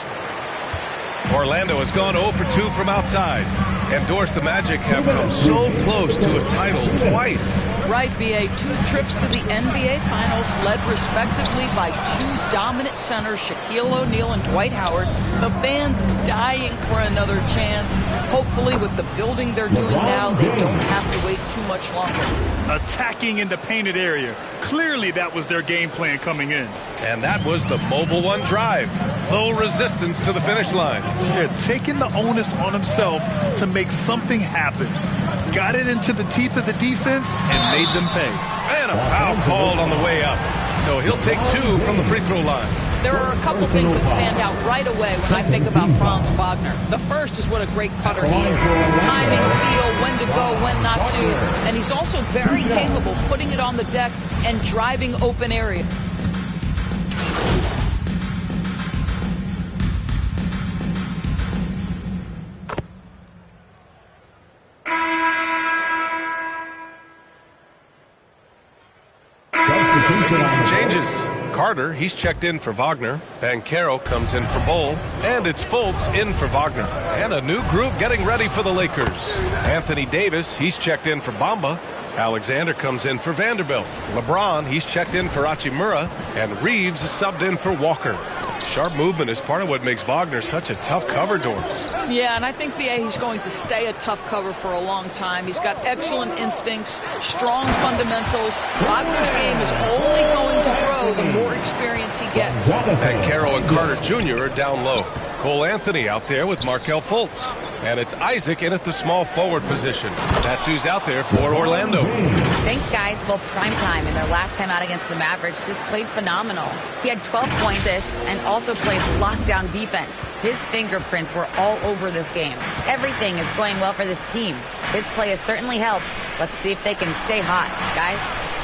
Orlando has gone 0 for 2 from outside. And Doris, the Magic have come so close to a title twice. Right, B.A. 2 trips to the NBA Finals, led respectively by 2 dominant centers, Shaquille O'Neal and Dwight Howard. The fans dying for another chance. Hopefully, with the building they're doing now, they don't have to wait too much longer. Attacking in the painted area. Clearly, that was their game plan coming in. And that was the Mobile One drive. Low resistance to the finish line. Yeah, taking the onus on himself to make something happen. Got it into the teeth of the defense and made them pay. And a foul called on the way up. So he'll take 2 from the free throw line. There are a couple things that stand out right away when I think about Franz Wagner. The first is what a great cutter he is. Timing, feel, when to go, when not to. And he's also very capable putting it on the deck and driving open area. Some changes. Carter, he's checked in for Wagner. Banchero comes in for Bull. And it's Fultz in for Wagner. And a new group getting ready for the Lakers. Anthony Davis, he's checked in for Bamba. Alexander comes in for Vanderbilt. LeBron, he's checked in for Hachimura. And Reeves is subbed in for Walker. Sharp movement is part of what makes Wagner such a tough cover, Doris. Yeah, and I think, B.A., he's going to stay a tough cover for a long time. He's got excellent instincts, strong fundamentals. Wagner's game is only going to grow the more experience he gets. Banchero and Carter Jr. are down low. Cole Anthony out there with Markelle Fultz. And it's Isaac in at the small forward position. That's who's out there for Orlando. Thanks, guys. Well, primetime in their last time out against the Mavericks just played phenomenal. He had 12 points and also played lockdown defense. His fingerprints were all over this game. Everything is going well for this team. His play has certainly helped. Let's see if they can stay hot. Guys?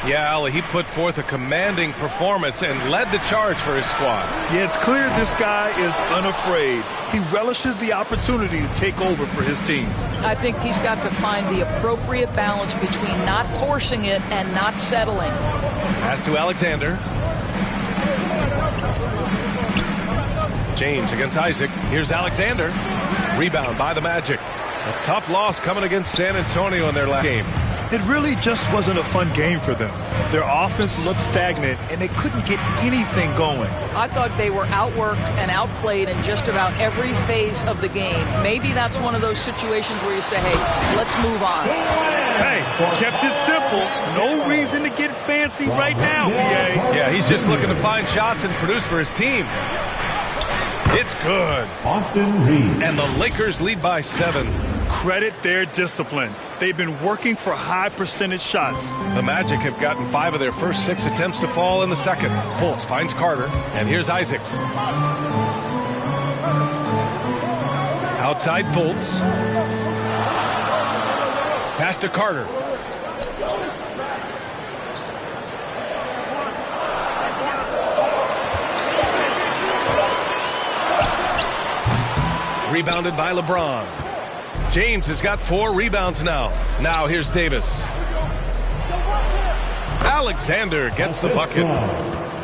Yeah, Ali, he put forth a commanding performance and led the charge for his squad. Yeah, it's clear this guy is unafraid. He relishes the opportunity to take over for his team. I think he's got to find the appropriate balance between not forcing it and not settling. Pass to Alexander. James against Isaac. Here's Alexander. Rebound by the Magic. A tough loss coming against San Antonio in their last game. It really just wasn't a fun game for them. Their offense looked stagnant, and they couldn't get anything going. I thought they were outworked and outplayed in just about every phase of the game. Maybe that's one of those situations where you say, hey, let's move on. Hey, kept it simple. No reason to get fancy right now, B.A. Yeah, he's just looking to find shots and produce for his team. It's good. Austin Reeves. And the Lakers lead by 7. Credit their discipline. They've been working for high percentage shots. The Magic have gotten 5 of their first 6 attempts to fall in the second. Fultz finds Carter, and here's Isaac. Outside Fultz. Pass to Carter. Rebounded by LeBron. James has got 4 rebounds now. Now here's Davis. Alexander gets the bucket.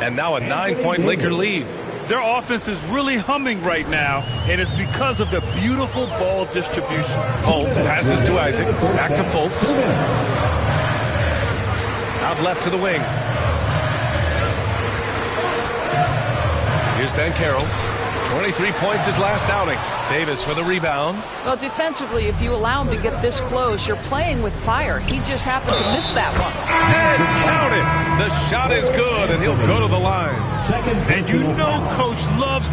And now a 9-point Laker lead. Their offense is really humming right now, and it's because of the beautiful ball distribution. Fultz passes to Isaac. Back to Fultz. Out left to the wing. Here's Banchero. 23 points his last outing. Davis for the rebound. Well, defensively, if you allow him to get this close, you're playing with fire. He just happened to miss that one. And count it. The shot is good, and he'll go to the line. And you know Coach loves...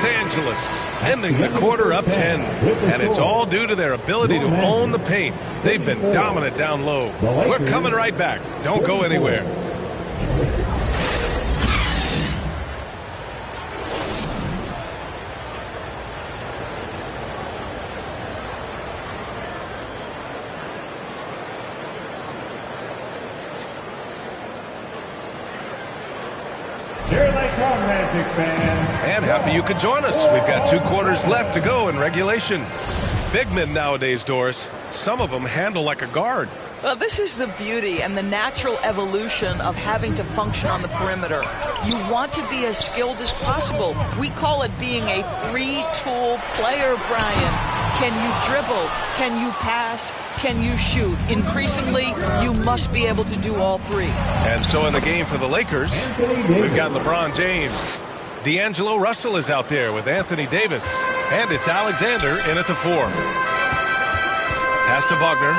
Angeles, ending the quarter up 10. And it's all due to their ability to own the paint. They've been dominant down low. We're coming right back. Don't go anywhere. And happy you could join us. We've got 2 quarters left to go in regulation. Big men nowadays, Doris, some of them handle like a guard. Well, this is the beauty and the natural evolution of having to function on the perimeter. You want to be as skilled as possible. We call it being a three-tool player, Brian. Can you dribble? Can you pass? Can you shoot? Increasingly, you must be able to do all 3. And so in the game for the Lakers, we've got LeBron James. D'Angelo Russell is out there with Anthony Davis. And it's Alexander in at the 4. Pass to Wagner.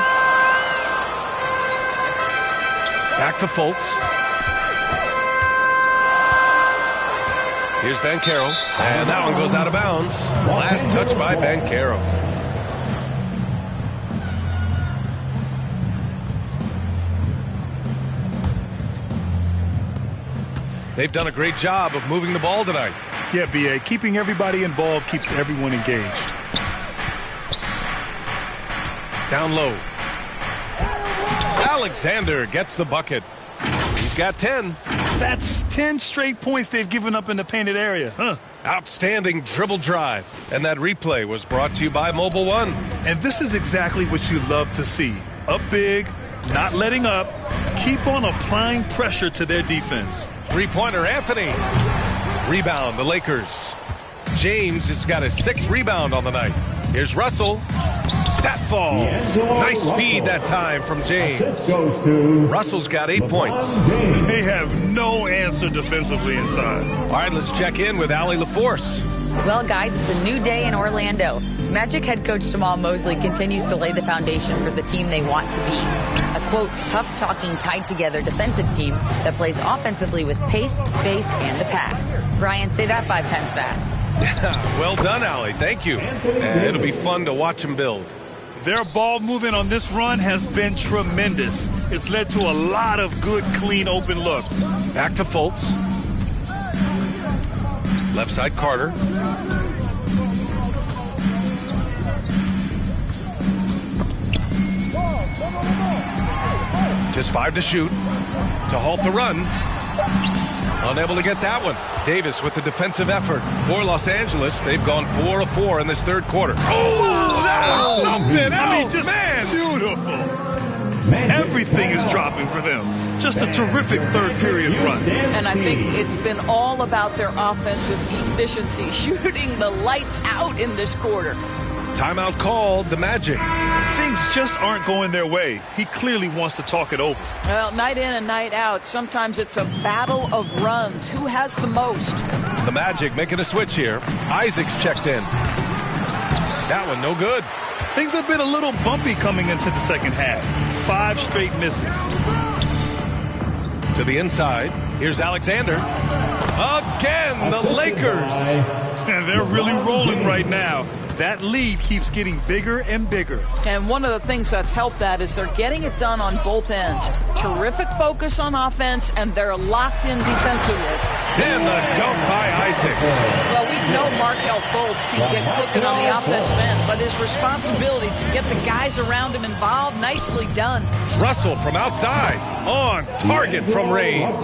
Back to Fultz. Here's Banchero. And that one goes out of bounds. Last touch by Banchero. They've done a great job of moving the ball tonight. Yeah, B.A. Keeping everybody involved keeps everyone engaged. Down low. Alexander gets the bucket. He's got 10. That's 10 straight points they've given up in the painted area. Huh. Outstanding dribble drive. And that replay was brought to you by Mobile One. And this is exactly what you love to see. Up big, not letting up. Keep on applying pressure to their defense. Three-pointer, Anthony. Rebound, the Lakers. James has got his 6th rebound on the night. Here's Russell. That falls. Nice feed that time from James. Russell's got 8 points. They have no answer defensively inside. All right, let's check in with Allie LaForce. Well, guys, it's a new day in Orlando. Magic head coach Jamal Mosley continues to lay the foundation for the team they want to be. A, quote, tough-talking, tied-together defensive team that plays offensively with pace, space, and the pass. Brian, say that 5 times fast. Well done, Allie. Thank you. It'll be fun to watch them build. Their ball movement on this run has been tremendous. It's led to a lot of good, clean, open looks. Back to Fultz. Left side, Carter. Just 5 to shoot. To halt the run. Unable to get that one. Davis with the defensive effort. For Los Angeles, they've gone 4 of 4 in this 3rd quarter. Oh, that was something else, man. Beautiful. Everything is dropping for them. Just a terrific 3rd period run. And I think it's been all about their offensive efficiency, shooting the lights out in this quarter. Timeout called, the Magic. Things just aren't going their way. He clearly wants to talk it over. Well, night in and night out, sometimes it's a battle of runs. Who has the most? The Magic making a switch here. Isaac's checked in. That one no good. Things have been a little bumpy coming into the 2nd half. 5 straight misses. To the inside. Here's Alexander. Again, the Lakers. And they're really rolling right now. That lead keeps getting bigger and bigger. And one of the things that's helped that is they're getting it done on both ends. Terrific focus on offense, and they're locked in defensively. And the dunk by Isaac. Well, we know Markelle Fultz can get cooking on the offensive end, but his responsibility to get the guys around him involved, nicely done. Russell from outside, on target from range.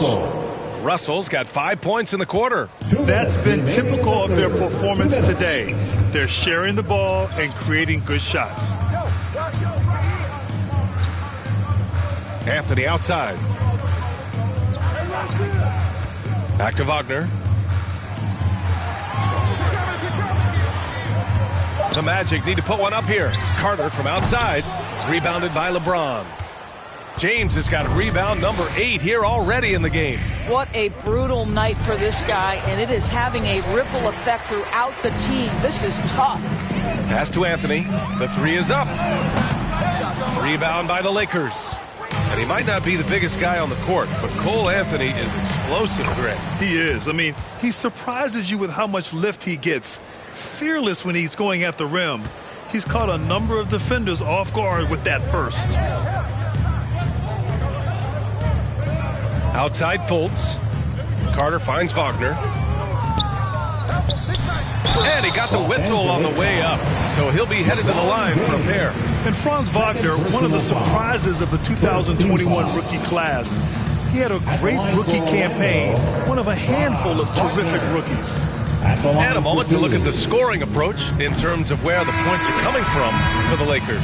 Russell's got 5 points in the quarter. That's been typical of their performance today. They're sharing the ball and creating good shots. Anthony outside. Back to Wagner. The Magic need to put one up here. Carter from outside. Rebounded by LeBron. James has got rebound number 8 here already in the game. What a brutal night for this guy, and it is having a ripple effect throughout the team. This is tough. Pass to Anthony. The 3 is up. Rebound by the Lakers. And he might not be the biggest guy on the court, but Cole Anthony is explosive, Greg. He is. I mean, he surprises you with how much lift he gets. Fearless when he's going at the rim. He's caught a number of defenders off guard with that burst. Outside Fultz. Carter finds Wagner. And he got the whistle on the way up, so he'll be headed to the line for a pair. And Franz Wagner, one of the surprises of the 2021 rookie class. He had a great rookie campaign, one of a handful of terrific rookies. And a moment to look at the scoring approach in terms of where the points are coming from for the Lakers.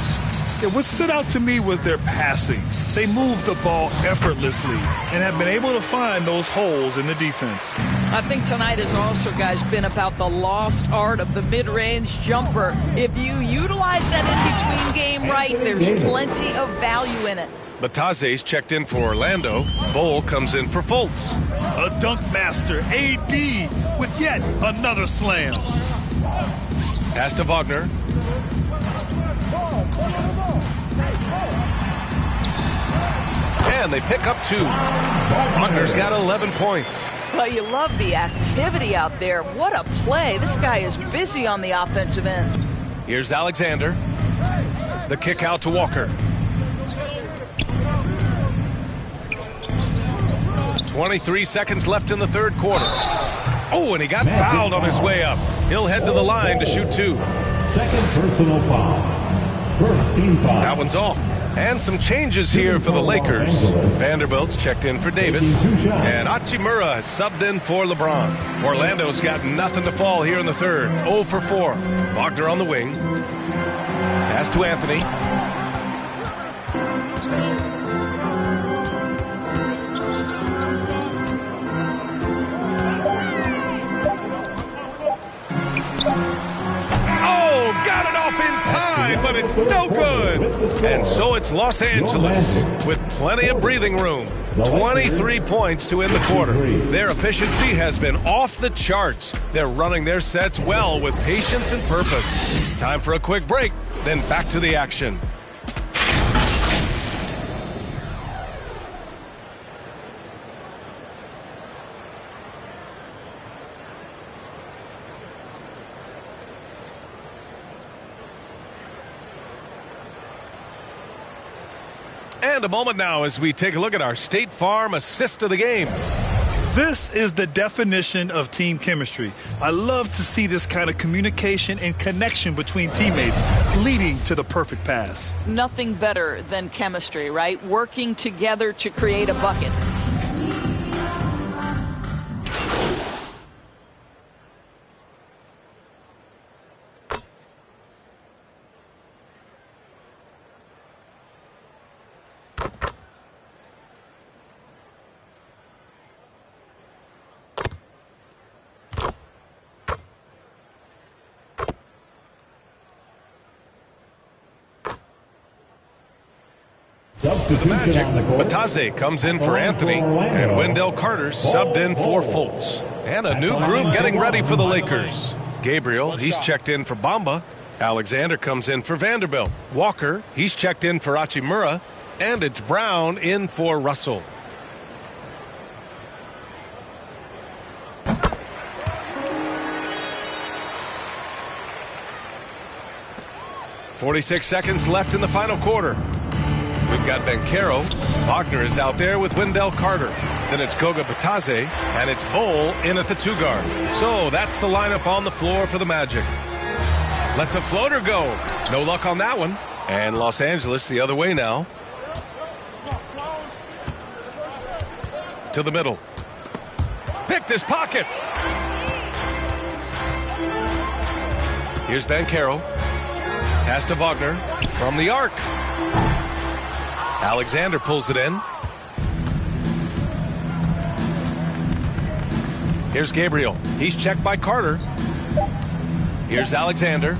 Yeah, what stood out to me was their passing. They moved the ball effortlessly and have been able to find those holes in the defense. I think tonight has also, guys, been about the lost art of the mid-range jumper. If you utilize that in-between game right, there's plenty of value in it. Bataze's checked in for Orlando. Bol comes in for Fultz. A dunk master, AD, with yet another slam. Pass to Wagner. And they pick up 2. Wagner's got 11 points. Well, you love the activity out there. What a play. This guy is busy on the offensive end. Here's Alexander. The kick out to Walker. 23 seconds left in the third quarter. Oh, and he got fouled on his way up. He'll head to the line to shoot 2. Second personal foul. First team foul. That one's off. And some changes here for the Lakers. Vanderbilt's checked in for Davis. And Hachimura has subbed in for LeBron. Orlando's got nothing to fall here in the third. 0 for 4. Wagner on the wing. Pass to Anthony. But it's no good. And so it's Los Angeles with plenty of breathing room. 23 points to end the quarter. Their efficiency has been off the charts. They're running their sets well with patience and purpose. Time for a quick break, then back to the action. And a moment now as we take a look at our State Farm assist of the game. This is the definition of team chemistry. I love to see this kind of communication and connection between teammates leading to the perfect pass. Nothing better than chemistry, right? Working together to create a bucket. The Magic, Bataze comes in for Anthony, and Wendell Carter subbed in for Fultz. And a new group getting ready for the Lakers. Gabriel, he's checked in for Bamba. Alexander comes in for Vanderbilt. Walker, he's checked in for Hachimura. And it's Brown in for Russell. .46 seconds left in the final quarter. We've got Bencaro. Wagner is out there with Wendell Carter. Then it's Goga Bataze, and it's Bol in at the 2 guard. So that's the lineup on the floor for the Magic. Let's a floater go. No luck on that one. And Los Angeles the other way now. To the middle. Picked his pocket. Here's Bencaro. Pass to Wagner from the arc. Alexander pulls it in. Here's Gabriel. He's checked by Carter. Here's Alexander.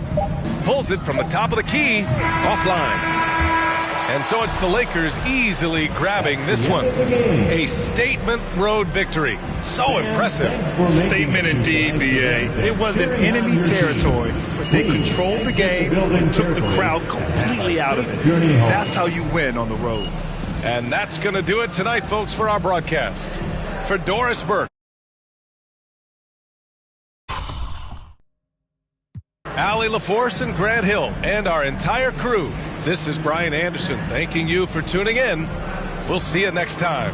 Pulls it from the top of the key. Offline. And so it's the Lakers easily grabbing this one. A statement road victory. So impressive. Statement indeed, B.A. It wasn't enemy territory, but they controlled the game and took the crowd completely out of it. That's how you win on the road. And that's going to do it tonight, folks, for our broadcast. For Doris Burke, Allie LaForce and Grant Hill, and our entire crew, this is Brian Anderson thanking you for tuning in. We'll see you next time.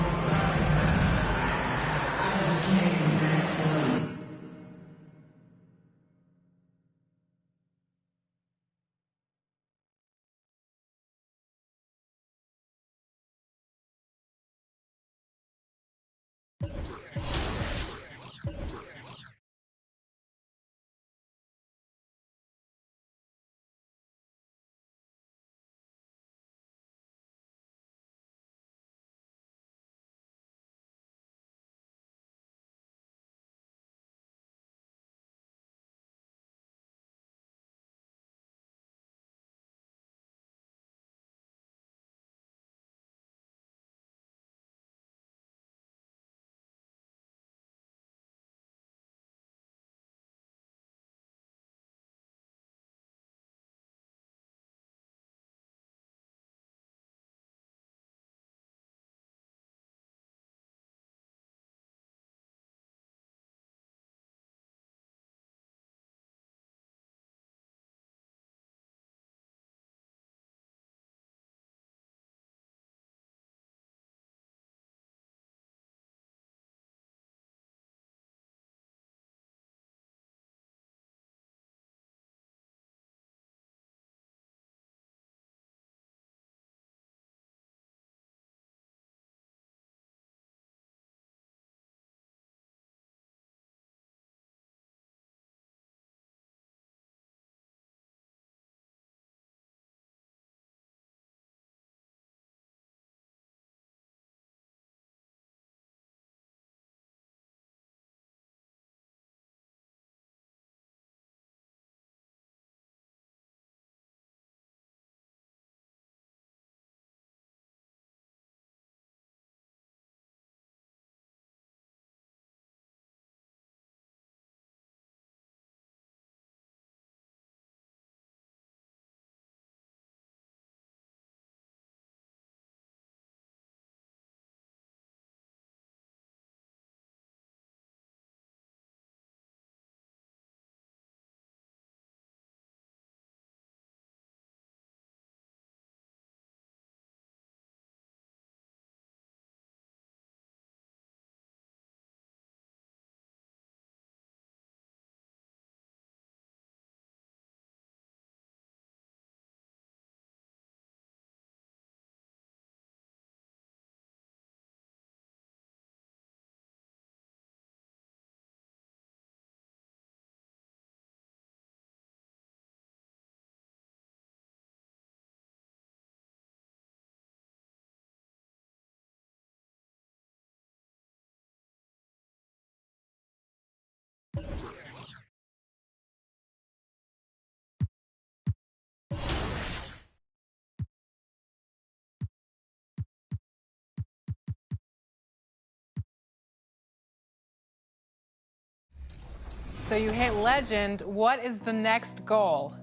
So you hit legend. What is the next goal?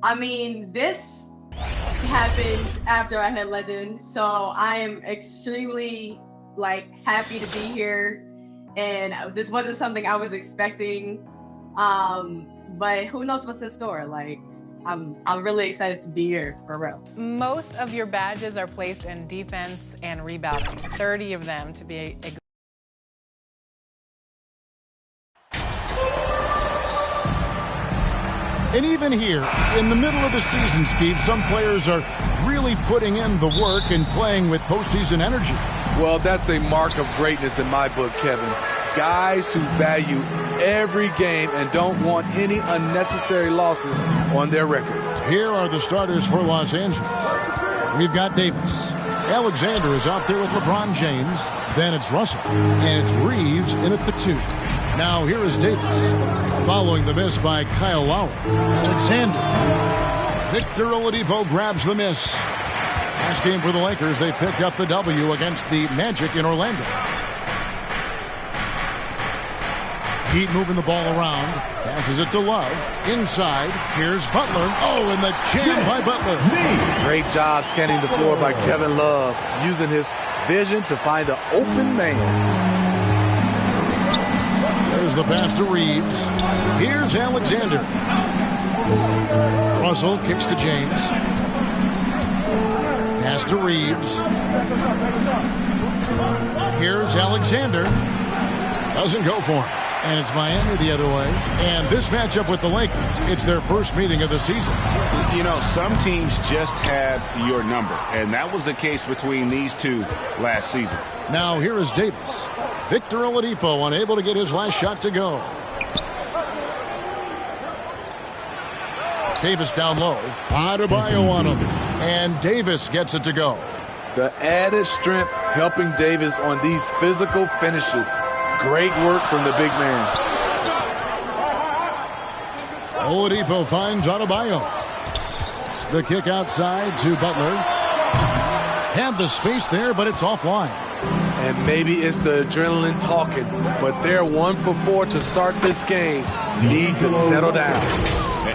I mean, this happened after I hit legend, so I am extremely happy to be here. And this wasn't something I was expecting, but who knows what's in store? I'm really excited to be here, for real. Most of your badges are placed in defense and rebounding, 30 of them to be exact. And even here, in the middle of the season, Steve, some players are really putting in the work and playing with postseason energy. Well, that's a mark of greatness in my book, Kevin. Guys who value every game and don't want any unnecessary losses on their record. Here are the starters for Los Angeles. We've got Davis. Alexander is out there with LeBron James. Then it's Russell. And it's Reeves in at the 2. Now here is Davis. Following the miss by Kyle Lowry. Alexander. Victor Oladipo grabs the miss. Last game for the Lakers, they picked up the W against the Magic in Orlando. Heat moving the ball around. Passes it to Love. Inside. Here's Butler. Oh, and the jam by Butler. Great job scanning the floor by Kevin Love, using his vision to find the open man. There's the pass to Reeves. Here's Alexander. Russell kicks to James. Pass to Reeves. Here's Alexander. Doesn't go for him. And it's Miami the other way. And this matchup with the Lakers, it's their first meeting of the season. You know, some teams just had your number, and that was the case between these two last season. Now here is Davis. Victor Oladipo unable to get his last shot to go. Davis down low. Adebayo on him. And Davis gets it to go. The added strength helping Davis on these physical finishes. Great work from the big man. Oladipo finds Adebayo. The kick outside to Butler. Had the space there, but it's offline. And maybe it's the adrenaline talking, but they're 1 for 4 to start this game. Need to settle down.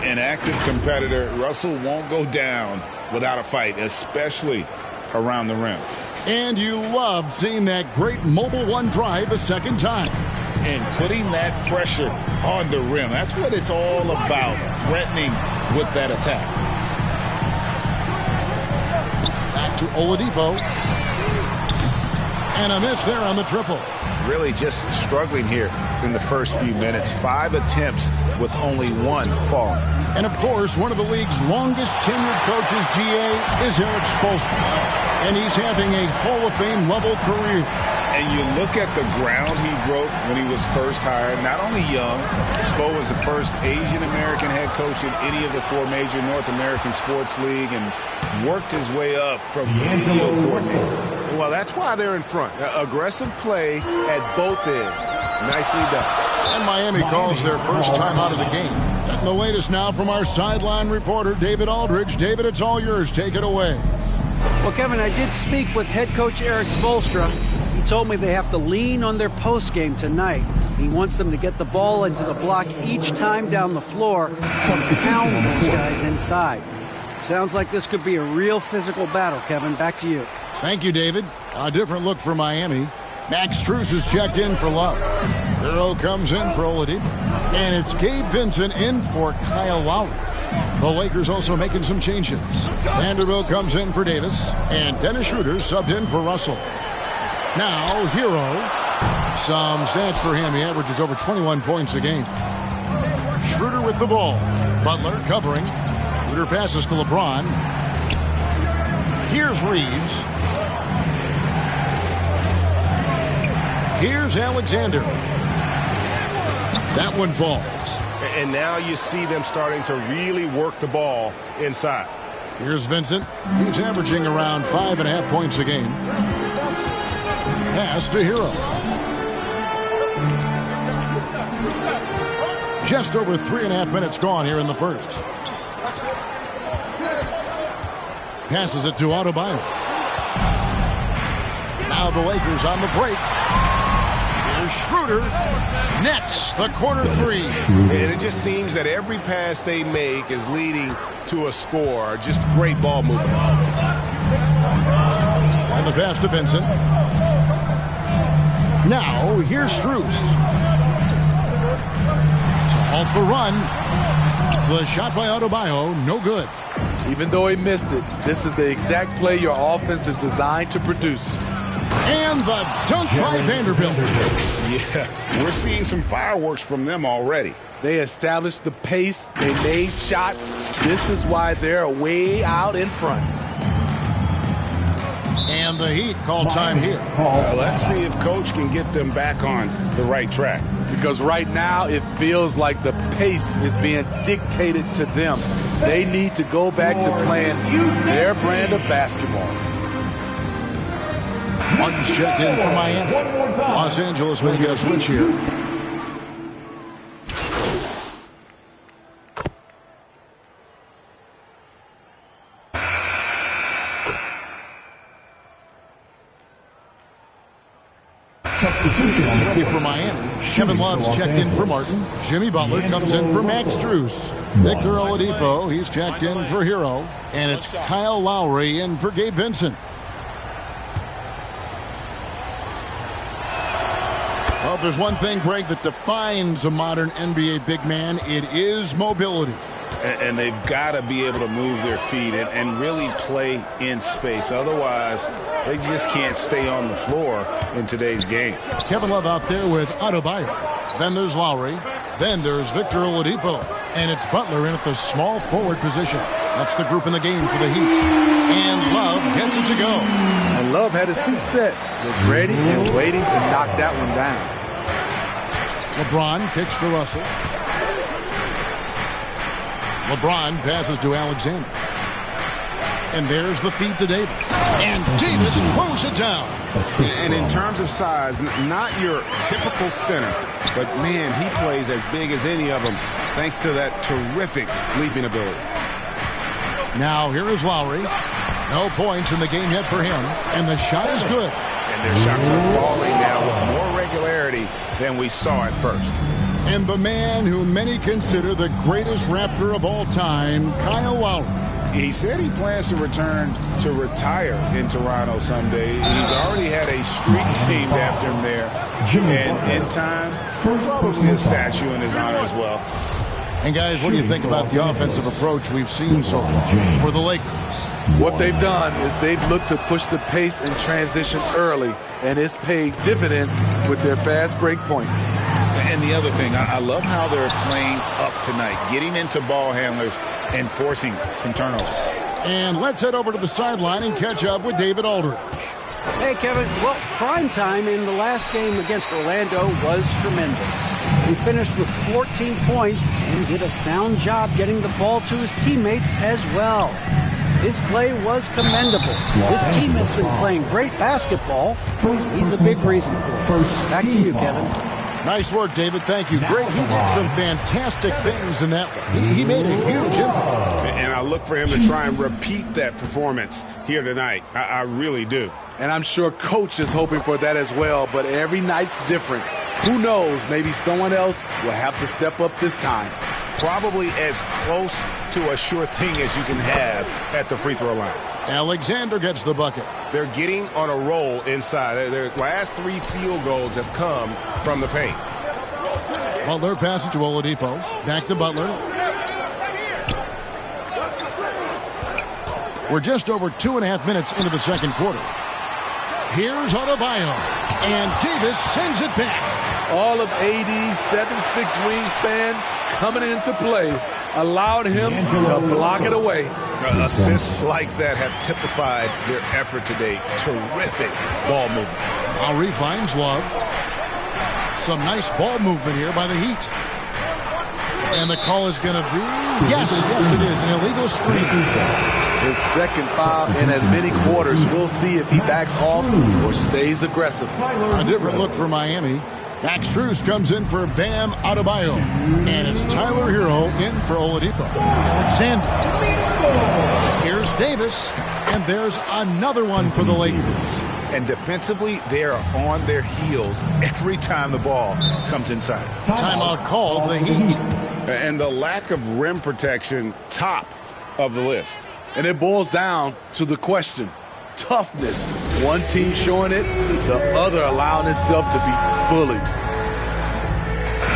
An active competitor, Russell won't go down without a fight, especially around the rim. And you love seeing that great mobile one drive a second time. And putting that pressure on the rim. That's what it's all about, threatening with that attack. Back to Oladipo. And a miss there on the triple. Really just struggling here in the first few minutes. 5 attempts with only 1 falling. And, of course, one of the league's longest tenured coaches, GA, is Eric Spoelstra. And he's having a Hall of Fame level career. And you look at the ground he broke when he was first hired. Not only young, Spo was the first Asian-American head coach in any of the 4 major North American sports league and worked his way up from video coordinator. Well, that's why they're in front. Aggressive play at both ends. Nicely done. And Miami calls their first time out of the game. And the latest now from our sideline reporter, David Aldridge. David, it's all yours. Take it away. Well, Kevin, I did speak with head coach Eric Spoelstra. He told me they have to lean on their post game tonight. He wants them to get the ball into the block each time down the floor and pound those guys inside. Sounds like this could be a real physical battle, Kevin. Back to you. Thank you, David. A different look for Miami. Max Strus has checked in for Love. Hero comes in for Oladipo. And it's Gabe Vincent in for Kyle Lowry. The Lakers also making some changes. Vanderbilt comes in for Davis. And Dennis Schroeder subbed in for Russell. Now, Hero. Some stats for him. He averages over 21 points a game. Schroeder with the ball. Butler covering. Schroeder passes to LeBron. Here's Reeves. Here's Alexander. That one falls. And now you see them starting to really work the ball inside. Here's Vincent. He's averaging around 5.5 points a game. Pass to Hero. Just over 3.5 minutes gone here in the first. Passes it to Adebayo. Now the Lakers on the break. Here's Schroeder. Nets the corner 3. And it just seems that every pass they make is leading to a score. Just great ball movement. And the pass to Vincent. Now here's Strus. To halt the run. The shot by Adebayo, no good. Even though he missed it, this is the exact play your offense is designed to produce. And the dunk by Vanderbilt. Yeah, we're seeing some fireworks from them already. They established the pace. They made shots. This is why they're way out in front. And the Heat call time here. Well, let's see if Coach can get them back on the right track. Because right now it feels like the pace is being dictated to them. They need to go back to playing their brand of basketball. Martin's checked in for Miami. Los Angeles making a switch here. Ready for Miami. Kevin Love's checked in for Martin. Jimmy Butler comes in for Max Strus. Victor Oladipo, he's checked in for Hero. And it's Kyle Lowry in for Gabe Vincent. Well, if there's one thing, Greg, that defines a modern NBA big man, it is mobility. And they've got to be able to move their feet and really play in space. Otherwise, they just can't stay on the floor in today's game. Kevin Love out there with Adebayo. Then there's Lowry. Then there's Victor Oladipo. And it's Butler in at the small forward position. That's the group in the game for the Heat. And Love gets it to go. And Love had his feet set, was ready and waiting to knock that one down. LeBron kicks to Russell. LeBron passes to Alexander. And there's the feed to Davis. And Davis throws it down. And in terms of size, not your typical center, but, man, he plays as big as any of them thanks to that terrific leaping ability. Now here is Lowry. No points in the game yet for him. And the shot is good. And their shots are falling now with more regularity than we saw at first. And the man who many consider the greatest Raptor of all time, Kyle Lowry. He said he plans to return to retire in Toronto someday. He's already had a street named after him there. And in time, probably a statue in his honor as well. And guys, what do you think about the offensive approach we've seen so far for the Lakers? What they've done is they've looked to push the pace and transition early, and it's paid dividends with their fast break points. And the other thing, I love how they're playing up tonight, getting into ball handlers and forcing some turnovers. And let's head over to the sideline and catch up with David Aldridge. Hey, Kevin. Well, prime time in the last game against Orlando was tremendous. He finished with 14 points and did a sound job getting the ball to his teammates as well. His play was commendable. His team has been playing great basketball. He's a big reason for it. Back to you, Kevin. Nice work, David. Thank you. Greg, he did some fantastic things in that one. He made a huge impact. And I look for him to try and repeat that performance here tonight. I really do. And I'm sure Coach is hoping for that as well, but every night's different. Who knows, maybe someone else will have to step up this time. Probably as close to a sure thing as you can have at the free throw line. Alexander gets the bucket. They're getting on a roll inside. Their last 3 field goals have come from the paint. Butler passes to Oladipo. Back to Butler. We're just over 2.5 minutes into the second quarter. Here's Adebayo. And Davis sends it back. All of AD's 7'6" wingspan coming into play allowed him to block it away. Assists like that have typified their effort today. Terrific ball movement. Lowry finds Love. Some nice ball movement here by the Heat. And the call is going to be, yes, it is, an illegal screen. His second foul in as many quarters. We'll see if he backs off or stays aggressive. A different look for Miami. Max Strus comes in for Bam Adebayo. And it's Tyler Hero in for Oladipo. Alexander. Here's Davis. And there's another one for the Lakers. And defensively, they are on their heels every time the ball comes inside. Timeout called, the Heat. And the lack of rim protection, top of the list. And it boils down to the question. Toughness. One team showing it, the other allowing itself to be bullied.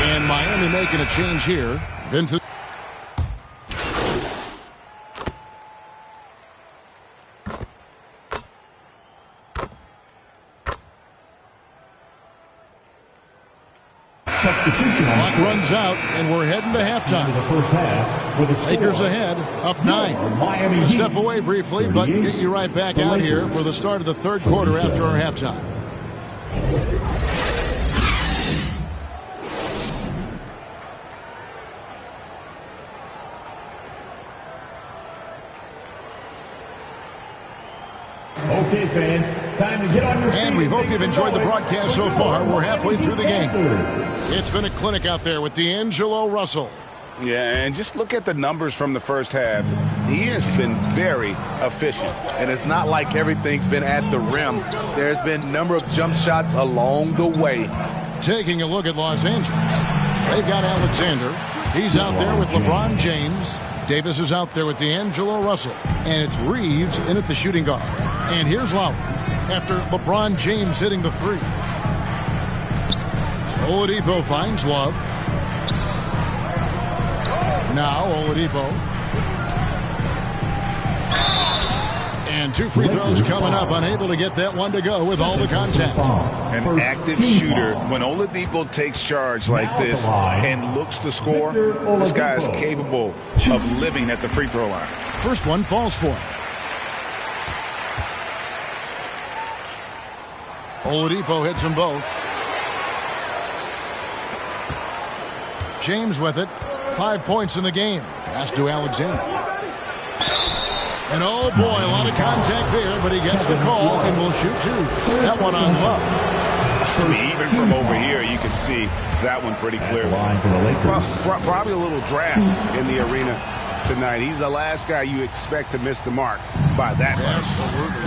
And Miami making a change here. Vincent. Clock runs out, and we're heading to halftime. Lakers ahead, up 9. We'll step away briefly, but get you right back out here for the start of the third quarter after our halftime. Okay, fans, time to get on your feet. And we hope you've enjoyed the broadcast so far. We're halfway through the game. It's been a clinic out there with D'Angelo Russell. Yeah, and just look at the numbers from the first half. He has been very efficient. And it's not like everything's been at the rim. There's been a number of jump shots along the way. Taking a look at Los Angeles. They've got Alexander. He's out there with LeBron James. Davis is out there with D'Angelo Russell. And it's Reeves in at the shooting guard. And here's Lowry after LeBron James hitting the three. Oladipo finds Love. Now Oladipo. And 2 free throws coming up. Unable to get that one to go with all the contact. An active shooter. When Oladipo takes charge like this and looks to score, this guy is capable of living at the free throw line. First one falls for him. Oladipo hits them both. James with it. 5 points in the game. Pass to Alexander. And oh boy, a lot of contact there, but he gets the call and will shoot 2. That one on Love. Even from over here, you can see that one pretty clearly. Probably a little draft in the arena tonight. He's the last guy you expect to miss the mark by that much. Absolutely.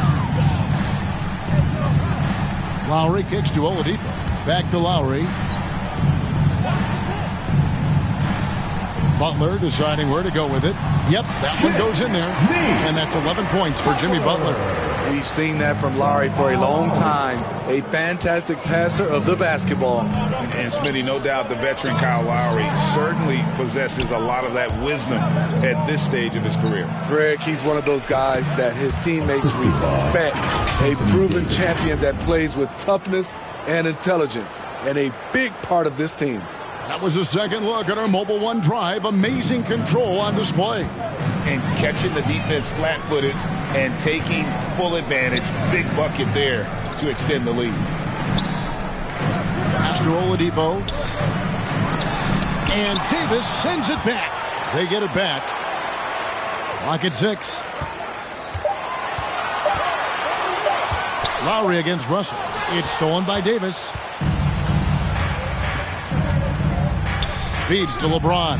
Lowry kicks to Oladipo. Back to Lowry. Butler deciding where to go with it. Yep, that one goes in there. And that's 11 points for Jimmy Butler. We've seen that from Lowry for a long time. A fantastic passer of the basketball. And Smitty, no doubt the veteran Kyle Lowry certainly possesses a lot of that wisdom at this stage of his career. Greg, he's one of those guys that his teammates respect. A proven champion that plays with toughness and intelligence. And a big part of this team. That was a second look at our Mobile One drive. Amazing control on display. And catching the defense flat-footed and taking full advantage. Big bucket there to extend the lead. Pass to Oladipo. And Davis sends it back. They get it back. Clock at 6. Lowry against Russell. It's stolen by Davis. Feeds to LeBron.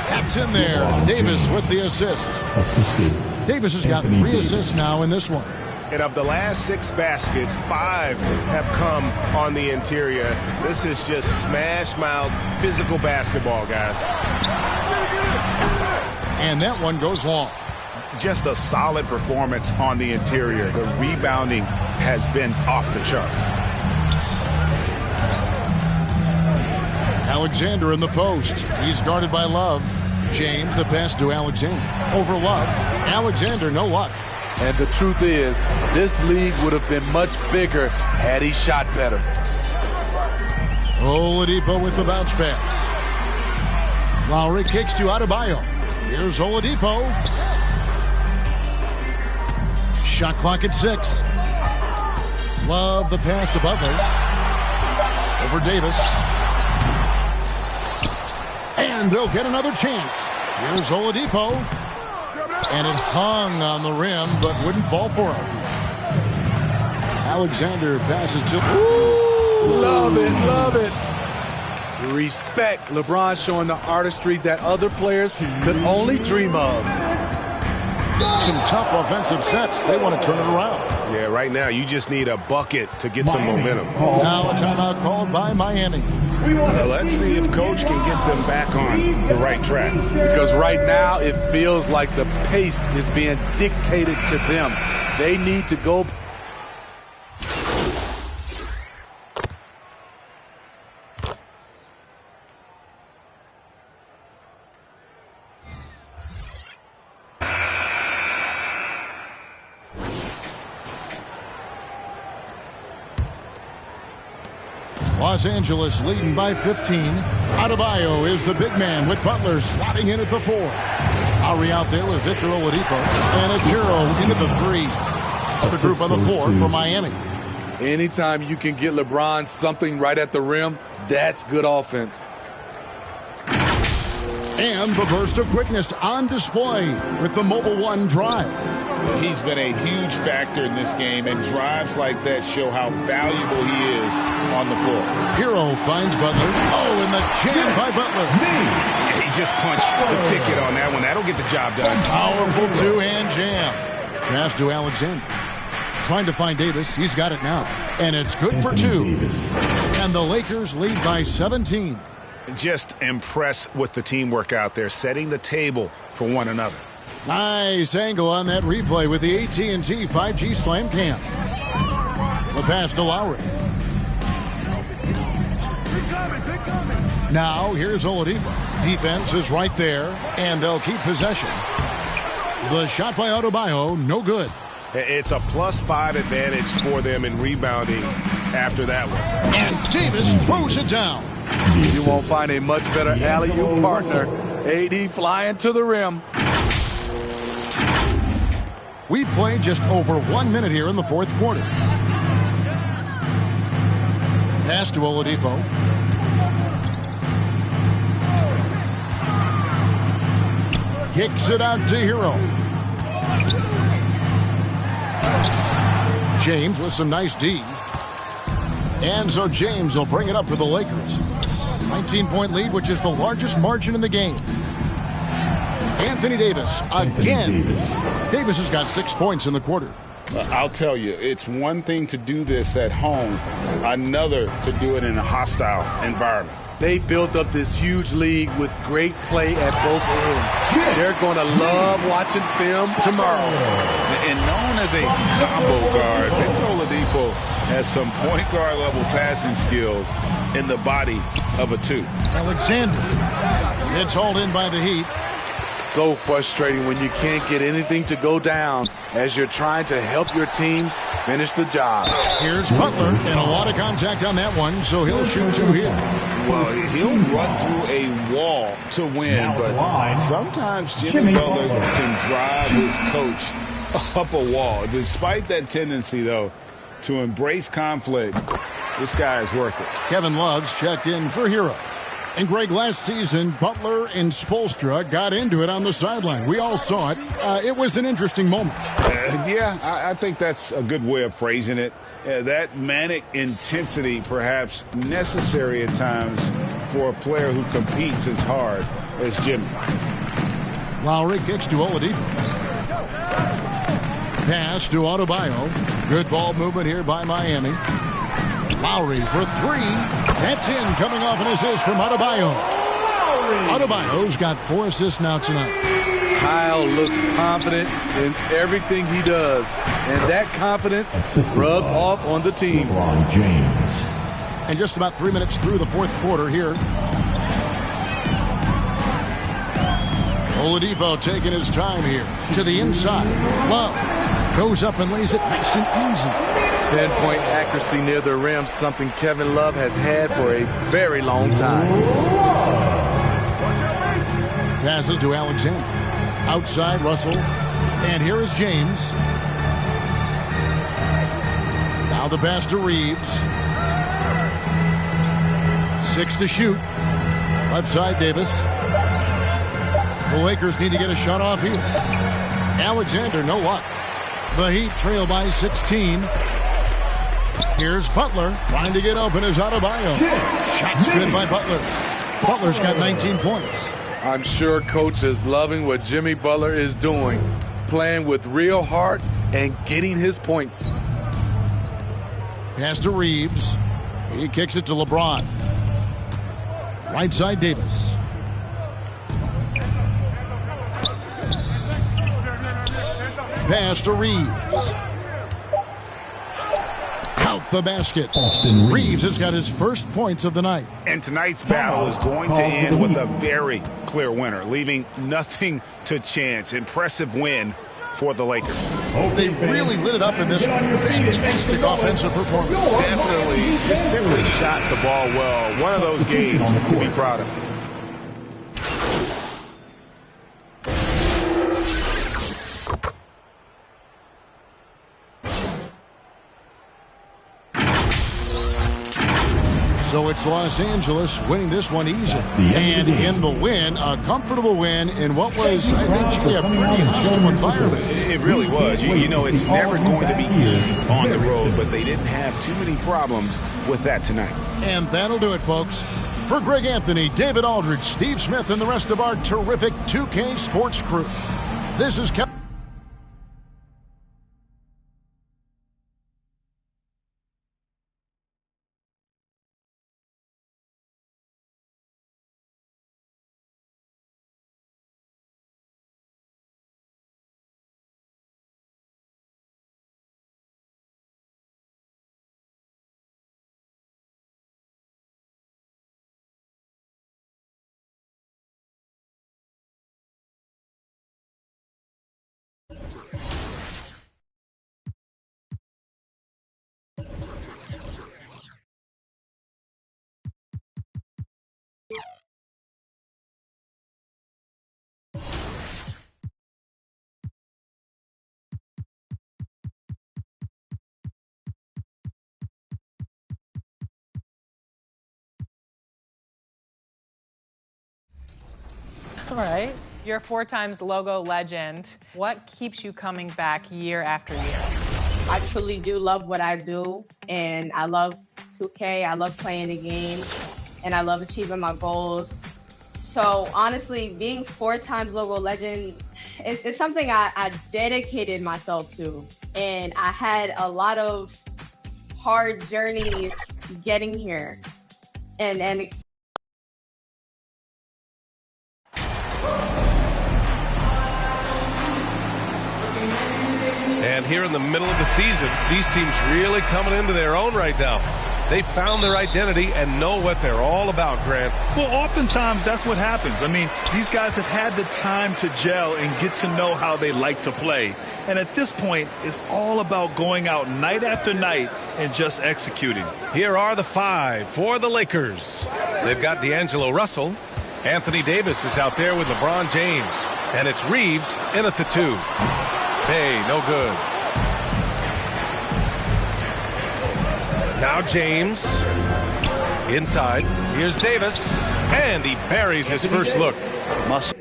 That's in there. Davis with the assist. Davis has got 3 assists now in this one. And of the last 6 baskets, 5 have come on the interior. This is just smash-mouth physical basketball, guys. And that one goes long. Just a solid performance on the interior. The rebounding has been off the charts. Alexander in the post. He's guarded by Love. James, the pass to Alexander. Over Love. Alexander, no luck. And the truth is, this league would have been much bigger had he shot better. Oladipo with the bounce pass. Lowry kicks to Adebayo. Here's Oladipo. Shot clock at 6. Love the pass to Butler. Over Davis. And they'll get another chance. Here's Oladipo. And it hung on the rim, but wouldn't fall for him. Alexander passes to... Ooh, love it, love it. Respect. LeBron showing the artistry that other players could only dream of. Some tough offensive sets. They want to turn it around. Yeah, right now you just need a bucket to get some momentum. Now a timeout called by Miami. Let's see if Coach can get them back on the right track. Because right now it feels like the pace is being dictated to them. They need to go. Los Angeles leading by 15. Adebayo is the big man with Butler slotting in at the 4. Lowry out there with Victor Oladipo. And Akiro into the 3. That's the group on the 4 for Miami. Anytime you can get LeBron something right at the rim, that's good offense. And the burst of quickness on display with the Mobile One drive. He's been a huge factor in this game, and drives like that show how valuable he is on the floor. Hero finds Butler. Oh, and the jam by Butler. He just punched the ticket on that one. That'll get the job done. Powerful two-hand jam. Pass to Alexander. Trying to find Davis. He's got it now. And it's good for two. And the Lakers lead by 17. Just impressed with the teamwork out there, setting the table for one another. Nice angle on that replay with the AT&T 5G Slam Cam. The pass to Lowry. Now here's Oladipo. Defense is right there, and they'll keep possession. The shot by Adebayo, no good. It's a +5 advantage for them in rebounding after that one. And Davis throws it down. You won't find a much better alley-oop partner. AD flying to the rim. We've played just over 1 minute here in the fourth quarter. Pass to Oladipo. Kicks it out to Hero. James with some nice D. And so James will bring it up for the Lakers. 19-point lead, which is the largest margin in the game. Anthony Davis again. Davis has got 6 points in the quarter. I'll tell you, it's one thing to do this at home, another to do it in a hostile environment. They built up this huge league with great play at both ends. They're going to love watching film tomorrow. And known as a combo guard, Victor Oladipo has some point guard level passing skills in the body of a two. Alexander gets hauled in by the Heat. So frustrating when you can't get anything to go down as you're trying to help your team finish the job. Here's Butler, and a lot of contact on that one, so he'll shoot two here. Well, he'll run through a wall to win, but sometimes Jimmy Butler can drive his coach up a wall. Despite that tendency, though, to embrace conflict, this guy is worth it. Kevin Love's checked in for Hero. And Greg, last season, Butler and Spoelstra got into it on the sideline. We all saw it. It was an interesting moment. I think that's a good way of phrasing it. That manic intensity, perhaps necessary at times for a player who competes as hard as Jimmy. Lowry kicks to Oladipo. Pass to Adebayo. Good ball movement here by Miami. Lowry for three. That's in, coming off an assist from Adebayo. Adebayo's got 4 assists now tonight. Kyle looks confident in everything he does, and that confidence rubs off on the team. James. And just about 3 minutes through the fourth quarter here. Oladipo taking his time here to the inside. Love goes up and lays it nice and easy. Pinpoint accuracy near the rim, something Kevin Love has had for a very long time. Passes to Alexander. Outside Russell. And here is James. Now the pass to Reeves. 6 to shoot. Left side Davis. The Lakers need to get a shot off here. Alexander, no luck. The Heat trail by 16. Here's Butler trying to get open as Adebayo. Shots good by Butler. Butler's got 19 points. I'm sure coach is loving what Jimmy Butler is doing, playing with real heart and getting his points. Pass to Reeves. He kicks it to LeBron. Right side Davis. Pass to Reeves. Count the basket. Reeves has got his first points of the night. And tonight's battle is going to end with a very clear winner, leaving nothing to chance. Impressive win for the Lakers. They really lit it up in this fantastic offensive performance. Definitely, just simply shot the ball well. One of those games to be proud of. So it's Los Angeles winning this one easily. And in the win, a comfortable win in what was, I think, a pretty hostile environment. It really was. You know, it's never going to be easy on the road, but they didn't have too many problems with that tonight. And that'll do it, folks. For Greg Anthony, David Aldridge, Steve Smith, and the rest of our terrific 2K Sports crew, this is Kevin. All right. You're a 4-times logo legend. What keeps you coming back year after year? I truly do love what I do, and I love 2K. I love playing the game, and I love achieving my goals. So honestly, being 4-times logo legend is something I dedicated myself to, and I had a lot of hard journeys getting here, and And here in the middle of the season, these teams really coming into their own right now. They found their identity and know what they're all about, Grant. Well, oftentimes that's what happens. I mean, these guys have had the time to gel and get to know how they like to play. And at this point, it's all about going out night after night and just executing. Here are the 5 for the Lakers. They've got D'Angelo Russell. Anthony Davis is out there with LeBron James. And it's Reeves in at the 2. Hey, no good. Now James. Inside. Here's Davis. And he buries his first look. Muscle.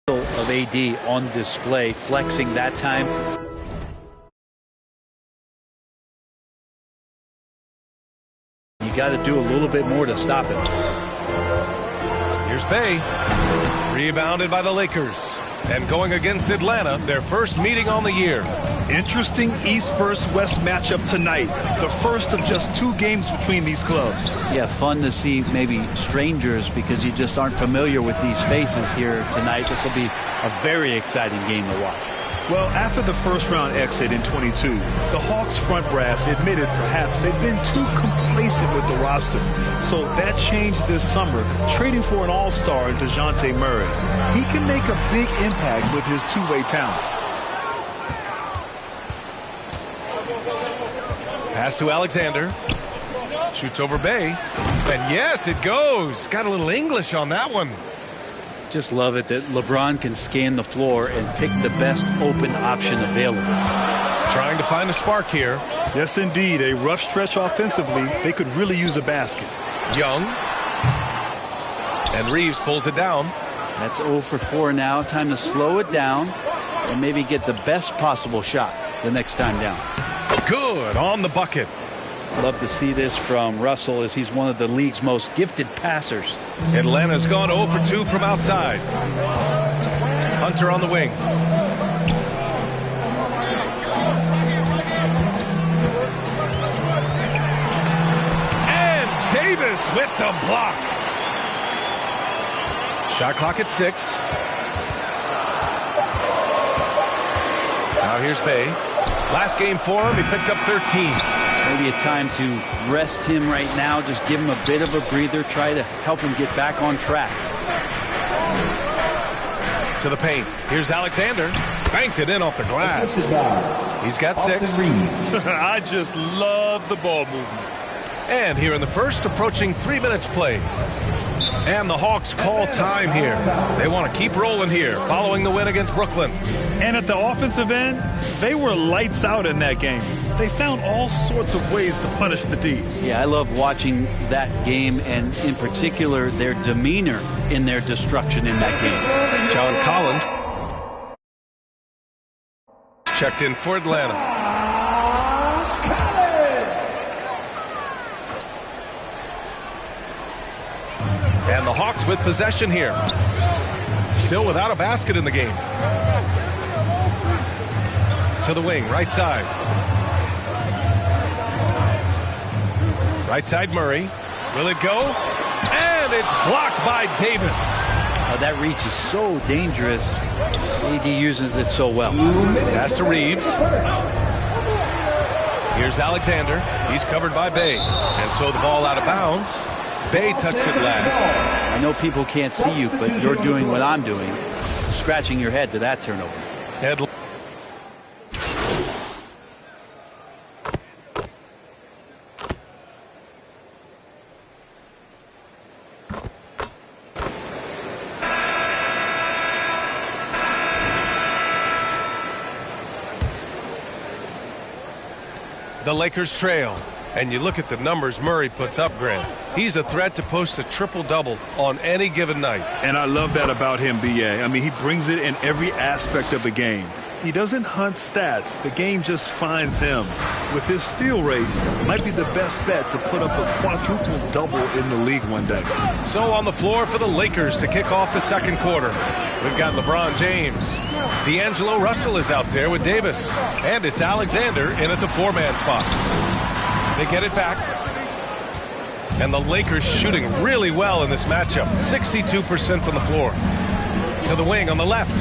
Of AD on display, flexing that time. You got to do a little bit more to stop it. Here's Bay. Rebounded by the Lakers. And going against Atlanta, their first meeting on the year. Interesting East versus West matchup tonight. The first of just 2 games between these clubs. Yeah, fun to see maybe strangers because you just aren't familiar with these faces here tonight. This will be a very exciting game to watch. Well, after the first-round exit in 22, the Hawks front brass admitted perhaps they'd been too complacent with the roster. So that changed this summer, trading for an all-star in DeJounte Murray. He can make a big impact with his two-way talent. Pass to Alexander. Shoots over Bay. And yes, it goes. Got a little English on that one. Just love it that LeBron can scan the floor and pick the best open option available. Trying to find a spark here. Yes, indeed. A rough stretch offensively. They could really use a basket. Young. And Reeves pulls it down. That's 0 for 4 now. Time to slow it down and maybe get the best possible shot the next time down. Good on the bucket. Love to see this from Russell as he's one of the league's most gifted passers. Atlanta's gone 0 for 2 from outside. Hunter on the wing. And Davis with the block. Shot clock at 6. Now here's Bay. Last game for him, he picked up 13. Maybe a time to rest him right now. Just give him a bit of a breather. Try to help him get back on track. To the paint. Here's Alexander. Banked it in off the glass. He's got 6. I just love the ball movement. And here in the first, approaching 3 minutes played. And the Hawks call time here. They want to keep rolling here, following the win against Brooklyn. And at the offensive end, they were lights out in that game. They found all sorts of ways to punish the D's. Yeah, I love watching that game, and in particular, their demeanor in their destruction in that game. John Collins checked in for Atlanta. And the Hawks with possession here. Still without a basket in the game. To the wing, right side. Right side Murray. Will it go? And it's blocked by Davis. That reach is so dangerous. AD uses it so well. Pass to Reeves. Here's Alexander. He's covered by Bay. And so the ball out of bounds. Bay touched it last. I know people can't see you, but you're doing what I'm doing. Scratching your head to that turnover. The Lakers trail. And you look at the numbers Murray puts up, Grant. He's a threat to post a triple-double on any given night. And I love that about him, B.A. I mean, he brings it in every aspect of the game. He doesn't hunt stats. The game just finds him. With his steal rate, might be the best bet to put up a quadruple-double in the league one day. So on the floor for the Lakers to kick off the second quarter. We've got LeBron James. D'Angelo Russell is out there with Davis. And it's Alexander in at the 4-man spot. They get it back. And the Lakers shooting really well in this matchup. 62% from the floor. To the wing on the left.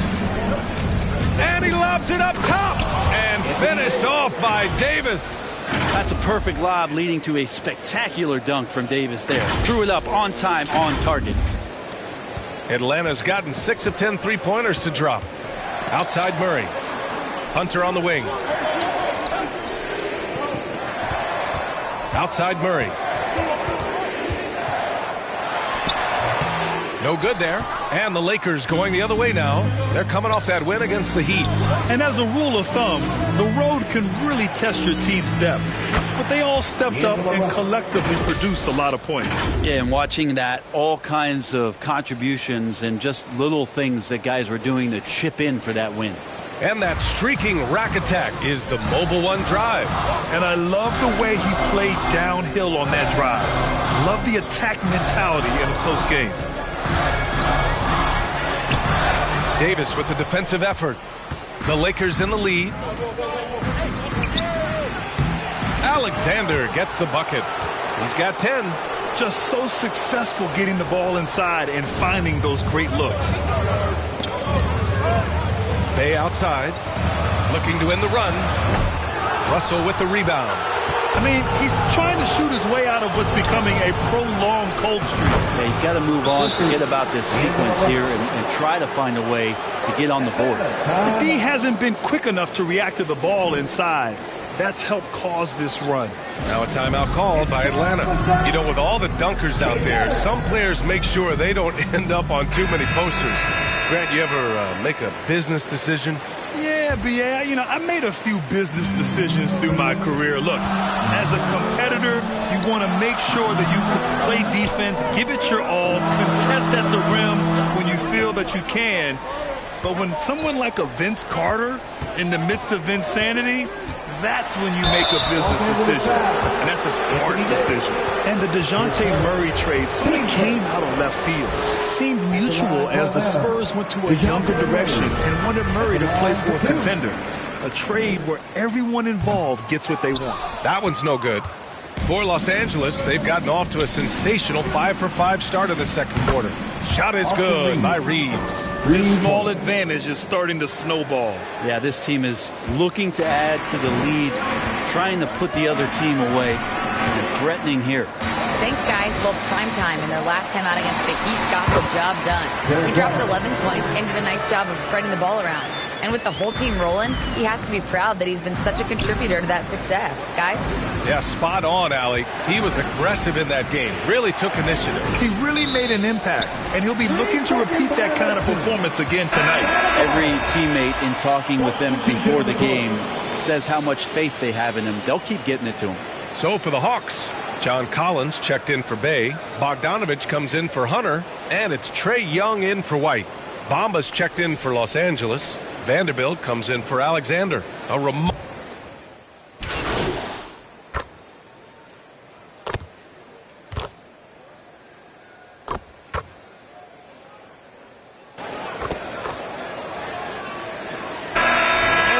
And he lobs it up top. And finished off by Davis. That's a perfect lob leading to a spectacular dunk from Davis there. Threw it up on time, on target. Atlanta's gotten 6 of 10 three-pointers to drop. Outside Murray. Hunter on the wing. Outside Murray. No good there. And the Lakers going the other way now. They're coming off that win against the Heat. And as a rule of thumb, the road can really test your team's depth. But they all stepped up and collectively produced a lot of points. Yeah, and watching that, all kinds of contributions and just little things that guys were doing to chip in for that win. And that streaking rack attack is the Mobile One drive. And I love the way he played downhill on that drive. Love the attack mentality in a close game. Davis with the defensive effort. The Lakers in the lead. Alexander gets the bucket. He's got 10. Just so successful getting the ball inside and finding those great looks. Bay outside, looking to end the run. Russell with the rebound. I mean, he's trying to shoot his way out of what's becoming a prolonged cold streak. Yeah, he's got to move on, forget about this sequence here, and try to find a way to get on the board. The D hasn't been quick enough to react to the ball inside. That's helped cause this run. Now a timeout called by Atlanta. You know, with all the dunkers out there, some players make sure they don't end up on too many posters. Grant, you ever make a business decision? Yeah, B.A., you know, I made a few business decisions through my career. Look, as a competitor, you want to make sure that you can play defense, give it your all, contest at the rim when you feel that you can. But when someone like a Vince Carter in the midst of insanity, that's when you make a business decision. And that's a smart decision. And the DeJounte Murray trade sort of came out of left field. Seemed mutual as the Spurs went to a younger direction and wanted Murray to play for a contender. A trade where everyone involved gets what they want. That one's no good. For Los Angeles, they've gotten off to a sensational 5-for-5 start in the second quarter. Shot is good by Reeves. This small advantage is starting to snowball. Yeah, this team is looking to add to the lead, trying to put the other team away, and threatening here. Thanks, guys. Well, prime time, and their last time out against the Heat got the job done. They dropped 11 points and did a nice job of spreading the ball around. And with the whole team rolling, he has to be proud that he's been such a contributor to that success. Guys? Yeah, spot on, Allie. He was aggressive in that game. Really took initiative. He really made an impact, and he'll be looking to repeat that kind of performance again tonight. Every teammate in talking with them before the game says how much faith they have in him. They'll keep getting it to him. So for the Hawks, John Collins checked in for Bay. Bogdanovich comes in for Hunter. And it's Trae Young in for White. Bamba's checked in for Los Angeles. Vanderbilt comes in for Alexander. And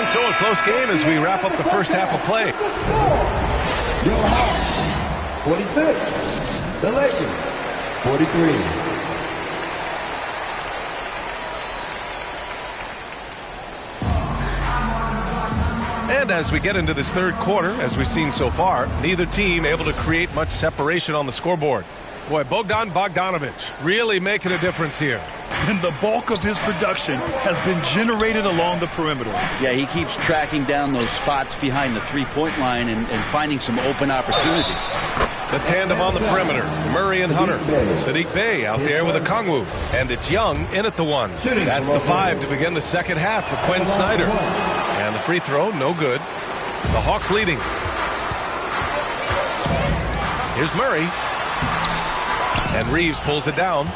so a close game as we wrap up the first half of play. Your Hawks, 46. The Lakers, 43. And as we get into this third quarter, as we've seen so far, neither team able to create much separation on the scoreboard. Boy, Bogdanovich really making a difference here. And the bulk of his production has been generated along the perimeter. Yeah, he keeps tracking down those spots behind the three-point line and finding some open opportunities. The tandem on the perimeter, Murray and Hunter. Sadiq Bey out there with a Kongwu. And it's Young in at the one. That's the 5 to begin the second half for Quinn Snyder. And the free throw, no good. The Hawks leading. Here's Murray. And Reeves pulls it down.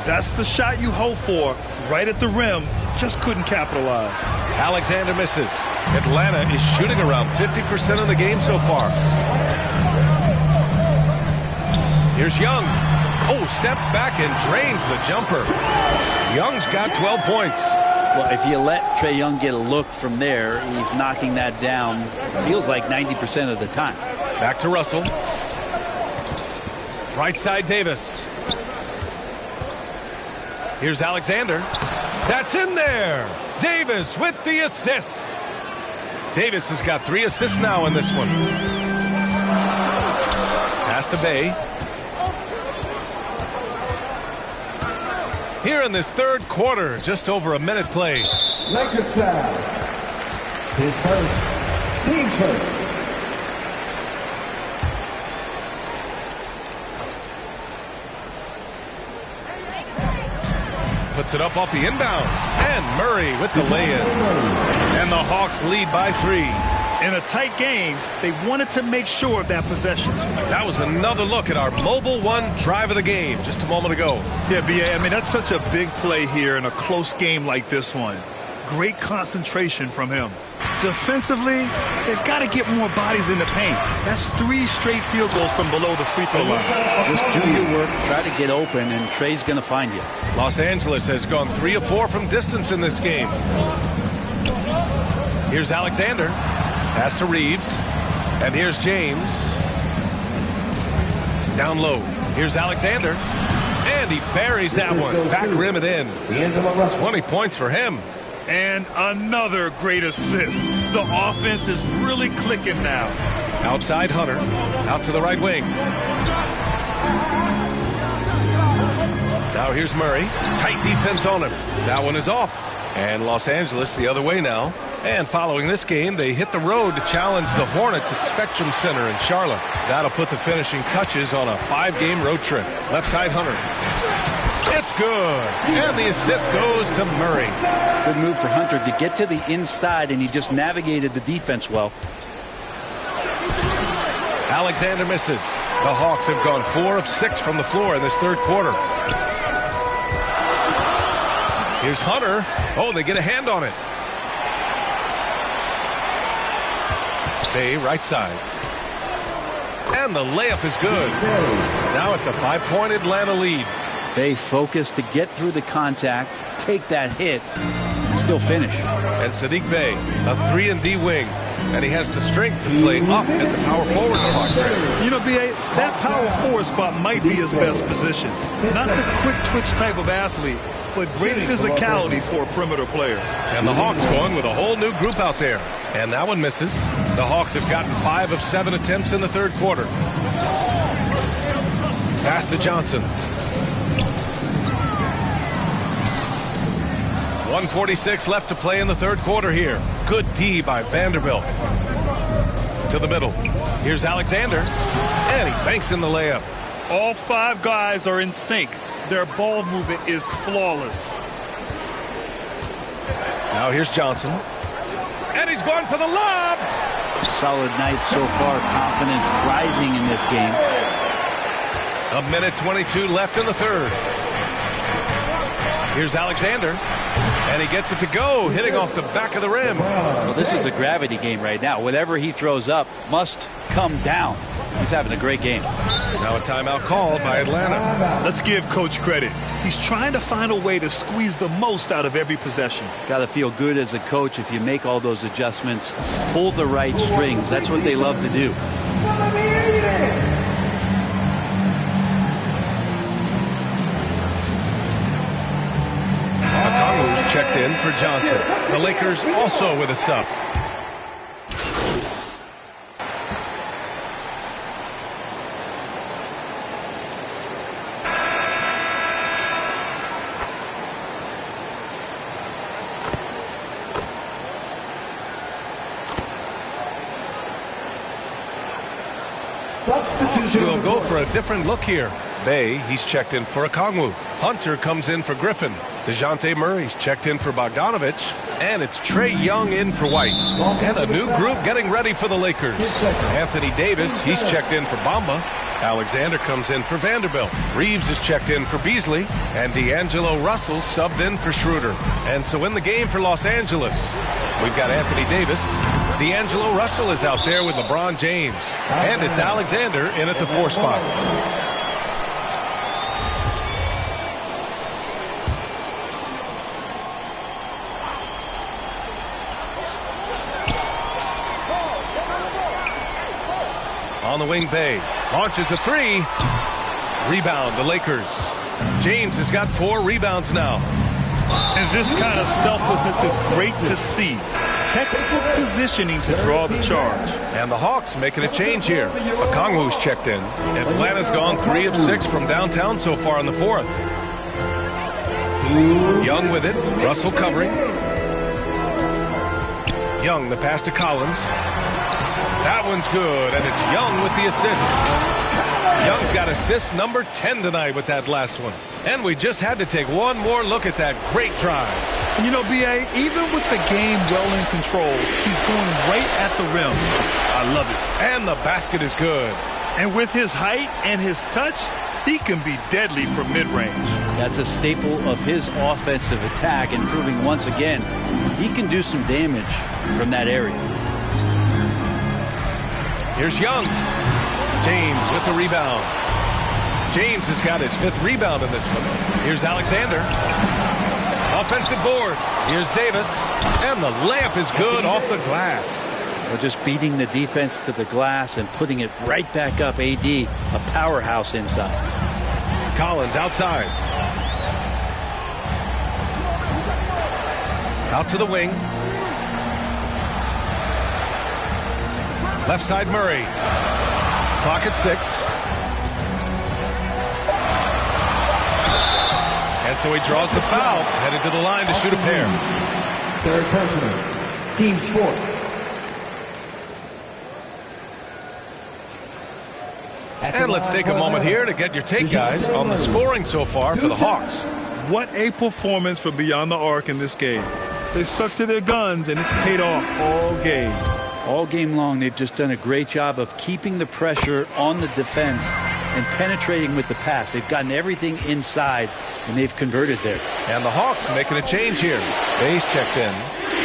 That's the shot you hope for. Right at the rim. Just couldn't capitalize. Alexander misses. Atlanta is shooting around 50% of the game so far. Here's Young. Oh, steps back and drains the jumper. Young's got 12 points. Well, if you let Trae Young get a look from there, he's knocking that down, feels like 90% of the time. Back to Russell. Right side Davis. Here's Alexander. That's in there. Davis with the assist. Davis has got 3 assists now in this one. Pass to Bey. Here in this third quarter, just over a minute played. Lakers foul. His first. Team first. Puts it up off the inbound. And Murray with the lay-in. And the Hawks lead by 3. In a tight game, they wanted to make sure of that possession. That was another look at our Mobile One drive of the game just a moment ago. Yeah, B.A., I mean, that's such a big play here in a close game like this one. Great concentration from him. Defensively, they've got to get more bodies in the paint. That's 3 straight field goals from below the free throw line. Just do your work, try to get open, and Trae's going to find you. Los Angeles has gone 3 of 4 from distance in this game. Here's Alexander. Pass to Reeves. And here's James. Down low. Here's Alexander. And he buries that one. Back rim it in. 20 points for him. And another great assist. The offense is really clicking now. Outside Hunter. Out to the right wing. Now here's Murray. Tight defense on him. That one is off. And Los Angeles the other way now. And following this game, they hit the road to challenge the Hornets at Spectrum Center in Charlotte. That'll put the finishing touches on a 5-game road trip. Left side Hunter. It's good. And the assist goes to Murray. Good move for Hunter to get to the inside, and he just navigated the defense well. Alexander misses. The Hawks have gone 4 of 6 from the floor in this third quarter. Here's Hunter. Oh, they get a hand on it. Bey, right side. And the layup is good. Now it's a 5-point Atlanta lead. Bey focused to get through the contact, take that hit, and still finish. And Sadiq Bey, a 3-and-D wing. And he has the strength to play up at the power forward spot, Greg. You know, B.A., that power forward spot might be his best position. Not the quick twitch type of athlete, but great physicality for a perimeter player. And the Hawks going with a whole new group out there. And that one misses. The Hawks have gotten 5 of 7 attempts in the third quarter. Pass to Johnson. 1:46 left to play in the third quarter here. Good D by Vanderbilt. To the middle. Here's Alexander. And he banks in the layup. All 5 guys are in sync. Their ball movement is flawless. Now here's Johnson. And he's going for the lob. Solid night so far. Confidence rising in this game. 1:22 left in the third. Here's Alexander. And he gets it to go, hitting off the back of the rim. Well, this is a gravity game right now. Whatever he throws up must come down. He's having a great game. Now a timeout called by Atlanta. Let's give Coach credit. He's trying to find a way to squeeze the most out of every possession. Got to feel good as a coach if you make all those adjustments, pull the right strings. That's what they love to do. Okongwu's checked in for Johnson. The Lakers also with a sub. We'll go for a different look here. Bay, he's checked in for Okongwu. Hunter comes in for Griffin. DeJounte Murray's checked in for Bogdanovich. And it's Trae Young in for White. And a new group getting ready for the Lakers. Anthony Davis, he's checked in for Bamba. Alexander comes in for Vanderbilt. Reeves is checked in for Beasley. And D'Angelo Russell subbed in for Schroeder. And so in the game for Los Angeles, we've got Anthony Davis. D'Angelo Russell is out there with LeBron James. And it's Alexander in at the 4 spot. On the wing, Bay launches a 3. Rebound, the Lakers. James has got 4 rebounds now. And this kind of selflessness is great to see. Textbook positioning to draw the charge. And the Hawks making a change here. Okongwu's checked in. Atlanta's gone 3 of 6 from downtown so far in the 4th. Young with it. Russell covering. Young, the pass to Collins. That one's good, and it's Young with the assist. Young's got assist number 10 tonight with that last one. And we just had to take one more look at that great drive. You know, B.A., even with the game well in control, he's going right at the rim. I love it. And the basket is good. And with his height and his touch, he can be deadly from mid-range. That's a staple of his offensive attack, and proving once again he can do some damage from that area. Here's Young. James with the rebound. James has got his 5th rebound in this one. Here's Alexander. Offensive board. Here's Davis. And the layup is good off the glass. Well, just beating the defense to the glass and putting it right back up. AD, a powerhouse inside. Collins outside. Out to the wing. Left side Murray. Clock at 6. And so he draws the foul, headed to the line to shoot a pair. Third personal. Team sport. And let's take a moment here to get your take, guys, on the scoring so far for the Hawks. What a performance for Beyond the Arc in this game. They stuck to their guns, and it's paid off all game. All game long, they've just done a great job of keeping the pressure on the defense and penetrating with the pass. They've gotten everything inside, and they've converted there. And the Hawks making a change here. Bay's checked in.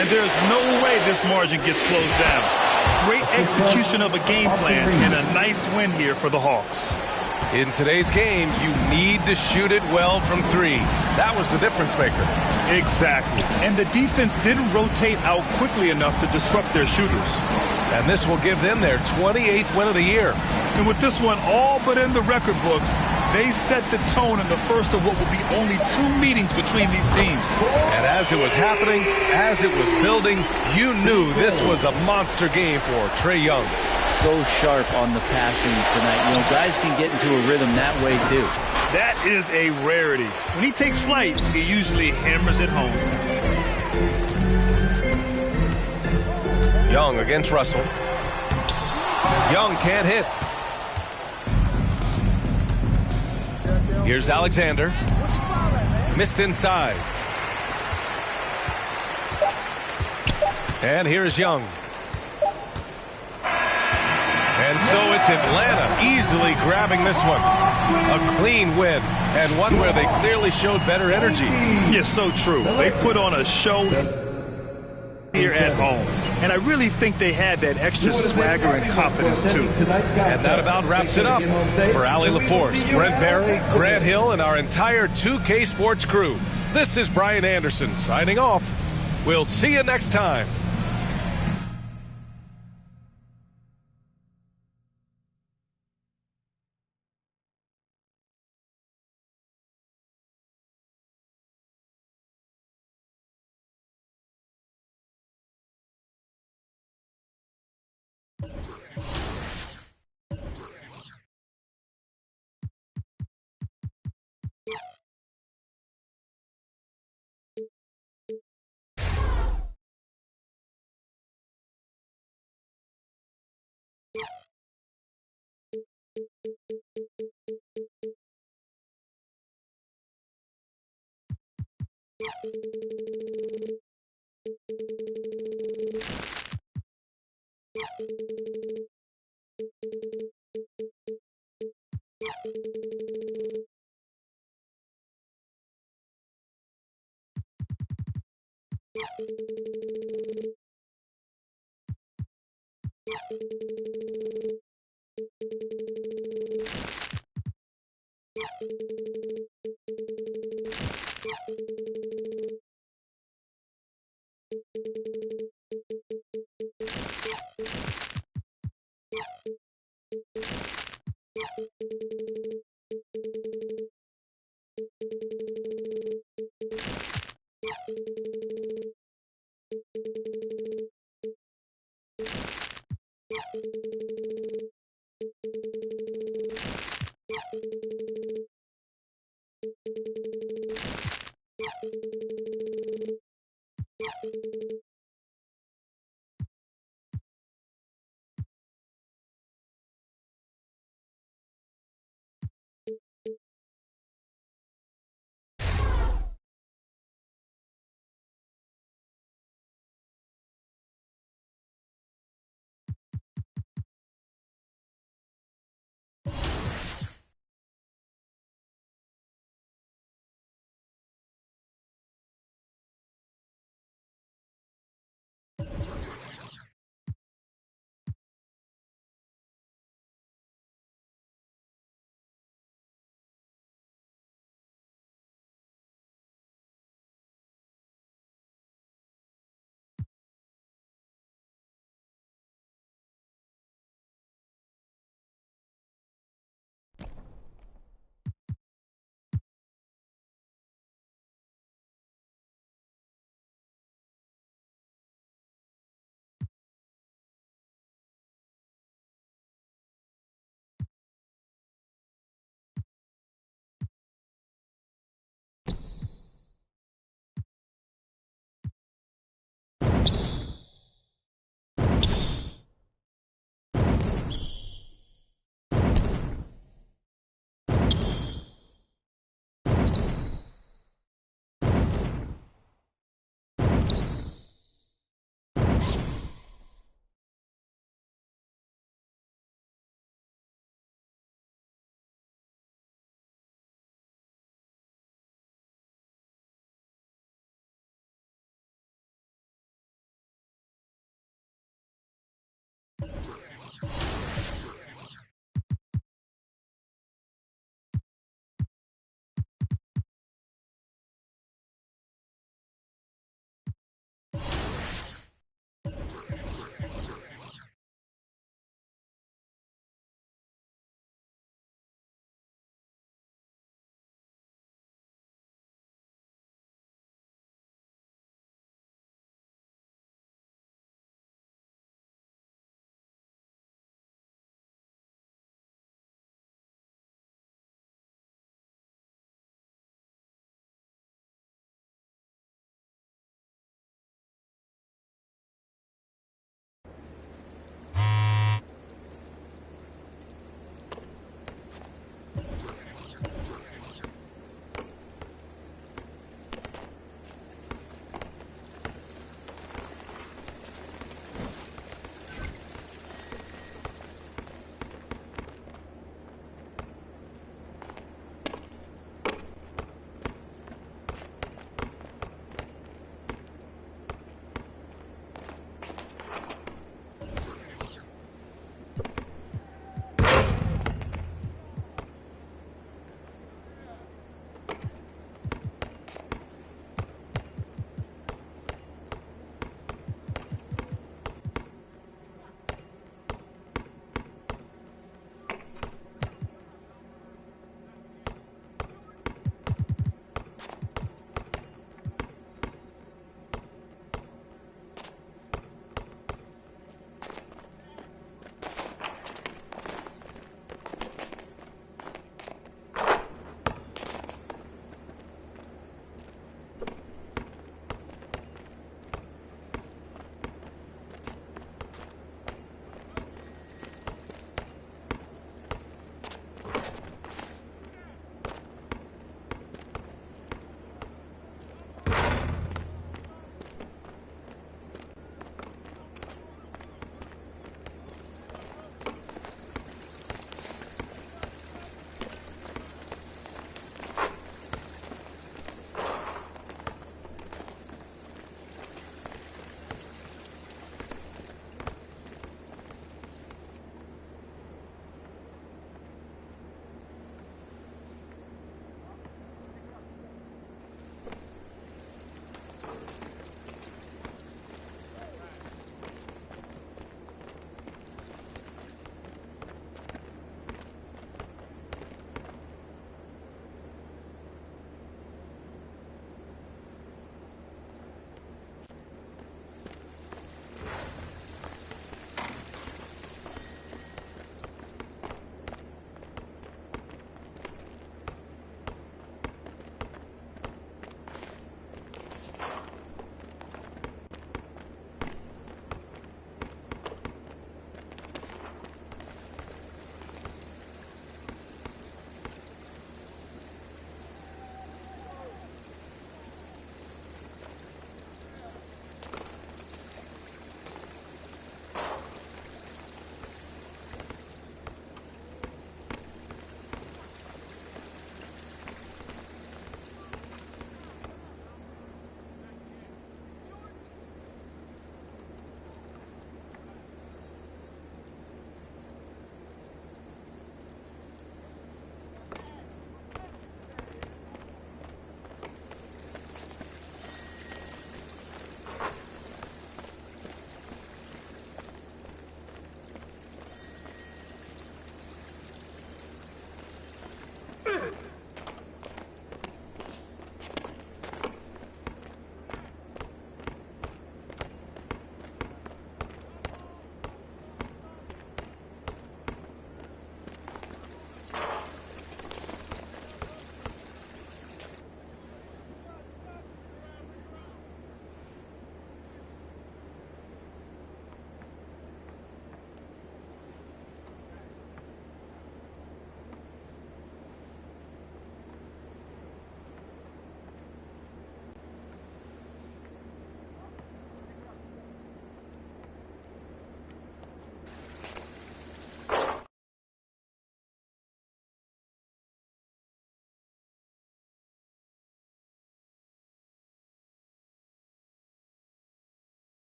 And there's no way this margin gets closed down. Great execution of a game plan and a nice win here for the Hawks. In today's game, you need to shoot it well from 3. That was the difference maker. Exactly. And the defense didn't rotate out quickly enough to disrupt their shooters. And this will give them their 28th win of the year. And with this one all but in the record books, they set the tone in the first of what will be only 2 meetings between these teams. And as it was happening, as it was building, you knew this was a monster game for Trae Young. So sharp on the passing tonight. You know, guys can get into a rhythm that way too. That is a rarity. When he takes flight, he usually hammers it home. Young against Russell. Young can't hit. Here's Alexander. Missed inside. And here's Young. And so it's Atlanta easily grabbing this one. A clean win, and one where they clearly showed better energy. Yeah, so true. They put on a show here at home. And I really think they had that extra swagger and confidence, too. And that about wraps it up. For Allie LaForce, Brent Barry, Grant Hill, and our entire 2K Sports crew, this is Brian Anderson signing off. We'll see you next time.